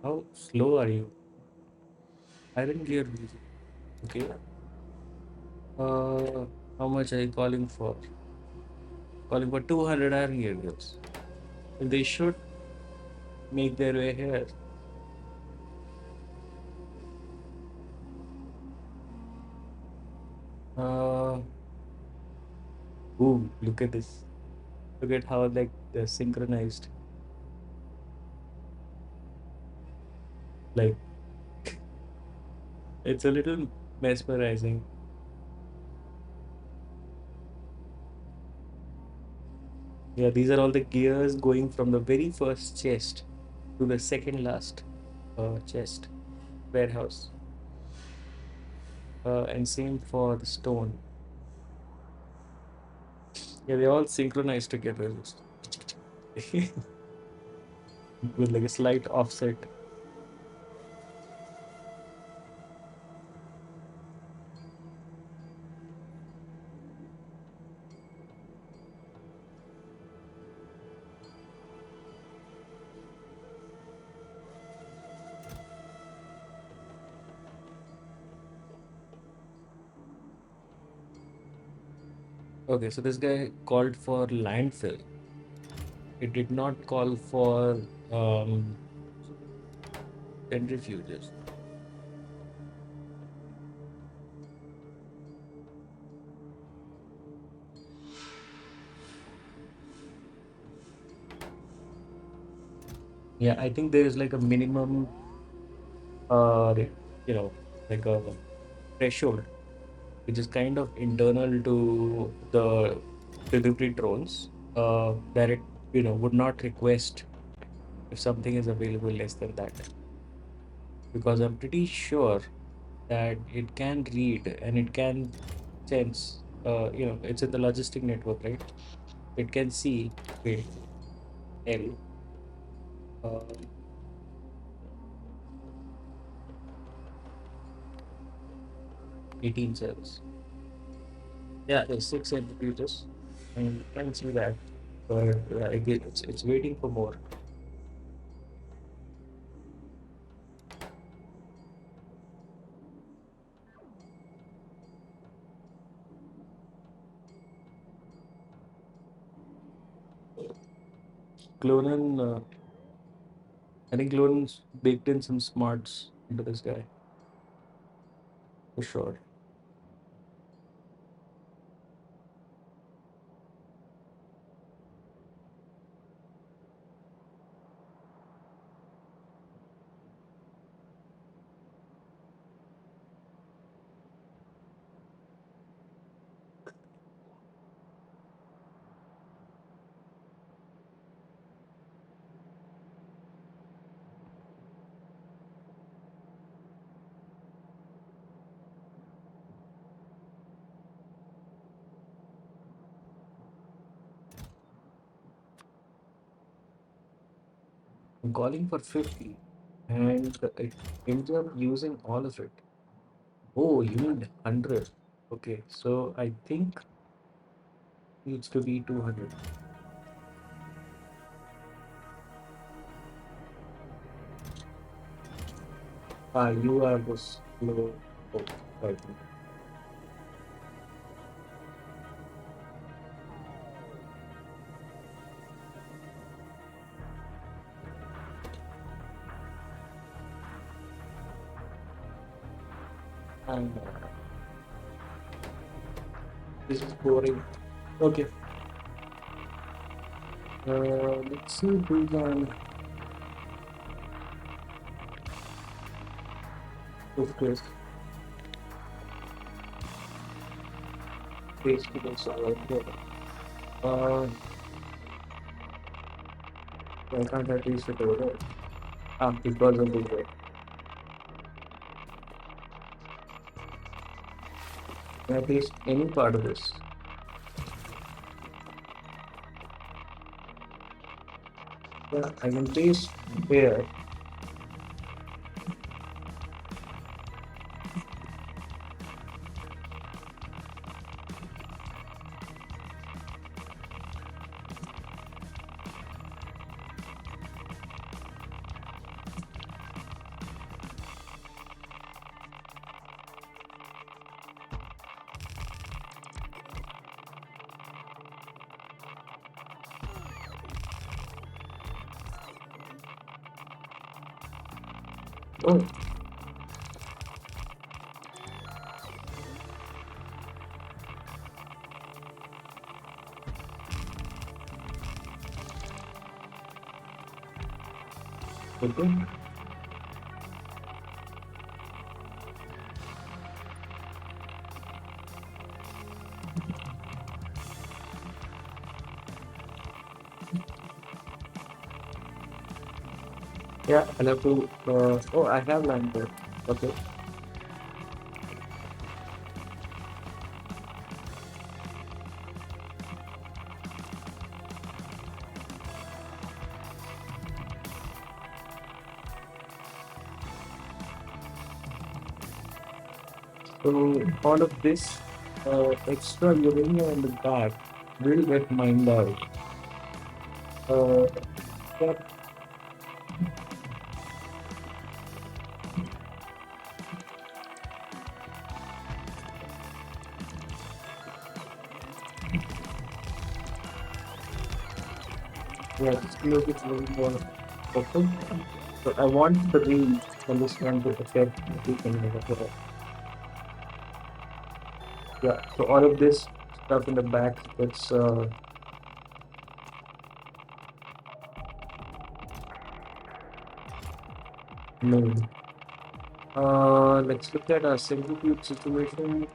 How slow are you? Iron gear music. Okay. How much are you calling for? Calling for 200 iron gear girls. They should make their way here. Uh, Ooh, look at this. Look at how like they're synchronized. Like it's a little mesmerizing. Yeah, these are all the gears going from the very first chest to the second last chest warehouse. And same for the stone. Yeah, they all synchronize together just with like a slight offset. Okay, so this guy called for landfill. It did not call for um, centrifuges. Yeah, I think there is like a minimum, re- you know, like a threshold, which is kind of internal to the delivery drones, that it, would not request if something is available less than that. Because I'm pretty sure that it can read and it can sense, it's in the logistic network, right? It can see, wait, L, uh, 18 cells. Yeah, there's six centrifuges. And you can see that. But it's waiting for more. Clonan, I think Clonan's baked in some smarts into this guy, for sure. I'm calling for 50, and it ends up using all of it. Oh, you need 100. Okay, so I think needs to be 200. Ah, you are the slow. Oh, right. And this is boring. Okay. Let's see if we can focus basically so like here. Uh, why can't I reach it over there? Ah, because of the way. Can I taste any part of this? Yeah, I can taste here. Oh, okay. Yeah, I'll have to. Oh, I have land there. Okay. So all of this extra uranium in the back will get mined out. Uh, yeah, yeah, just to make it a little more open. So I want the range from this one to affect the can. Yeah, so all of this stuff in the back, it's known. Let's look at a centrifuge situation.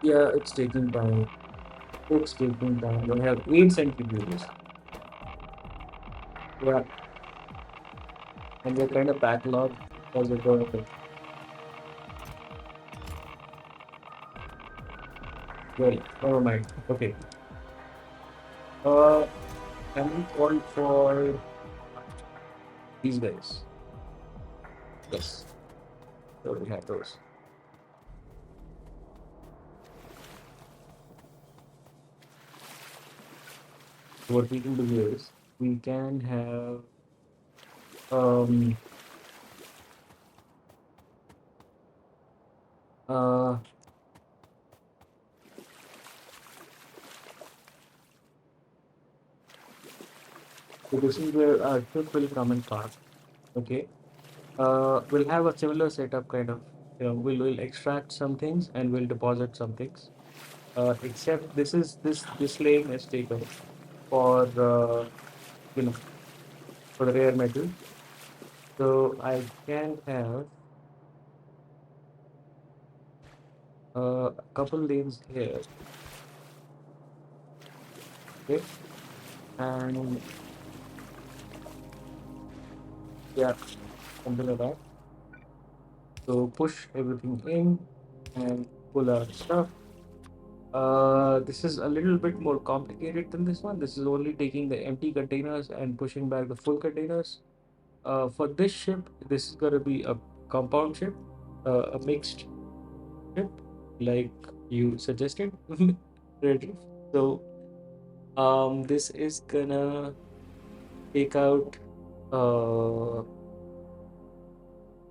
Yeah, it's taking time. It's taking time. We have 8 centrifuges. Yeah, and we're kind of backlogged as we're going. Well, never mind. Okay. Uh, can we call for these guys? Yes. So we have those. What we can do is we can have um uh so this is where our trip will come and park. Okay. We'll have a similar setup kind of. We'll extract some things and we'll deposit some things. Except this lane is taken for you know for the rare metal. So I can have a couple lanes here. Okay. And yeah, something like that. So push everything in and pull out stuff. This is a little bit more complicated than this one. This is only taking the empty containers and pushing back the full containers. For this ship, this is gonna be a compound ship, a mixed ship, like you suggested. Ready? So, this is gonna take out uh,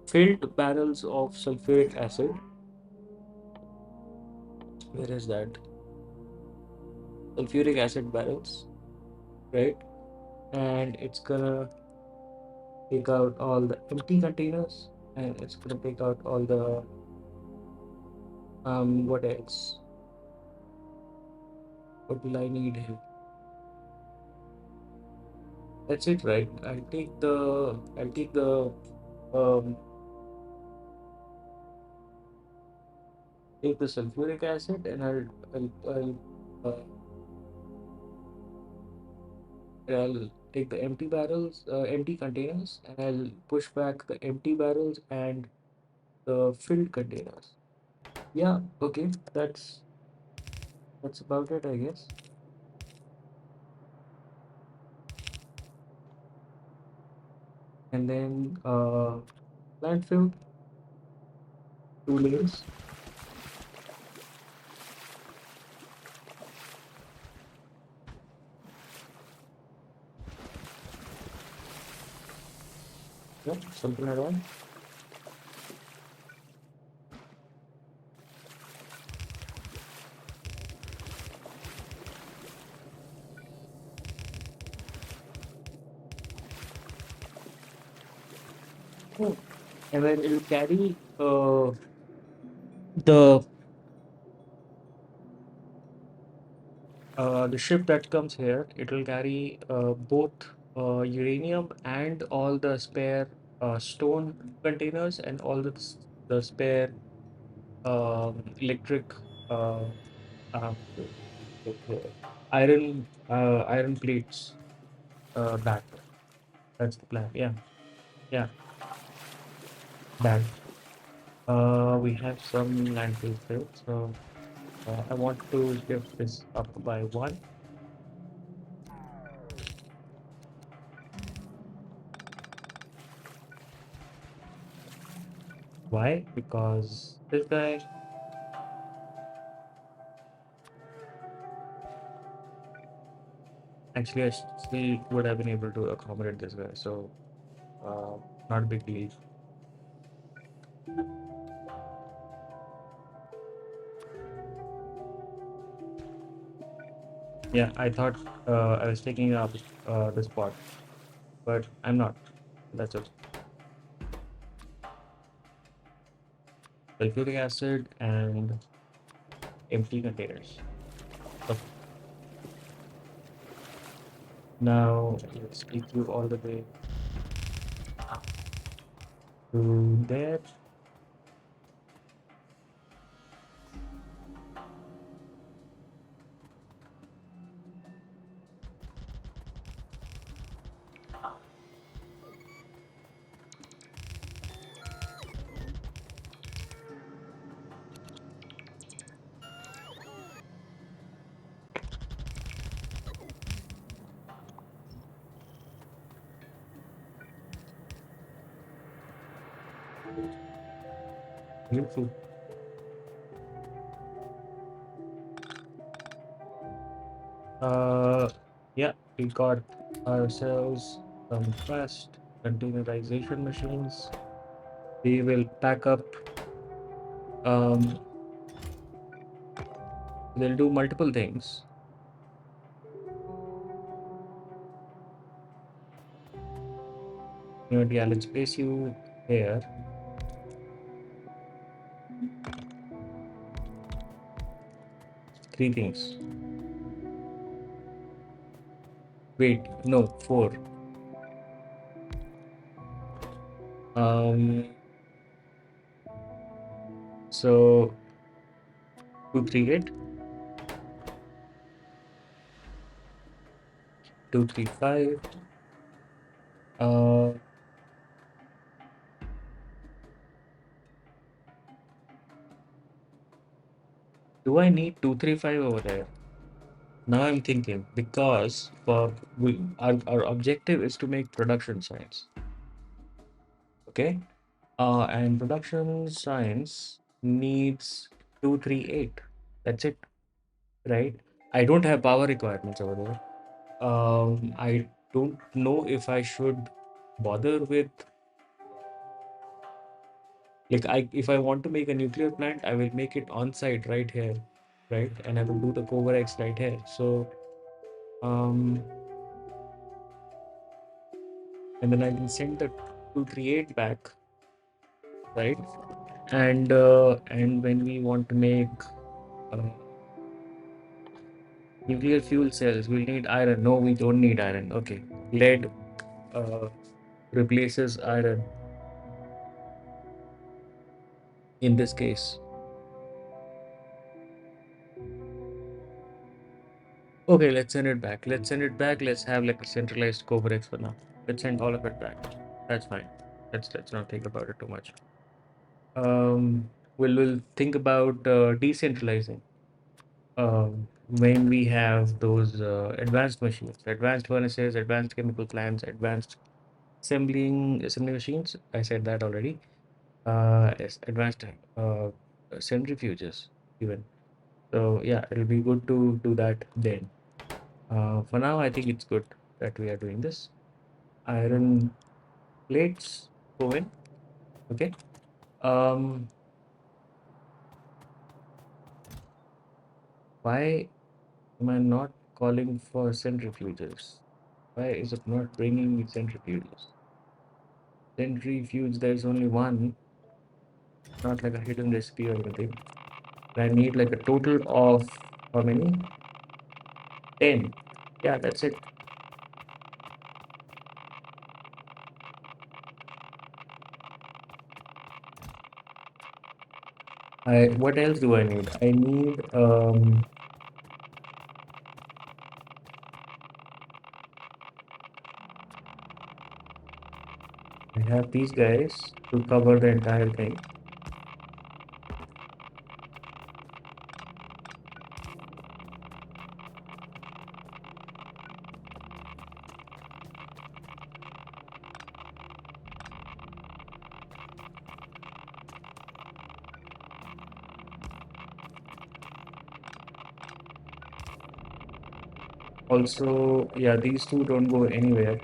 filled barrels of sulfuric acid. Where is that? Sulfuric acid barrels, right? And it's gonna take out all the empty containers, and it's gonna take out all the what else? What will I need here? That's it, right? Um take the sulfuric acid, and I'll take the empty containers, and I'll push back the empty barrels and the filled containers. Yeah, okay, that's about it, I guess. And then landfill, 2 lanes. Yeah, something like that. Oh, and then it'll carry the the ship that comes here. It'll carry both uranium and all the spare stone containers, and all the spare electric uh, uh, iron plates back. That's the plan. Yeah, yeah, that. We have some landfill filled, so I want to shift this up by one. Why? Because this guy, actually, I still would have been able to accommodate this guy, so uh, not a big deal. Yeah, I thought I was taking up the spot, but I'm not. That's it. Sulfuric acid and empty containers. Okay. Now let's take you all the way to there. Beautiful. Uh, yeah, we got ourselves some fast containerization machines. They will pack up. Um, they'll do multiple things. Maybe I'll space you here. Three things. Wait, no, four. Um, so 238, 235. Uh, do I need 235 over there? Now I'm thinking because our objective is to make production science. Okay. And production science needs 238. That's it, right? I don't have power requirements over there. I don't know if I should bother with, like, if I want to make a nuclear plant, I will make it on site right here, right? And I will do the Cover-X right here. So um and then I can send the 238 back, right? And when we want to make uh, nuclear fuel cells, we'll need iron. No, we don't need iron. Okay, lead uh, replaces iron in this case. Okay, let's send it back. Let's send it back. Let's have like a centralized Covarex for now. Let's send all of it back. That's fine. Let's not think about it too much. We'll think about decentralizing when we have those advanced machines, advanced furnaces, advanced chemical plants, advanced assembly machines. I said that already. Yes, advanced centrifuges even. So yeah, it'll be good to do that then. For now, I think it's good that we are doing this. Iron plates go in. Okay. Um, why am I not calling for centrifuges? Why is it not bringing me centrifuges? Centrifuge, there's only one, not like a hidden recipe or anything. I need like a total of how many? 10. Yeah, that's it. What else do I need? I need I have these guys to cover the entire thing. Also, yeah, these two don't go anywhere.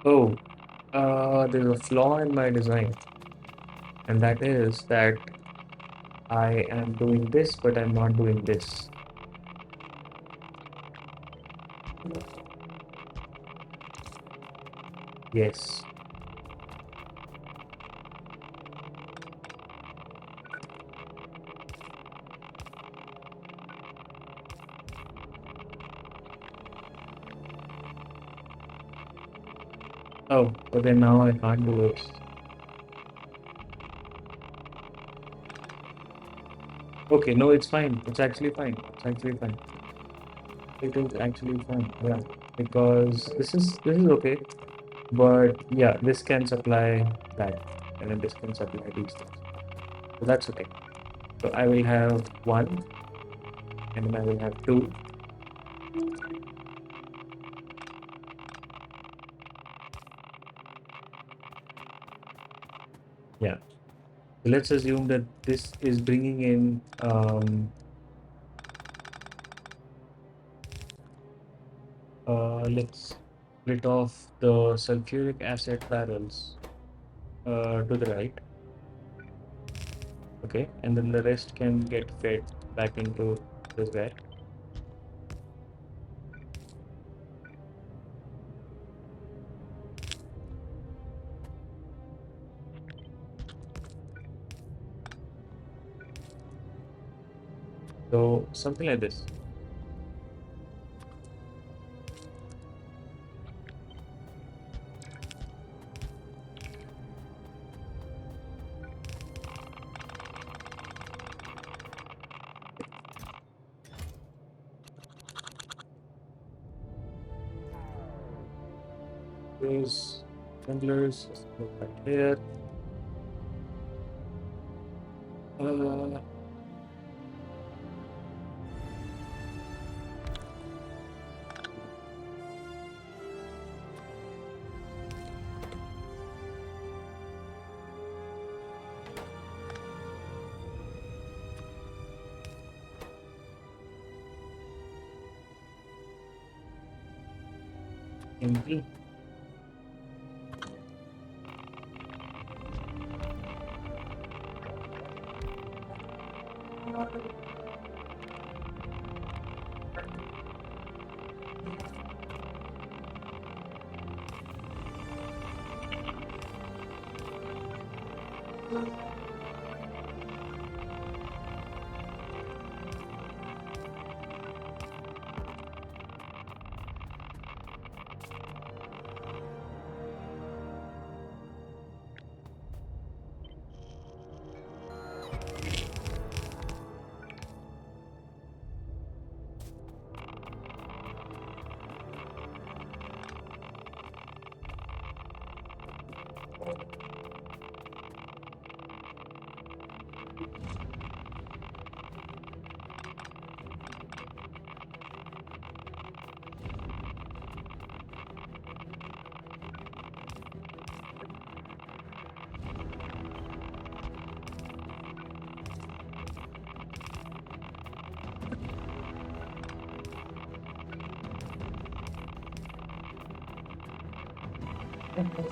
Oh, there's a flaw in my design, and that is that I am doing this, but I'm not doing this. Yes. Oh, but then now I can't do it. Okay, no, it's fine. It's actually fine. It's actually fine. It is actually fine. Yeah, because this is okay. But yeah, this can supply that, and then this can supply these things. So that's okay. So I will have one, and then I will have two. Yeah. So let's assume that this is bringing in let's split off the sulfuric acid barrels to the right. Okay, and then the rest can get fed back into this guy. So something like this. Those assemblers right here. Uh, MP.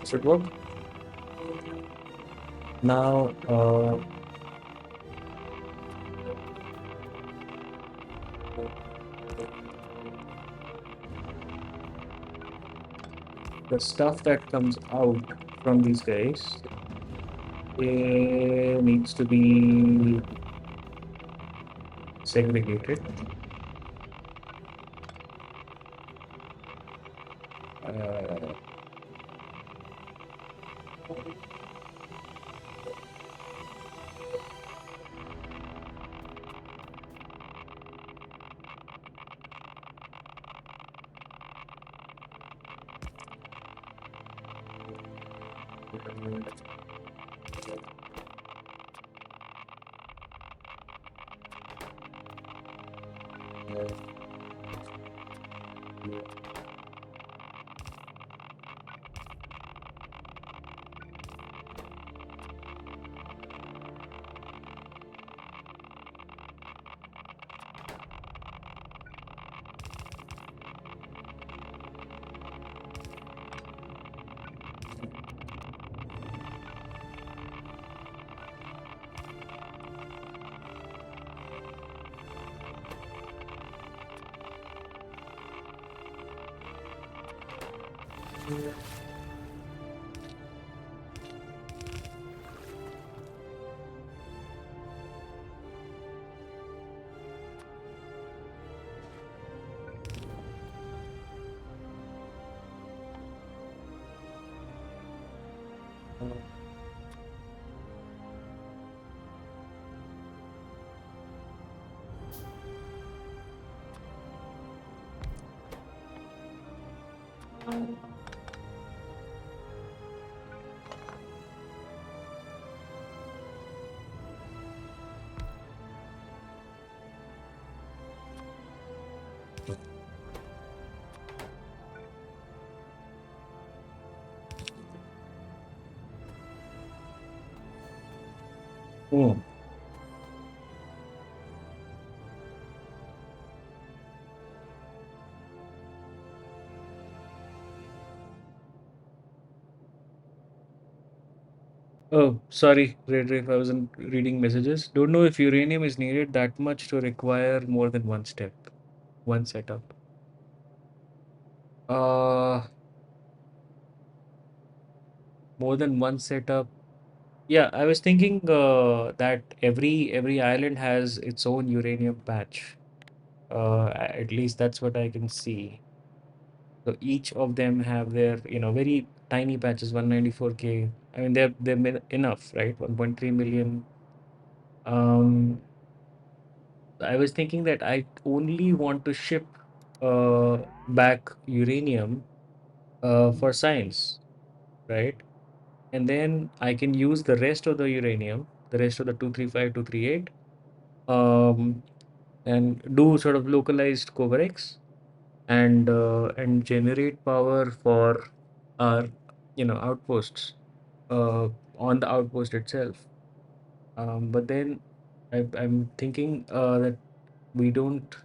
Should work. Now, the stuff that comes out from these guys needs to be segregated. Uh, hmm. Oh, sorry, Red, I wasn't reading messages. Don't know if uranium is needed that much to require more than one step, one setup. Uh, More than one setup. Yeah, I was thinking that every island has its own uranium patch. At least that's what I can see. So each of them have their, very tiny patches, 194K. I mean, they're enough, right? 1.3 million. Um, I was thinking that I only want to ship back uranium for science, right? And then I can use the rest of the uranium, the rest of the 235, 238, um, and do sort of localized Covarex and generate power for our, outposts on the outpost itself. But then I'm thinking that we don't.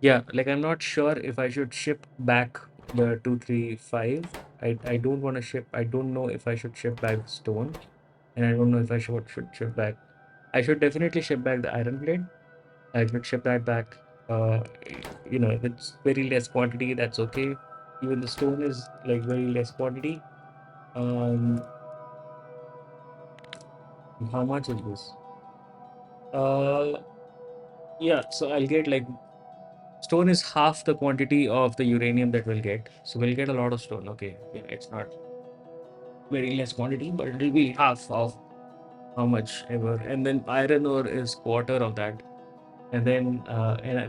Yeah, like I'm not sure if I should ship back the 235. I don't want to ship. I don't know if I should ship back the stone, and I don't know if I should ship back. I should definitely ship back the iron plate. I should ship that back. Uh, if it's very less quantity, that's okay. Even the stone is like very less quantity. Um, how much is this? Uh, yeah. So I'll get like stone is half the quantity of the uranium that we'll get. So we'll get a lot of stone. Okay, yeah, it's not very less quantity, but it'll be half of how much ever. And then iron ore is quarter of that. And then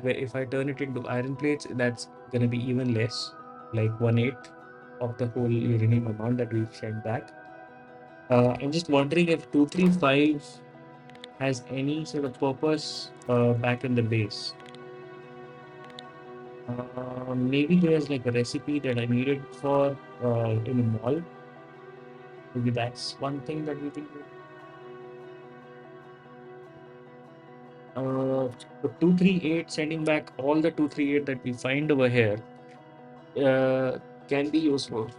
if I turn it into iron plates, that's gonna be even less, like 1/8 of the whole uranium amount that we've sent back. I'm just wondering if 235 has any sort of purpose back in the base. Maybe there's like a recipe that I needed for in a mall. Maybe that's one thing that we can do. The 238, sending back all the 238 that we find over here can be useful.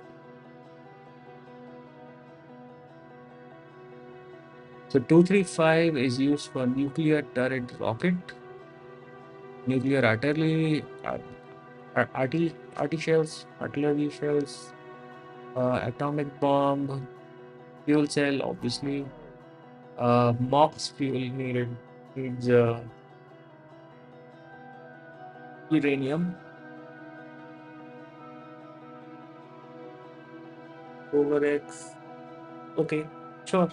So 235 is used for nuclear turret rocket, nuclear artillery, artillery shells, atomic bomb, fuel cell, obviously. MOX fuel needs uranium, over X. Okay, sure.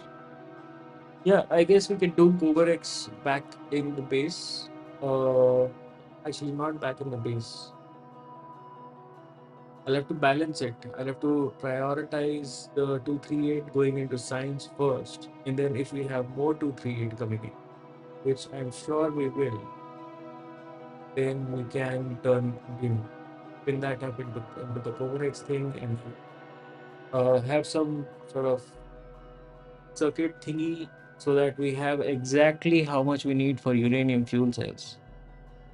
Yeah, I guess we can do Cougar X back in the base. Uh, Actually, not back in the base. I'll have to balance it. I'll have to prioritize the 238 going into science first. And then if we have more 238 coming in, which I'm sure we will, then we can pin that up into the Cougar X thing and have some sort of circuit thingy so that we have exactly how much we need for uranium fuel cells.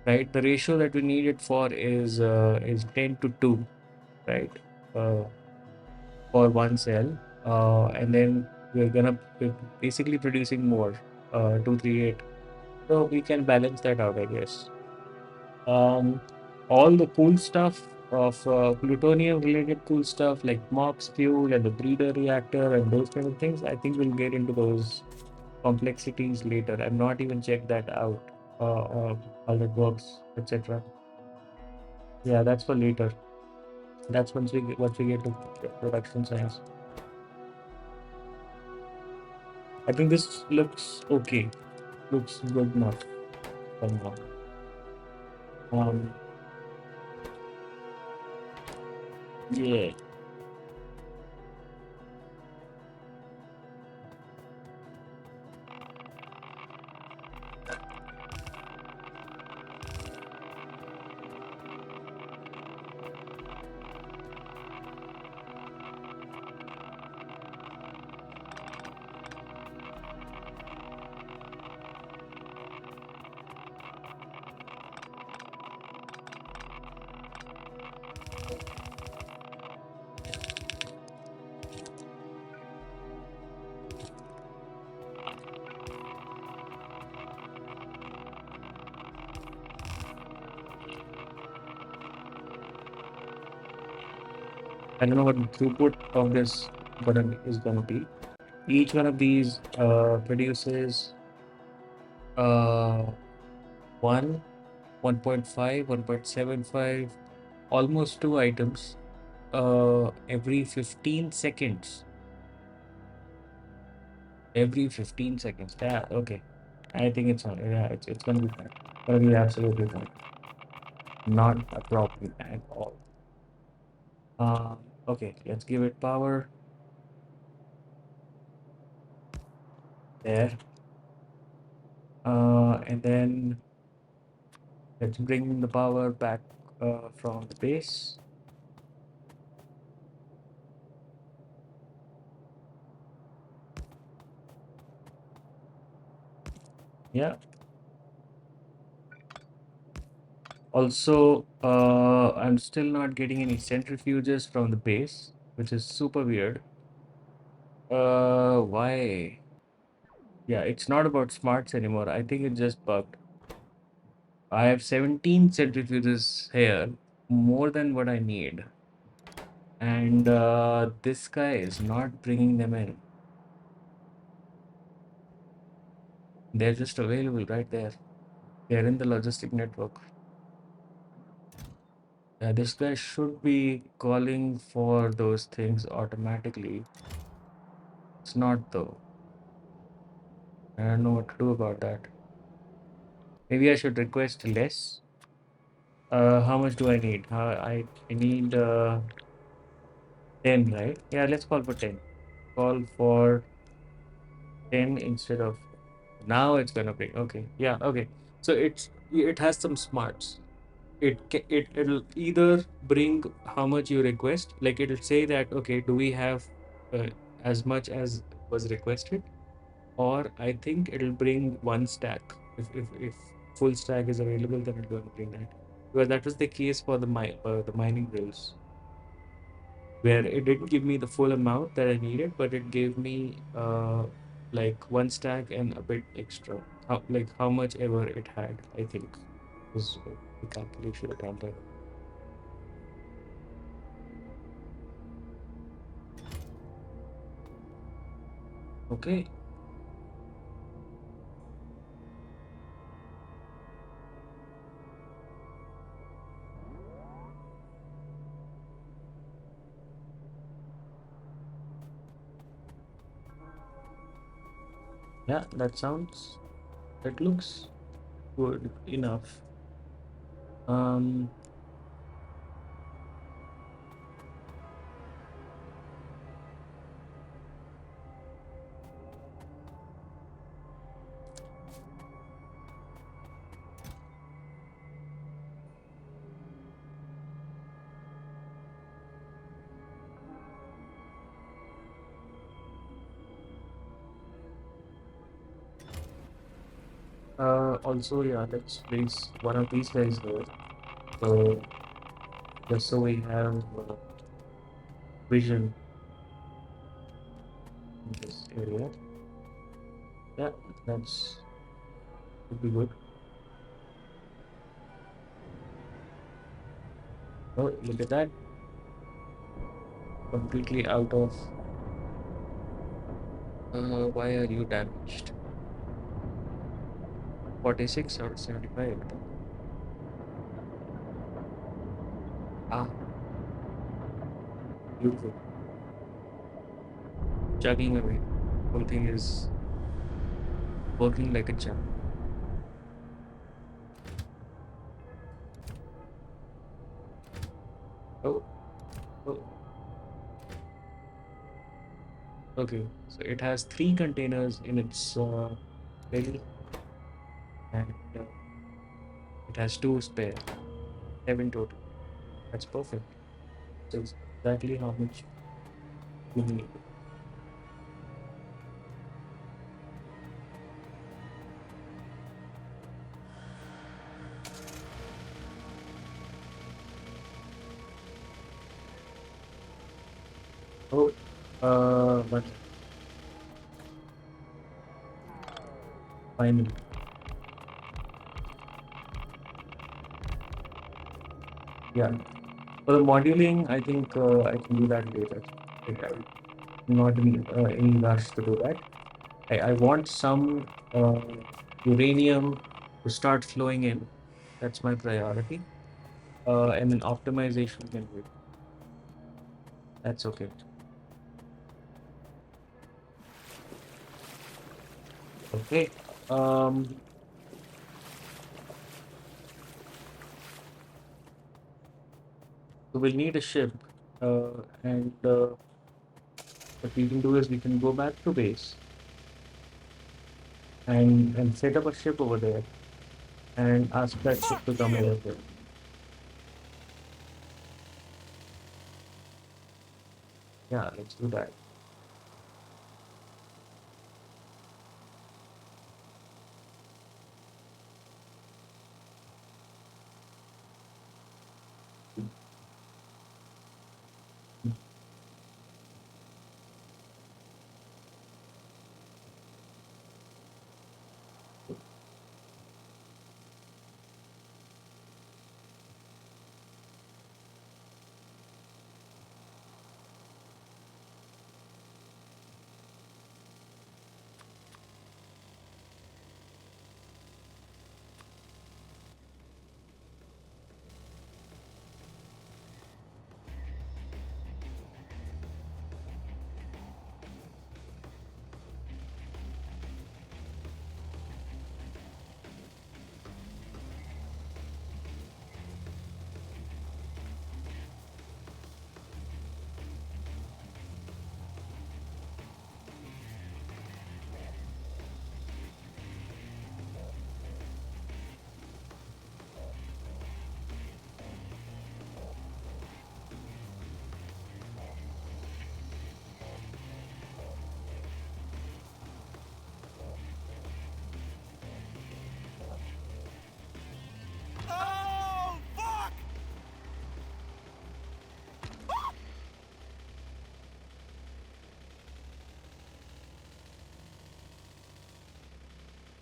Right, the ratio that we need it for is 10 to 2, right, uh, for one cell, and then we're basically producing more 238, so we can balance that out, I guess. um, all the cool stuff of plutonium related cool stuff like MOX fuel and the breeder reactor and those kind of things, I think we'll get into those complexities later. I've not even checked that out, how that works, etc. Yeah, that's for later. That's once we get to production science. I think this looks okay. Looks good enough for now. Um, yeah. I don't know what the throughput of this button is going to be. Each one of these produces uh, 1, 1.5, 1.75, almost 2 items every 15 seconds. Every 15 seconds. Yeah, okay. I think it's on. Yeah, it's going to be fine. Going to be absolutely fine. Not a problem at all. Okay, let's give it power there. And then let's bring the power back from the base. Yeah, Also, I'm still not getting any centrifuges from the base, which is super weird. Why? Yeah, it's not about smarts anymore. I think it just bugged. I have 17 centrifuges here, more than what I need. And this guy is not bringing them in. They're just available right there. They're in the logistic network. This guy should be calling for those things automatically. It's not though. I don't know what to do about that. Maybe I should request less. How much do I need? I need 10, right? Yeah, let's call for 10. Call for 10 instead of now it's gonna bring. Okay. Yeah, okay. So it has some smarts. It'll either bring how much you request, like it'll say that okay, do we have uh, as much as was requested, or I think it'll bring one stack. If full stack is available, then it'll bring that. Because that was the case for the mining drills, where it didn't give me the full amount that I needed, but it gave me like one stack and a bit extra. How much ever it had, I think, was the calculation around that. Okay. Yeah, that looks good enough. Um, Also, yeah, let's place one of these guys there. So just so we have vision in this area. Yeah, that's would be good. Oh, look at that. Completely out of. Why are you damaged? 46 or 75. Ah, beautiful. Chugging away. Whole thing is working like a champ. Oh, oh, okay. So it has three containers in its belly, and it has two spare. Seven total. That's perfect. So it's exactly how much you need. Oh, but finally, yeah. For the moduling, I think I can do that later. Like, I'm not in any rush to do that. I want some uranium to start flowing in. That's my priority. And then optimization can wait. That's okay. Okay. Um, so we'll need a ship. And what we can do is we can go back to base and set up a ship over there and ask that ship to come over here. Yeah, let's do that.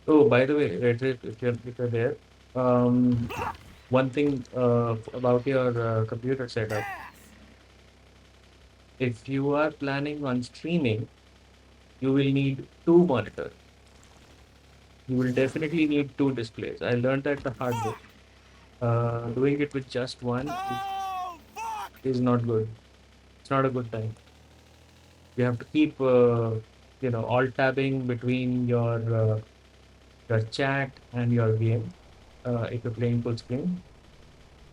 Oh, by the way, Redriff, if you're there, um, one thing about your computer setup, if you are planning on streaming, you will need two monitors. You will definitely need two displays. I learned that the hard way. Doing it with just one is not good. It's not a good time. You have to keep, alt tabbing between your chat and your game if you're playing full screen.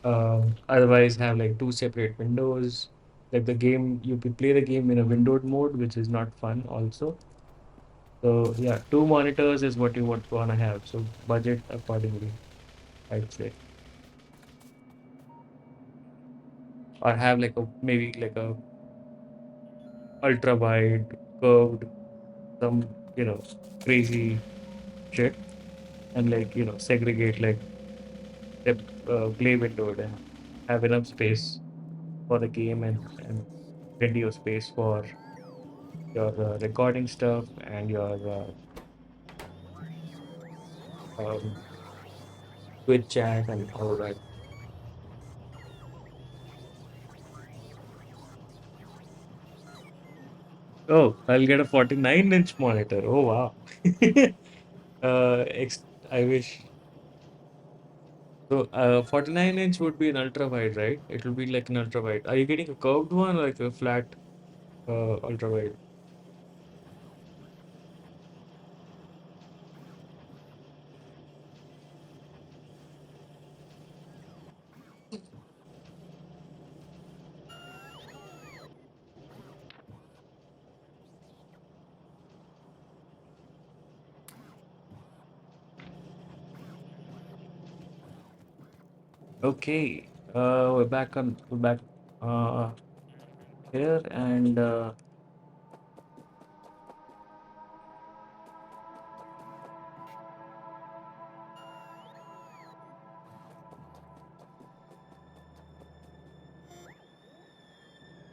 Otherwise, have like two separate windows. Like the game, you could play the game in a windowed mode, which is not fun also. So yeah, two monitors is what you wanna have. So budget accordingly, I'd say. Or have like a maybe like a ultra wide, curved, some crazy shit, and segregate like the play window and have enough space for the game and video space for your recording stuff and your um, Twitch chat and all that. Oh, I'll get a 49-inch monitor. Oh wow. I wish. So 49-inch would be an ultra wide, right? It will be like an ultra wide. Are you getting a curved one or like a flat ultra wide? Okay. We're back uh here and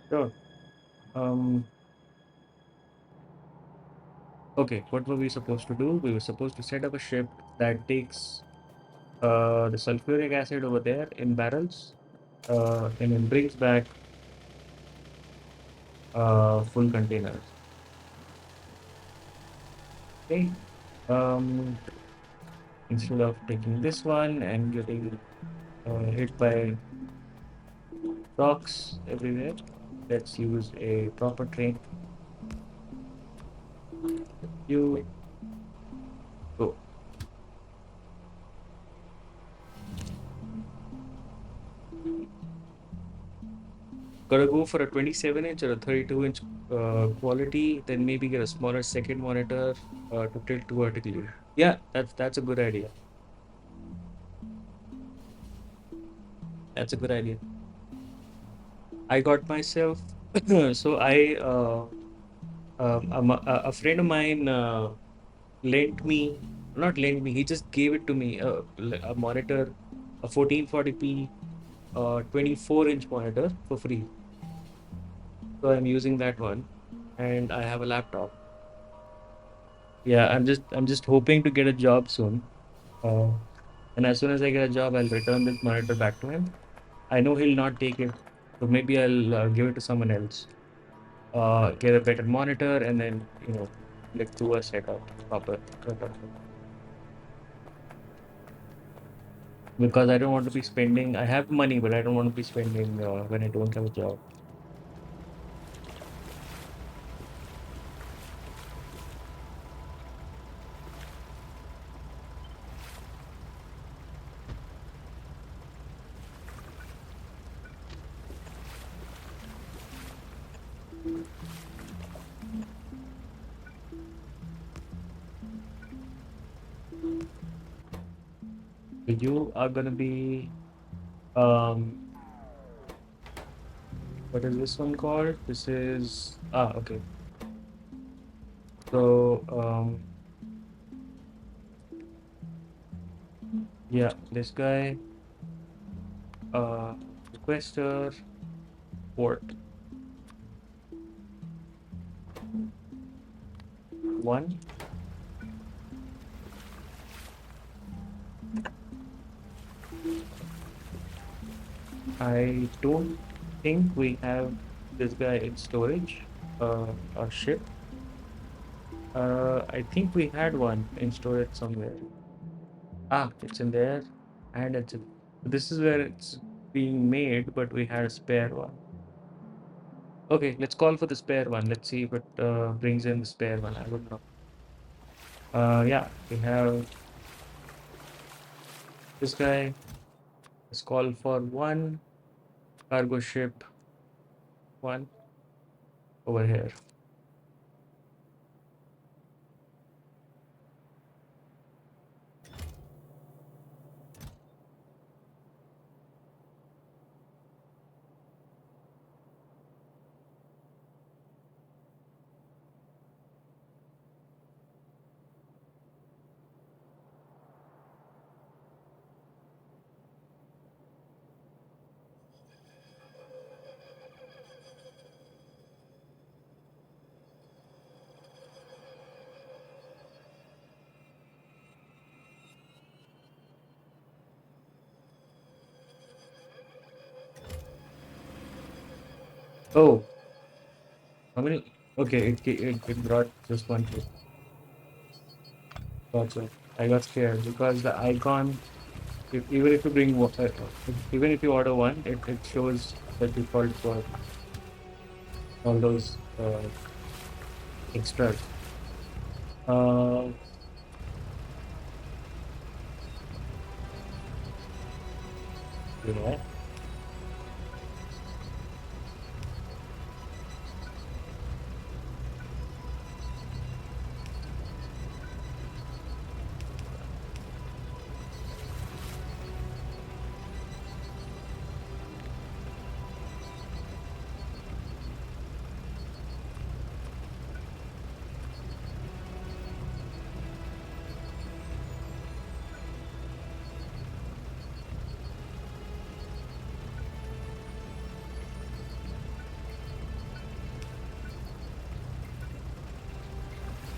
sure. Um okay, what were we supposed to do? We were supposed to set up a ship that takes the sulfuric acid over there in barrels and then brings back full containers. Okay. Um Instead of taking this one and getting hit by rocks everywhere, let's use a proper train. You go. Gotta go for a 27-inch or a 32-inch quality, then maybe get a smaller second monitor to tilt vertically. Yeah, that's a good idea. That's a good idea. I got myself so I a friend of mine lent me not lent me, he just gave it to me a monitor, a 1440p 24-inch monitor for free. So I'm using that one, and I have a laptop. Yeah, I'm just hoping to get a job soon. Uh, and as soon as I get a job, I'll return this monitor back to him. I know he'll not take it, so maybe I'll give it to someone else. Get a better monitor, and then like do a setup because I don't want to be spending. I have money, but I don't want to be spending when I don't have a job. So you are gonna be what is this one called? This is okay. So yeah, this guy requester port 1. I don't think we have this guy in storage, or ship. I think we had one in storage somewhere. Ah, it's in there, and this is where it's being made, but we had a spare one. Okay, let's call for the spare one. Let's see if it brings in the spare one. I don't know. Yeah, we have this guy. Let's call for one cargo ship, one over here. Oh, how many? Okay, it brought just one ship. Gotcha. I got scared because the icon, even if you even if you order one, it shows the default for all those extras. Uh, yeah.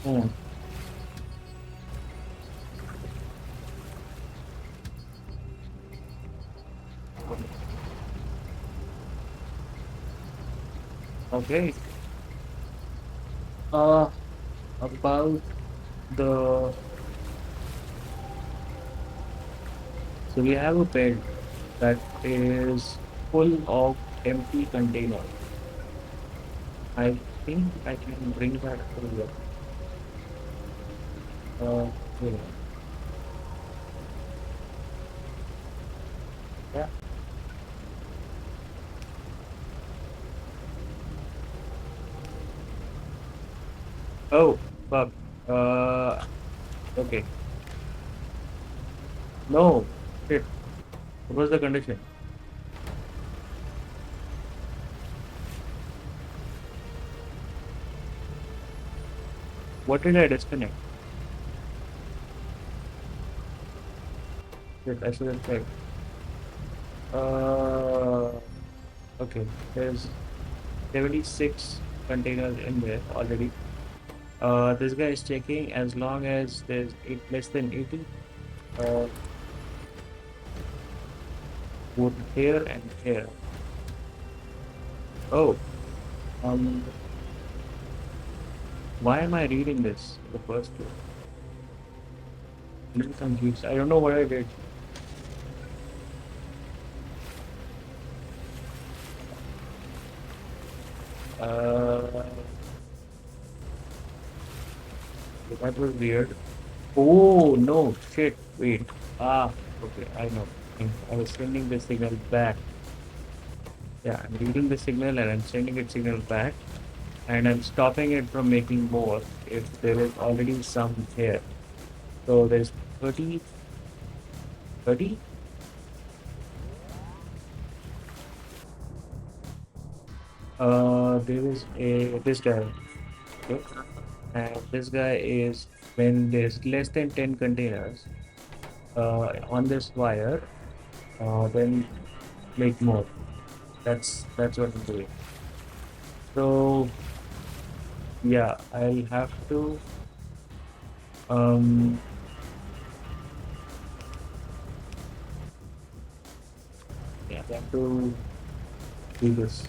Hmm. Okay. Uh, about the so we have a bed that is full of empty containers. I think I can bring that over. Yeah. Yeah. Oh, fuck. Okay. No. Shit. What was the condition? What did I disconnect? Shit, I should have checked. Uh, okay. There's 76 containers in there already. This guy is checking as long as there's less than 80, uh, both here and here. Oh, um, why am I reading this? The first two. I'm a little confused. I don't know what I did. Uh, that was weird. Oh no, shit. Wait. Ah, okay. I know. I was sending the signal back. Yeah, I'm reading the signal and I'm sending it signal back, and I'm stopping it from making more if there is already some here. So there's 30, 30. There is a this guy, okay? And this guy is when there's less than 10 containers on this wire, then make more. That's what I'm doing. So yeah, I'll have to um Yeah, I have to do this.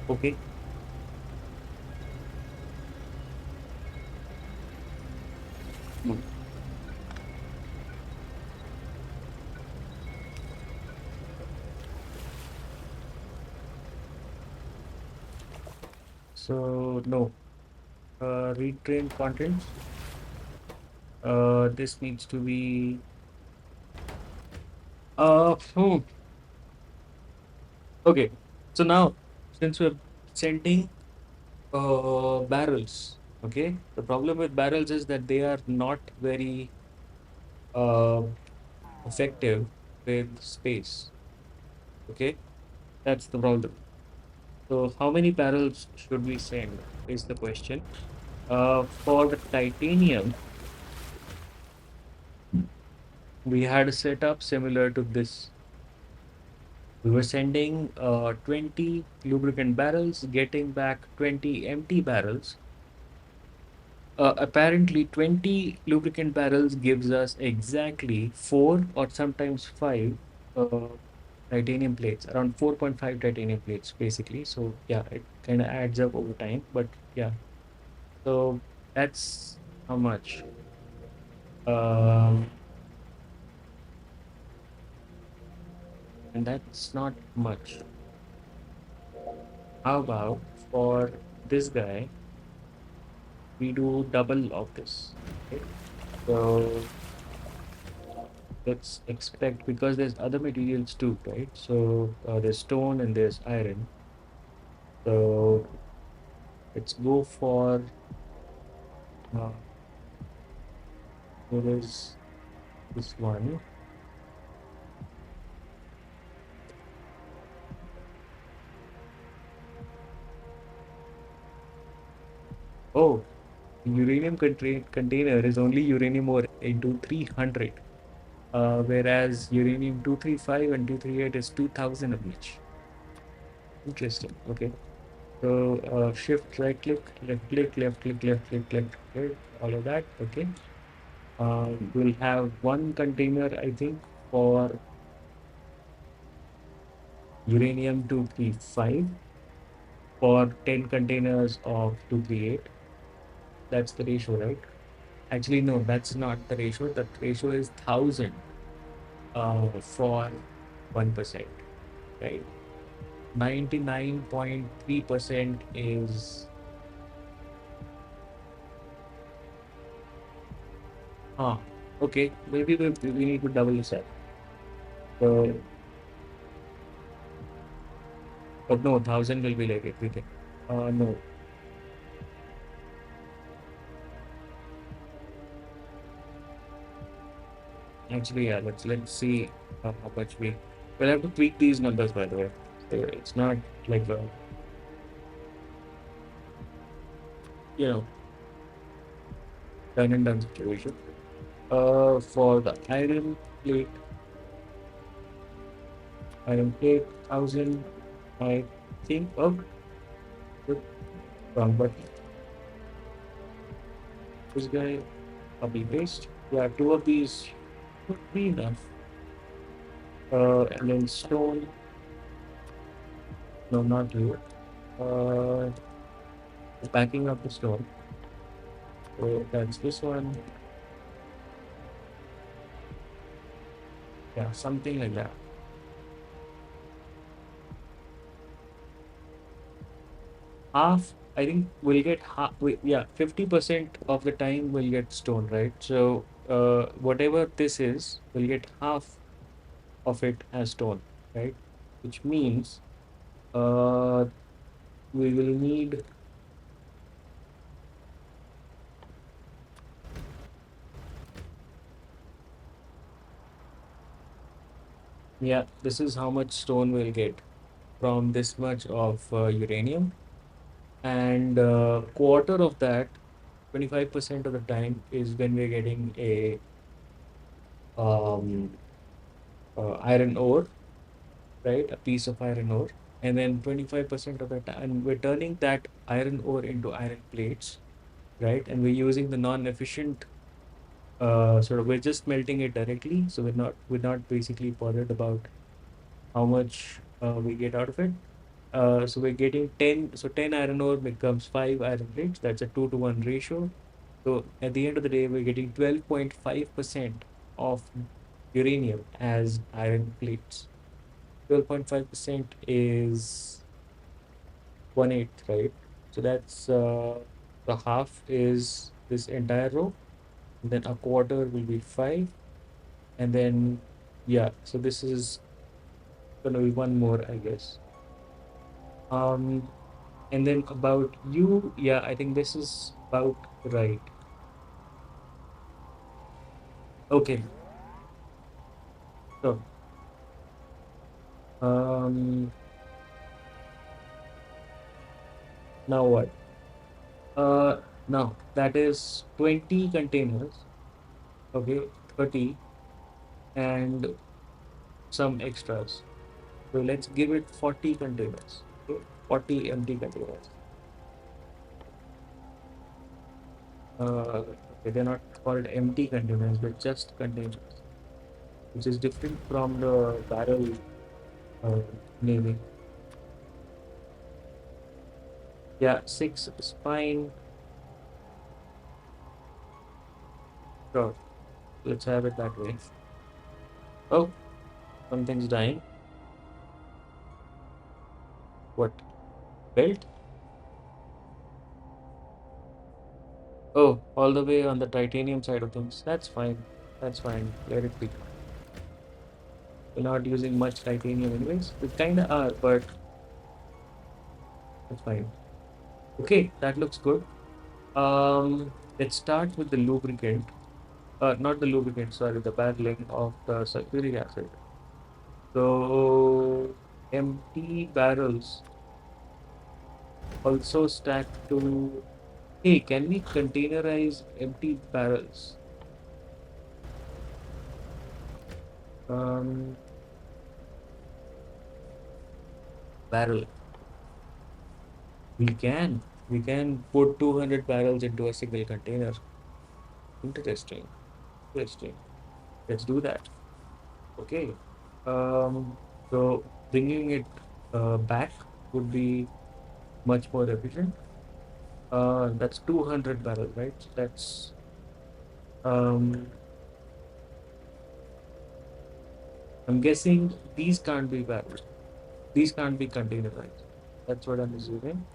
Okay. Mm. So no, retrain content. This needs to be uh hmm, okay. So now, since we're sending barrels, okay, the problem with barrels is that they are not very uh effective with space. Okay, that's the problem. So how many barrels should we send is the question. For the titanium, we had a setup similar to this. We were sending 20 lubricant barrels, getting back 20 empty barrels. Apparently, 20 lubricant barrels gives us exactly four or sometimes five uh, titanium plates, around 4.5 titanium plates, basically. So, yeah, it kind of adds up over time. But yeah, so that's how much. Um, and that's not much. How about for this guy, we do double of this. Okay? So let's expect because there's other materials too, right? So there's stone and there's iron. So let's go for uh, there is this one. Oh, uranium container is only uranium ore into 300, whereas uranium 235 and 238 is 2000 of each. Interesting. Okay. So shift right click, left click, left click, left click, left click, all of that. Okay. We'll have one container, I think, for uranium 235 for 10 containers of 238. That's the ratio, right? Actually, no, that's not the ratio. The ratio is 1000 for 1%, right? 99.3% is, huh, okay, maybe we need to double this up. So, but no, 1000 will be like everything. No, actually, yeah, let's see how much we'll have to tweak these numbers, by the way. So it's not like a, you know, done and done situation. For the plate, iron plate, 1000, I think, oh, good, wrong button. This guy, copy paste. Yeah, two of these would be enough. And then stone, no, not you. Uh, backing up the stone. So that's this one. Yeah, something like that. Half I think we'll get half. Yeah, 50% of the time we'll get stone, right? So whatever this is, we'll get half of it as stone, right? Which means uh, we will need. Yeah, this is how much stone we'll get from this much of uranium, and quarter of that, 25% of the time is when we're getting a um, iron ore, right? A piece of iron ore. And then 25% of the time, and we're turning that iron ore into iron plates, right? And we're using the non-efficient sort of, we're just melting it directly. So we're not basically bothered about how much we get out of it. So we're getting 10, so 10 iron ore becomes 5 iron plates. That's a 2 to 1 ratio. So at the end of the day, we're getting 12.5% of uranium as iron plates. 12.5% is 1/8, right? So that's the half is this entire row. And then a quarter will be 5. And then, yeah, so this is going to be one more, I guess. Um, and then about you, yeah, I think this is about right. Okay, so um, now what? Now that is 20 containers, okay, 30 and some extras. So let's give it 40 containers. Okay? 40 empty containers. Okay, they're not called empty containers, but just containers, which is different from the barrel uh, naming. Yeah, 6 is fine. Sure, let's have it that way. Oh, something's dying. What? Belt? Oh, all the way on the titanium side of things. That's fine. That's fine. Let it be. We're not using much titanium anyways. We kind of are, but that's fine. Okay, that looks good. Let's start with the lubricant. Not the lubricant, sorry, the barreling of the sulfuric acid. So empty barrels also stack to. Hey, can we containerize empty barrels? Um, barrel. We can. We can put 200 barrels into a single container. Interesting. Interesting. Let's do that. Okay. Um, so bringing it back would be much more efficient. That's 200 barrels, right? So that's um, I'm guessing these can't be barrels. These can't be containerized. That's what I'm assuming.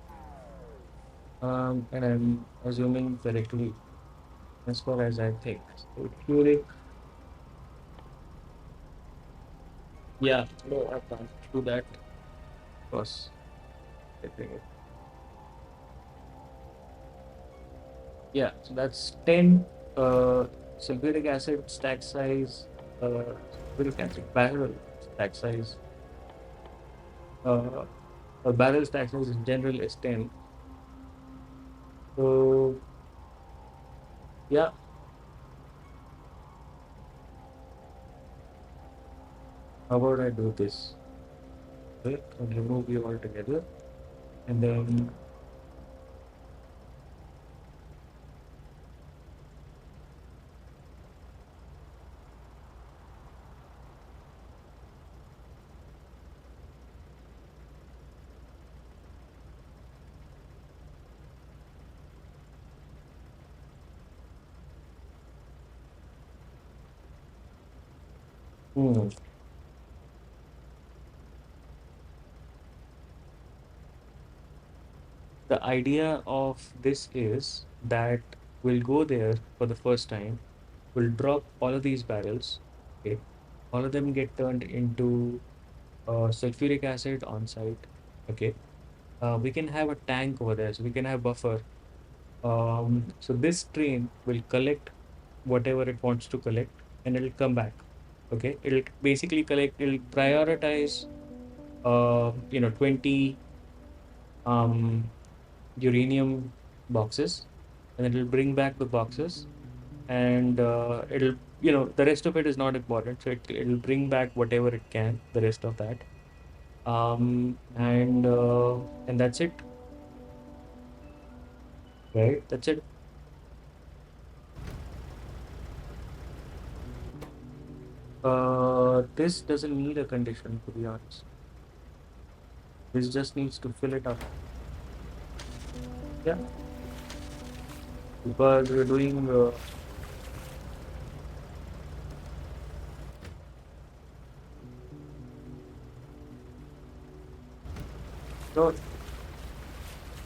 And I'm assuming correctly as far as I think. So Curie, yeah, no, I can't do that because I think yeah, so that's 10 sulfuric acid stack size, sulfuric acid barrel stack size, uh, or barrel stack size in general is 10. So, yeah, how about I do this? Okay, I'll remove you altogether. And then, hmm, the idea of this is that we'll go there for the first time, we'll drop all of these barrels, okay? All of them get turned into sulfuric acid on site, okay? We can have a tank over there, so we can have buffer. So this train will collect whatever it wants to collect and it'll come back, okay? It'll basically collect, it'll prioritize, 20 um, uranium boxes, and it'll bring back the boxes, and it'll, the rest of it is not important, so it'll bring back whatever it can, the rest of that. And that's it, right? That's it. This doesn't need a condition, to be honest. This just needs to fill it up. Yeah, because we're doing. No,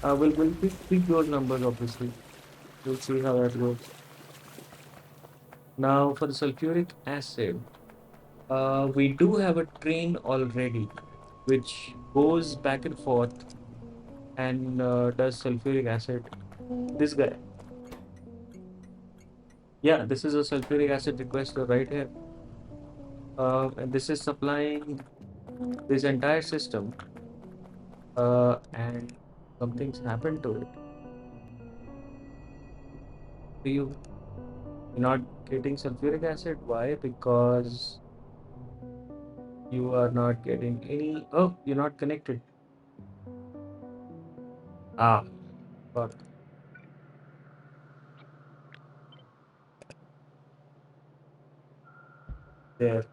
we'll pick those numbers, obviously. We'll see how that goes. Now, for the sulfuric acid, we do have a train already, which goes back and forth and does sulfuric acid. This guy. Yeah, this is a sulfuric acid requester right here. And this is supplying this entire system, and something's happened to it. You're not getting sulfuric acid. Why? Because you are not getting any. Oh, you're not connected. Ah, fuck. There.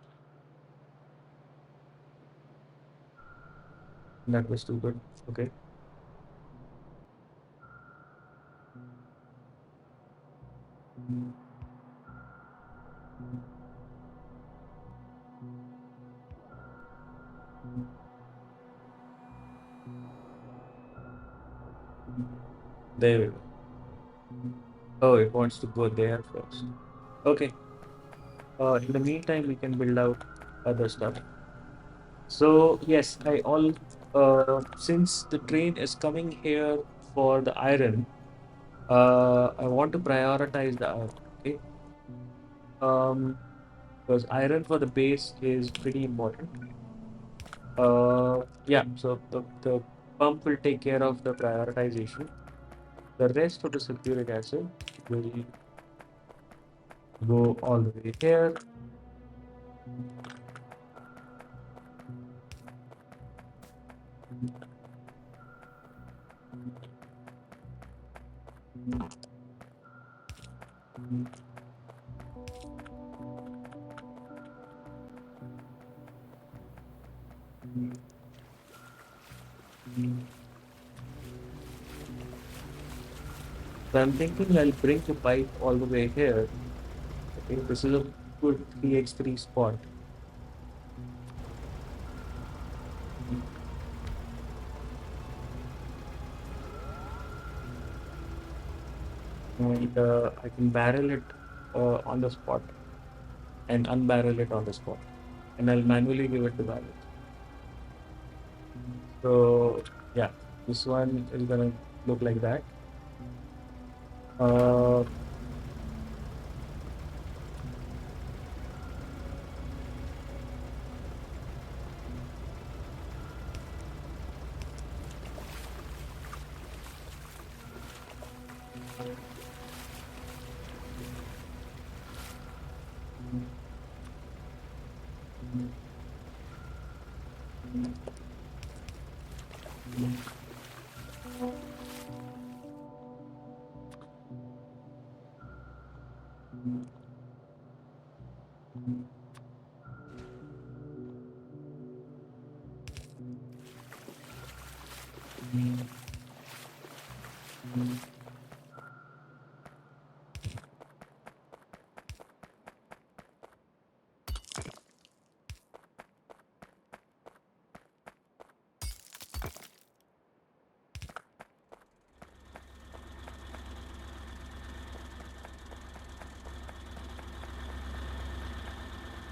That was too good. Okay. There we go. Oh, it wants to go there first. Okay. In the meantime, we can build out other stuff. So yes, since the train is coming here for the iron, I want to prioritize the iron. Okay. Um, because iron for the base is pretty important. Yeah. So the pump will take care of the prioritization. The rest of the sulfuric acid will go all the way here. So I'm thinking I'll bring the pipe all the way here. Okay, this is a good 3x3 spot. And I can barrel it on the spot and unbarrel it on the spot. And I'll manually give it the barrel. So yeah, this one is gonna look like that. Uh,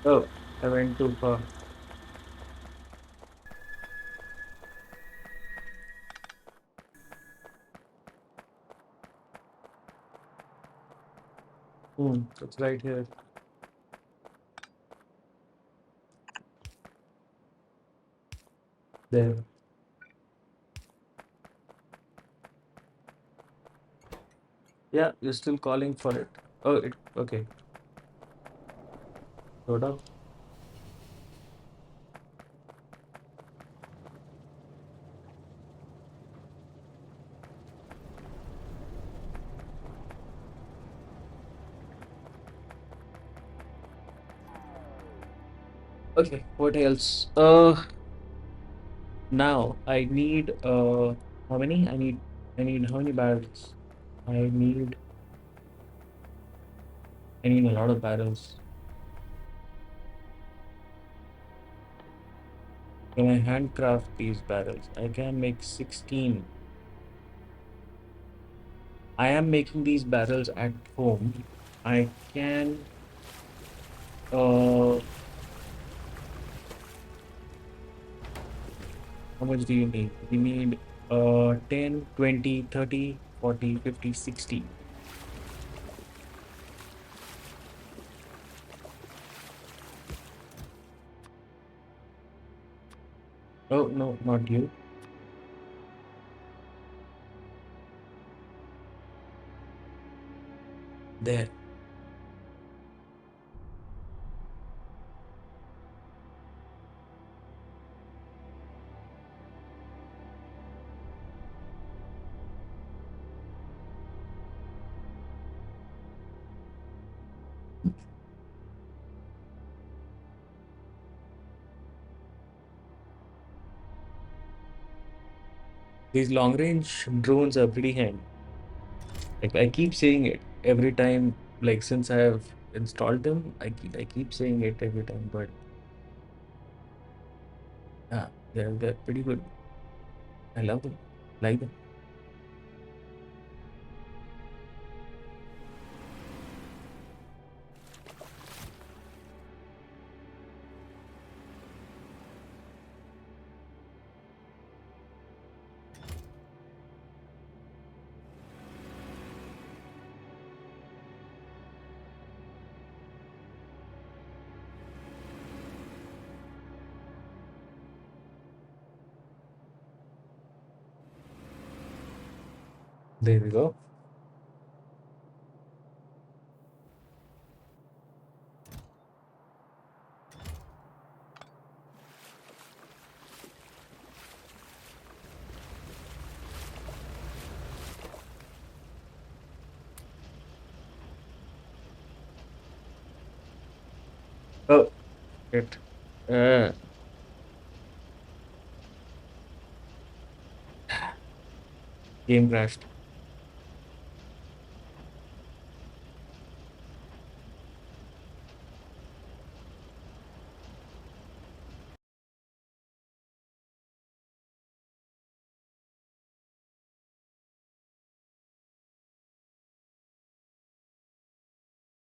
Oh, I went too far. It's right here. There. Yeah, you're still calling for it. Oh, it okay. Load up. Okay, what else? Now I need how many? I need how many barrels? I need I need a lot of barrels. Can I handcraft these barrels? I can make 16. I am making these barrels at home. I can uh how much do you need? We need 10, 20, 30, 40, 50, 60. Oh no, not you. There. These long range drones are pretty handy. Like I keep saying it every time, like since I have installed them, I keep saying it every time, but yeah, they're pretty good. I love them. Like them. There we go. Oh, it uh, game crashed.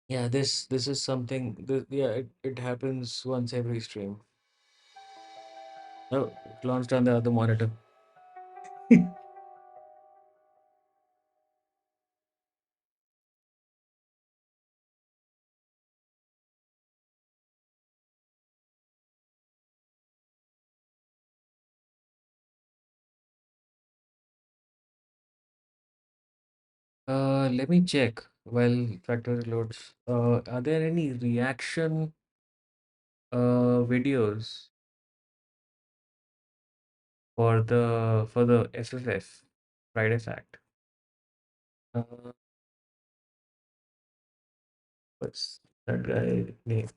Yeah, this is something. Yeah, it happens once every stream. Oh, it launched on the other monitor. Let me check while Factory loads. Are there any reaction videos for the FFF Friday Fact? Uh, what's that guy name?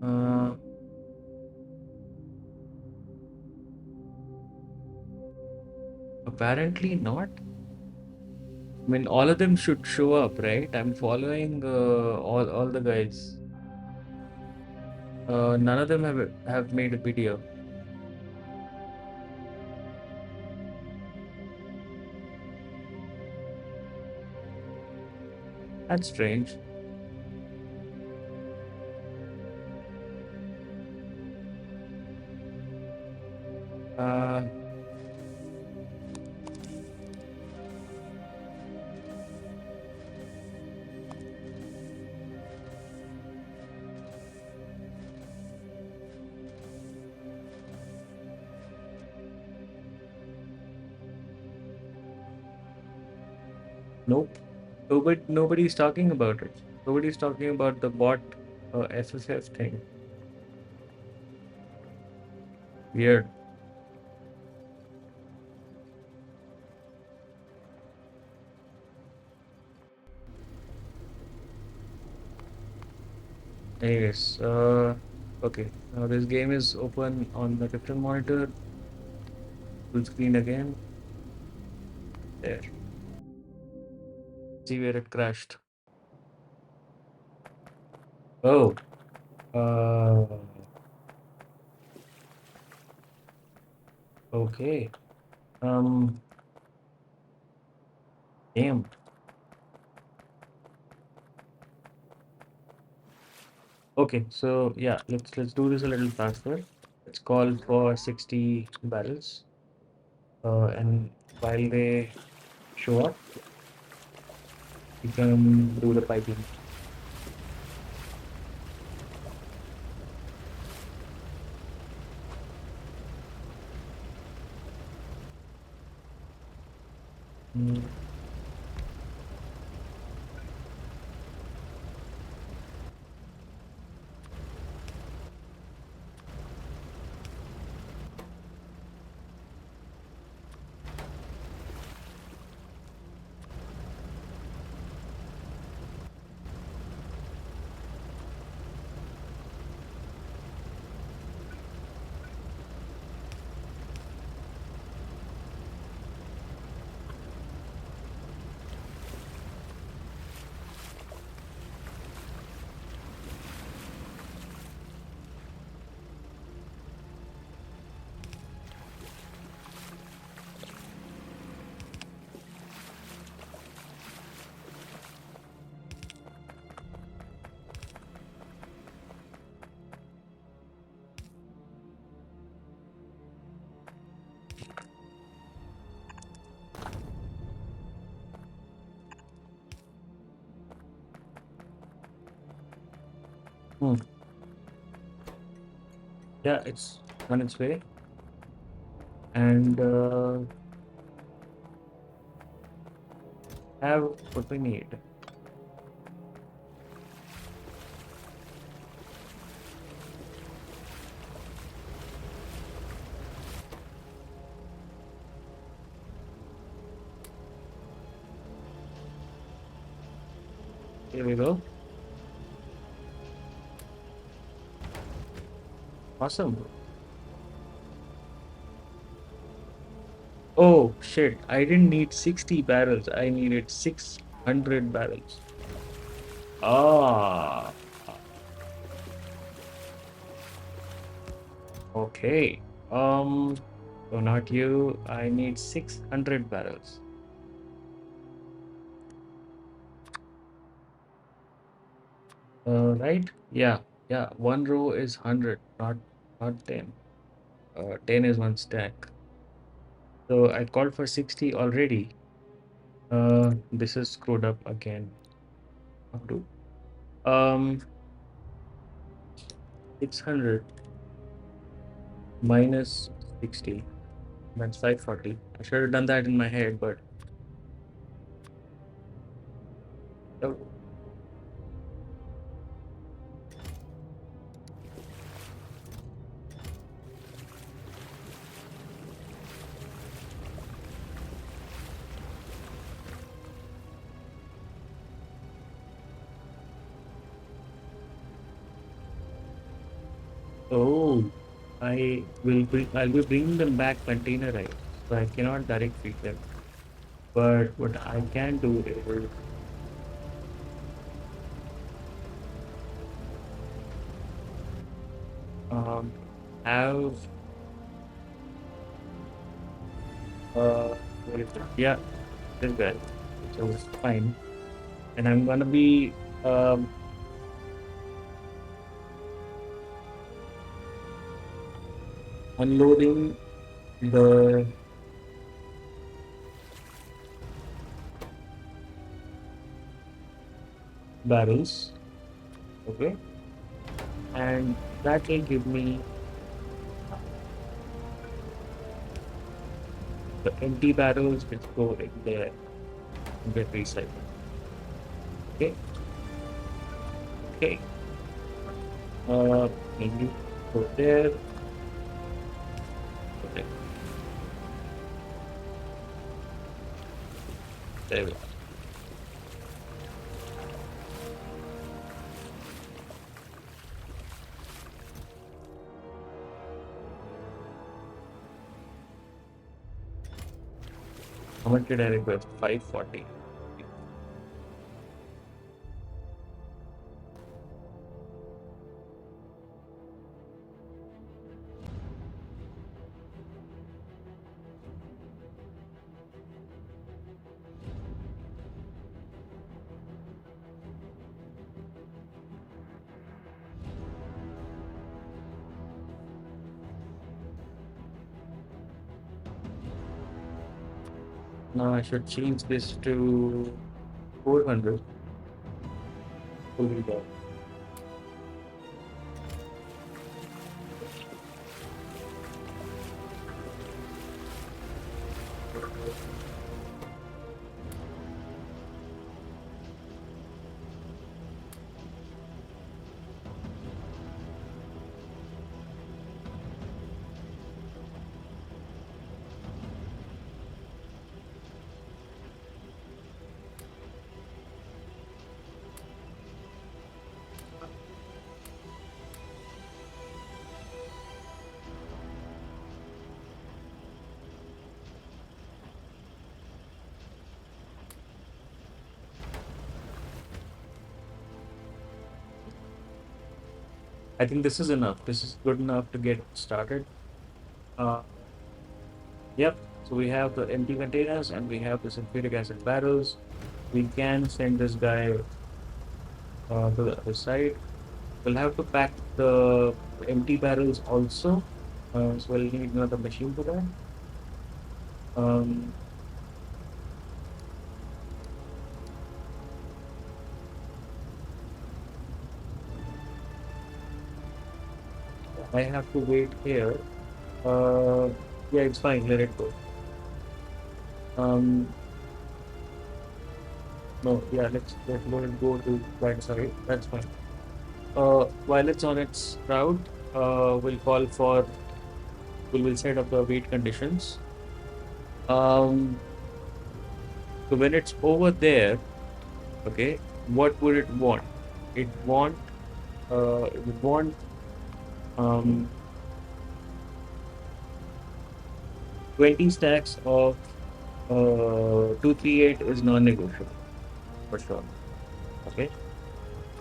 Uh, Apparently not. I mean, all of them should show up, right? I'm following all the guys. None of them have made a video. That's strange. Uh, nope. Nobody's talking about it. Nobody's talking about the bot SSF thing. Weird. Anyways, okay. Now this game is open on the different monitor. Full screen again. There. See where it crashed. Oh. Uh. Okay. Um. Damn. Okay. So yeah, let's do this a little faster. Let's call for 60 barrels. And while they show up, we can do the piping. Mm, hmm. Yeah, it's on its way. And have what we need. Here we go. Awesome. Oh shit, I didn't need 60 barrels. I needed 600 barrels. Ah, okay. Um, so not you. I need 600 barrels. Right? Yeah, yeah. One row is 100, not 10. 10 is one stack. So I called for 60 already. This is screwed up again. How to? Um, 600 minus 60. That's 540. I should have done that in my head, but oh, oh, I'll be bringing them back containerized, so I cannot direct feed them. But what I can do is um have uh where is it? Yeah, this guy. So it's fine. and I'm gonna be um, unloading the barrels. Okay, and that will give me the empty barrels which go in there and get recycled. Okay, okay. Maybe go there. Okay, there we are. How much did I request? 540. Now I should change this to 400. Fully done. I think this is enough. This is good enough to get started. Uh, yep. So we have the empty containers and we have the sulfuric acid barrels. We can send this guy to the other side. We'll have to pack the empty barrels also. So we'll need another machine for that. Um, I have to wait here. Uh, yeah, it's fine. Let it go. Um, no, yeah, let it go to right side. That's fine. While it's on its route, we'll call for we will set up the wait conditions. Um, so when it's over there, okay, what would it want? It want it would want um 20 stacks of 238 is non-negotiable for sure. Okay.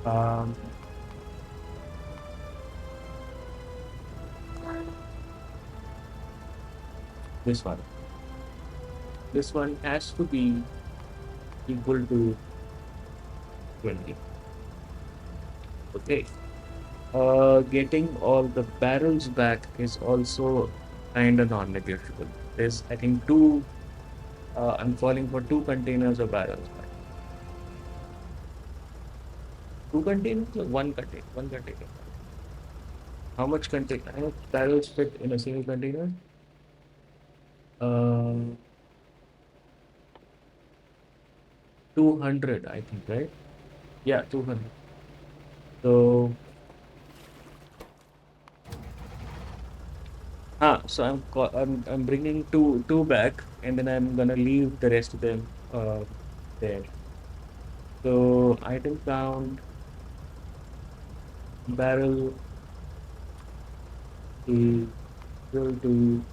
Um, this one. This one has to be equal to 20. Okay. Getting all the barrels back is also kind of non-negotiable. There's, I think, two. I'm calling for two containers of barrels back. Two containers or one container? One container. How much barrels fit in a single container? Um, 200, I think, right? Yeah, 200. So, I'm bringing two back, and then I'm gonna leave the rest of them there. So item count barrel is equal to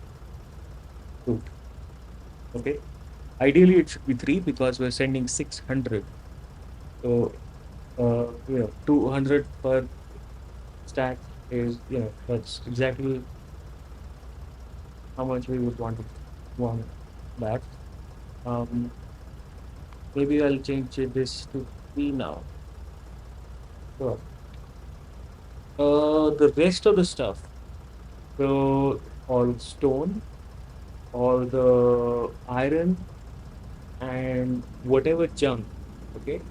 two. Okay. Ideally, it should be three because we're sending 600. So, 200 per stack is, that's exactly how much we would want back. Um, Maybe I'll change this to See now. Sure. The rest of the stuff, so all stone, all the iron, and whatever junk, okay,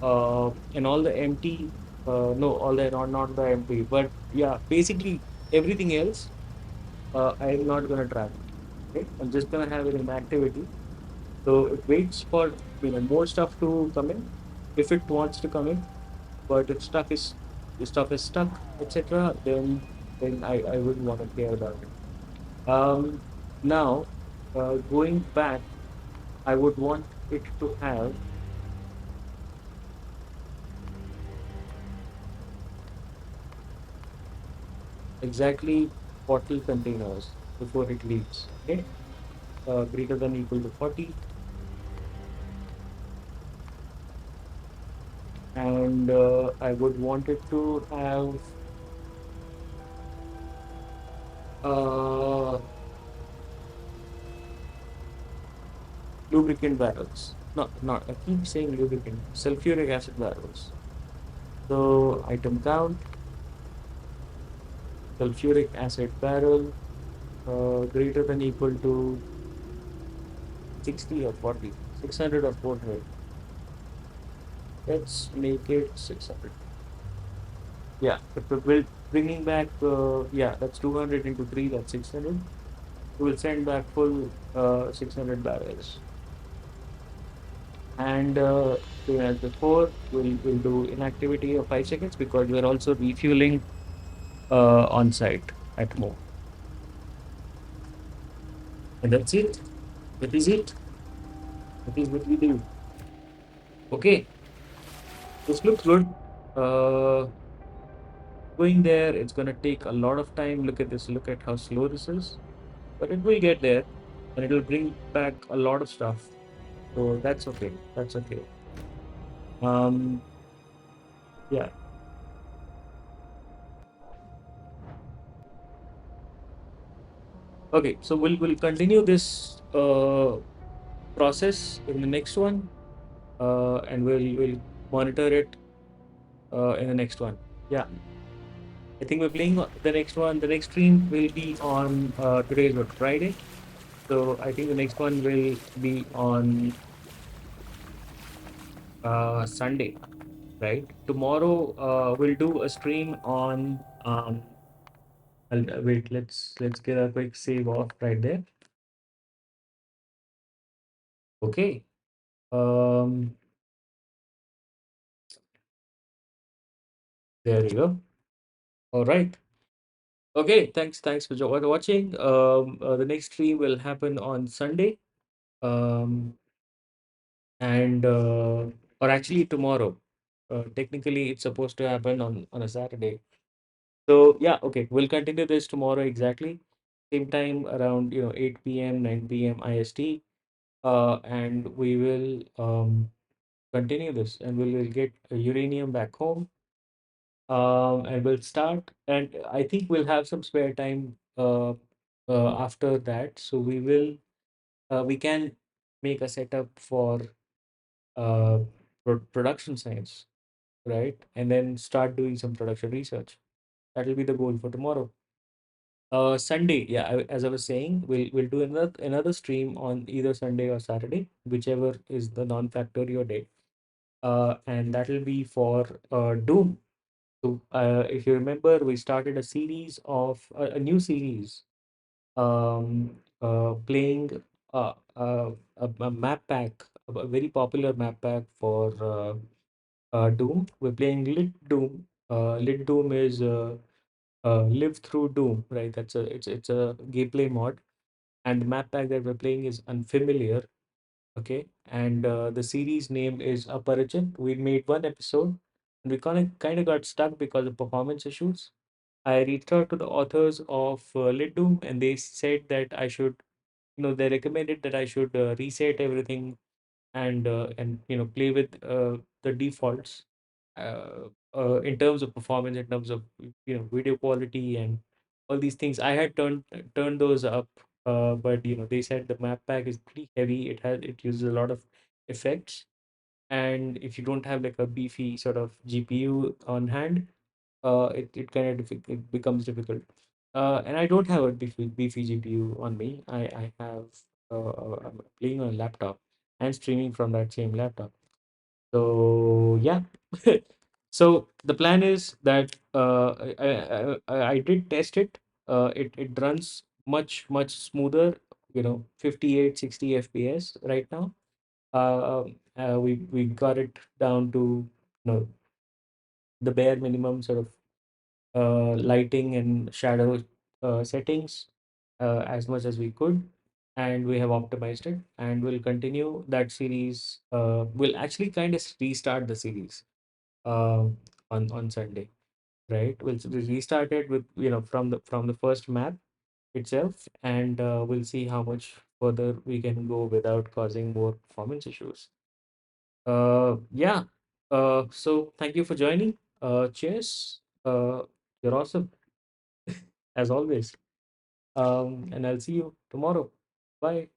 and all the empty, no, all the not the empty, but yeah, basically everything else, I'm not gonna track. Okay, I'm just gonna have it in activity. So it waits for more stuff to come in, if it wants to come in. But if stuff is stuck, etc., then I wouldn't want to care about it. Now, going back, I would want it to have exactly 40 containers before it leaves. Okay, greater than equal to 40, and I would want it to have uh, lubricant barrels. No, not I keep saying lubricant. Sulfuric acid barrels. So item count, sulfuric acid barrel, greater than equal to 60 or 40, 600 or 400. Let's make it 600. Yeah, if we're bringing back, yeah, that's 200 into 3, that's 600. We will send back full 600 barrels. And same as before, we'll do inactivity of 5 seconds because we're also refueling on site at home. And that's it. That is it. That is what we do. Okay, this looks good. Uh, Going there, it's gonna take a lot of time. Look at this. Look at how slow this is. But it will get there, and it'll bring back a lot of stuff. So that's okay. That's okay. Um, yeah. Okay. So we'll continue this process in the next one, and we'll monitor it in the next one. Yeah. I think we're playing the next one. The next stream will be on today is what, Friday. So I think the next one will be on Sunday, right? Tomorrow we'll do a stream on wait, let's get a quick save off right there. Okay. Um there you go. All right. Okay, thanks for watching. The next stream will happen on Sunday. Um and or actually tomorrow. Technically it's supposed to happen on a Saturday. So yeah, okay, we'll continue this tomorrow exactly. Same time around 8 p.m., 9 p.m. IST. And we will continue this and we'll get uranium back home. And we'll start. And I think we'll have some spare time after that. So we can make a setup for uh, production science, right? And then start doing some production research. That will be the goal for tomorrow. Sunday, yeah, as I was saying, we'll do another stream on either Sunday or Saturday, whichever is the non-factorio day. And that'll be for Doom. So, if you remember, we started a series of a new series, playing a map pack, a very popular map pack for Doom. We're playing Lit Doom. Lit Doom is Live Through Doom, right? It's a gameplay mod, and the map pack that we're playing is Unfamiliar. Okay, and the series name is Aparichin. We made one episode, and we kind of got stuck because of performance issues. I reached out to the authors of Lit Doom, and they said that I should, they recommended that I should reset everything and play with the defaults in terms of performance, in terms of video quality and all these things. I had turned those up, but they said the map pack is pretty heavy. It uses a lot of effects, And if you don't have like a beefy sort of GPU on hand, it kind of it becomes difficult. And I don't have a beefy GPU on me. I have I'm playing on a laptop and streaming from that same laptop. So yeah. So the plan is that I did test it. It runs much smoother. 58 60 FPS right now. We got it down to the bare minimum sort of lighting and shadow settings as much as we could, and we have optimized it, and we'll continue that series. We'll actually kind of restart the series uh, on Sunday, right? We'll restart it with from the first map itself, and we'll see how much further we can go without causing more performance issues. Yeah. So thank you for joining. Cheers. You're awesome as always. And I'll see you tomorrow. Bye.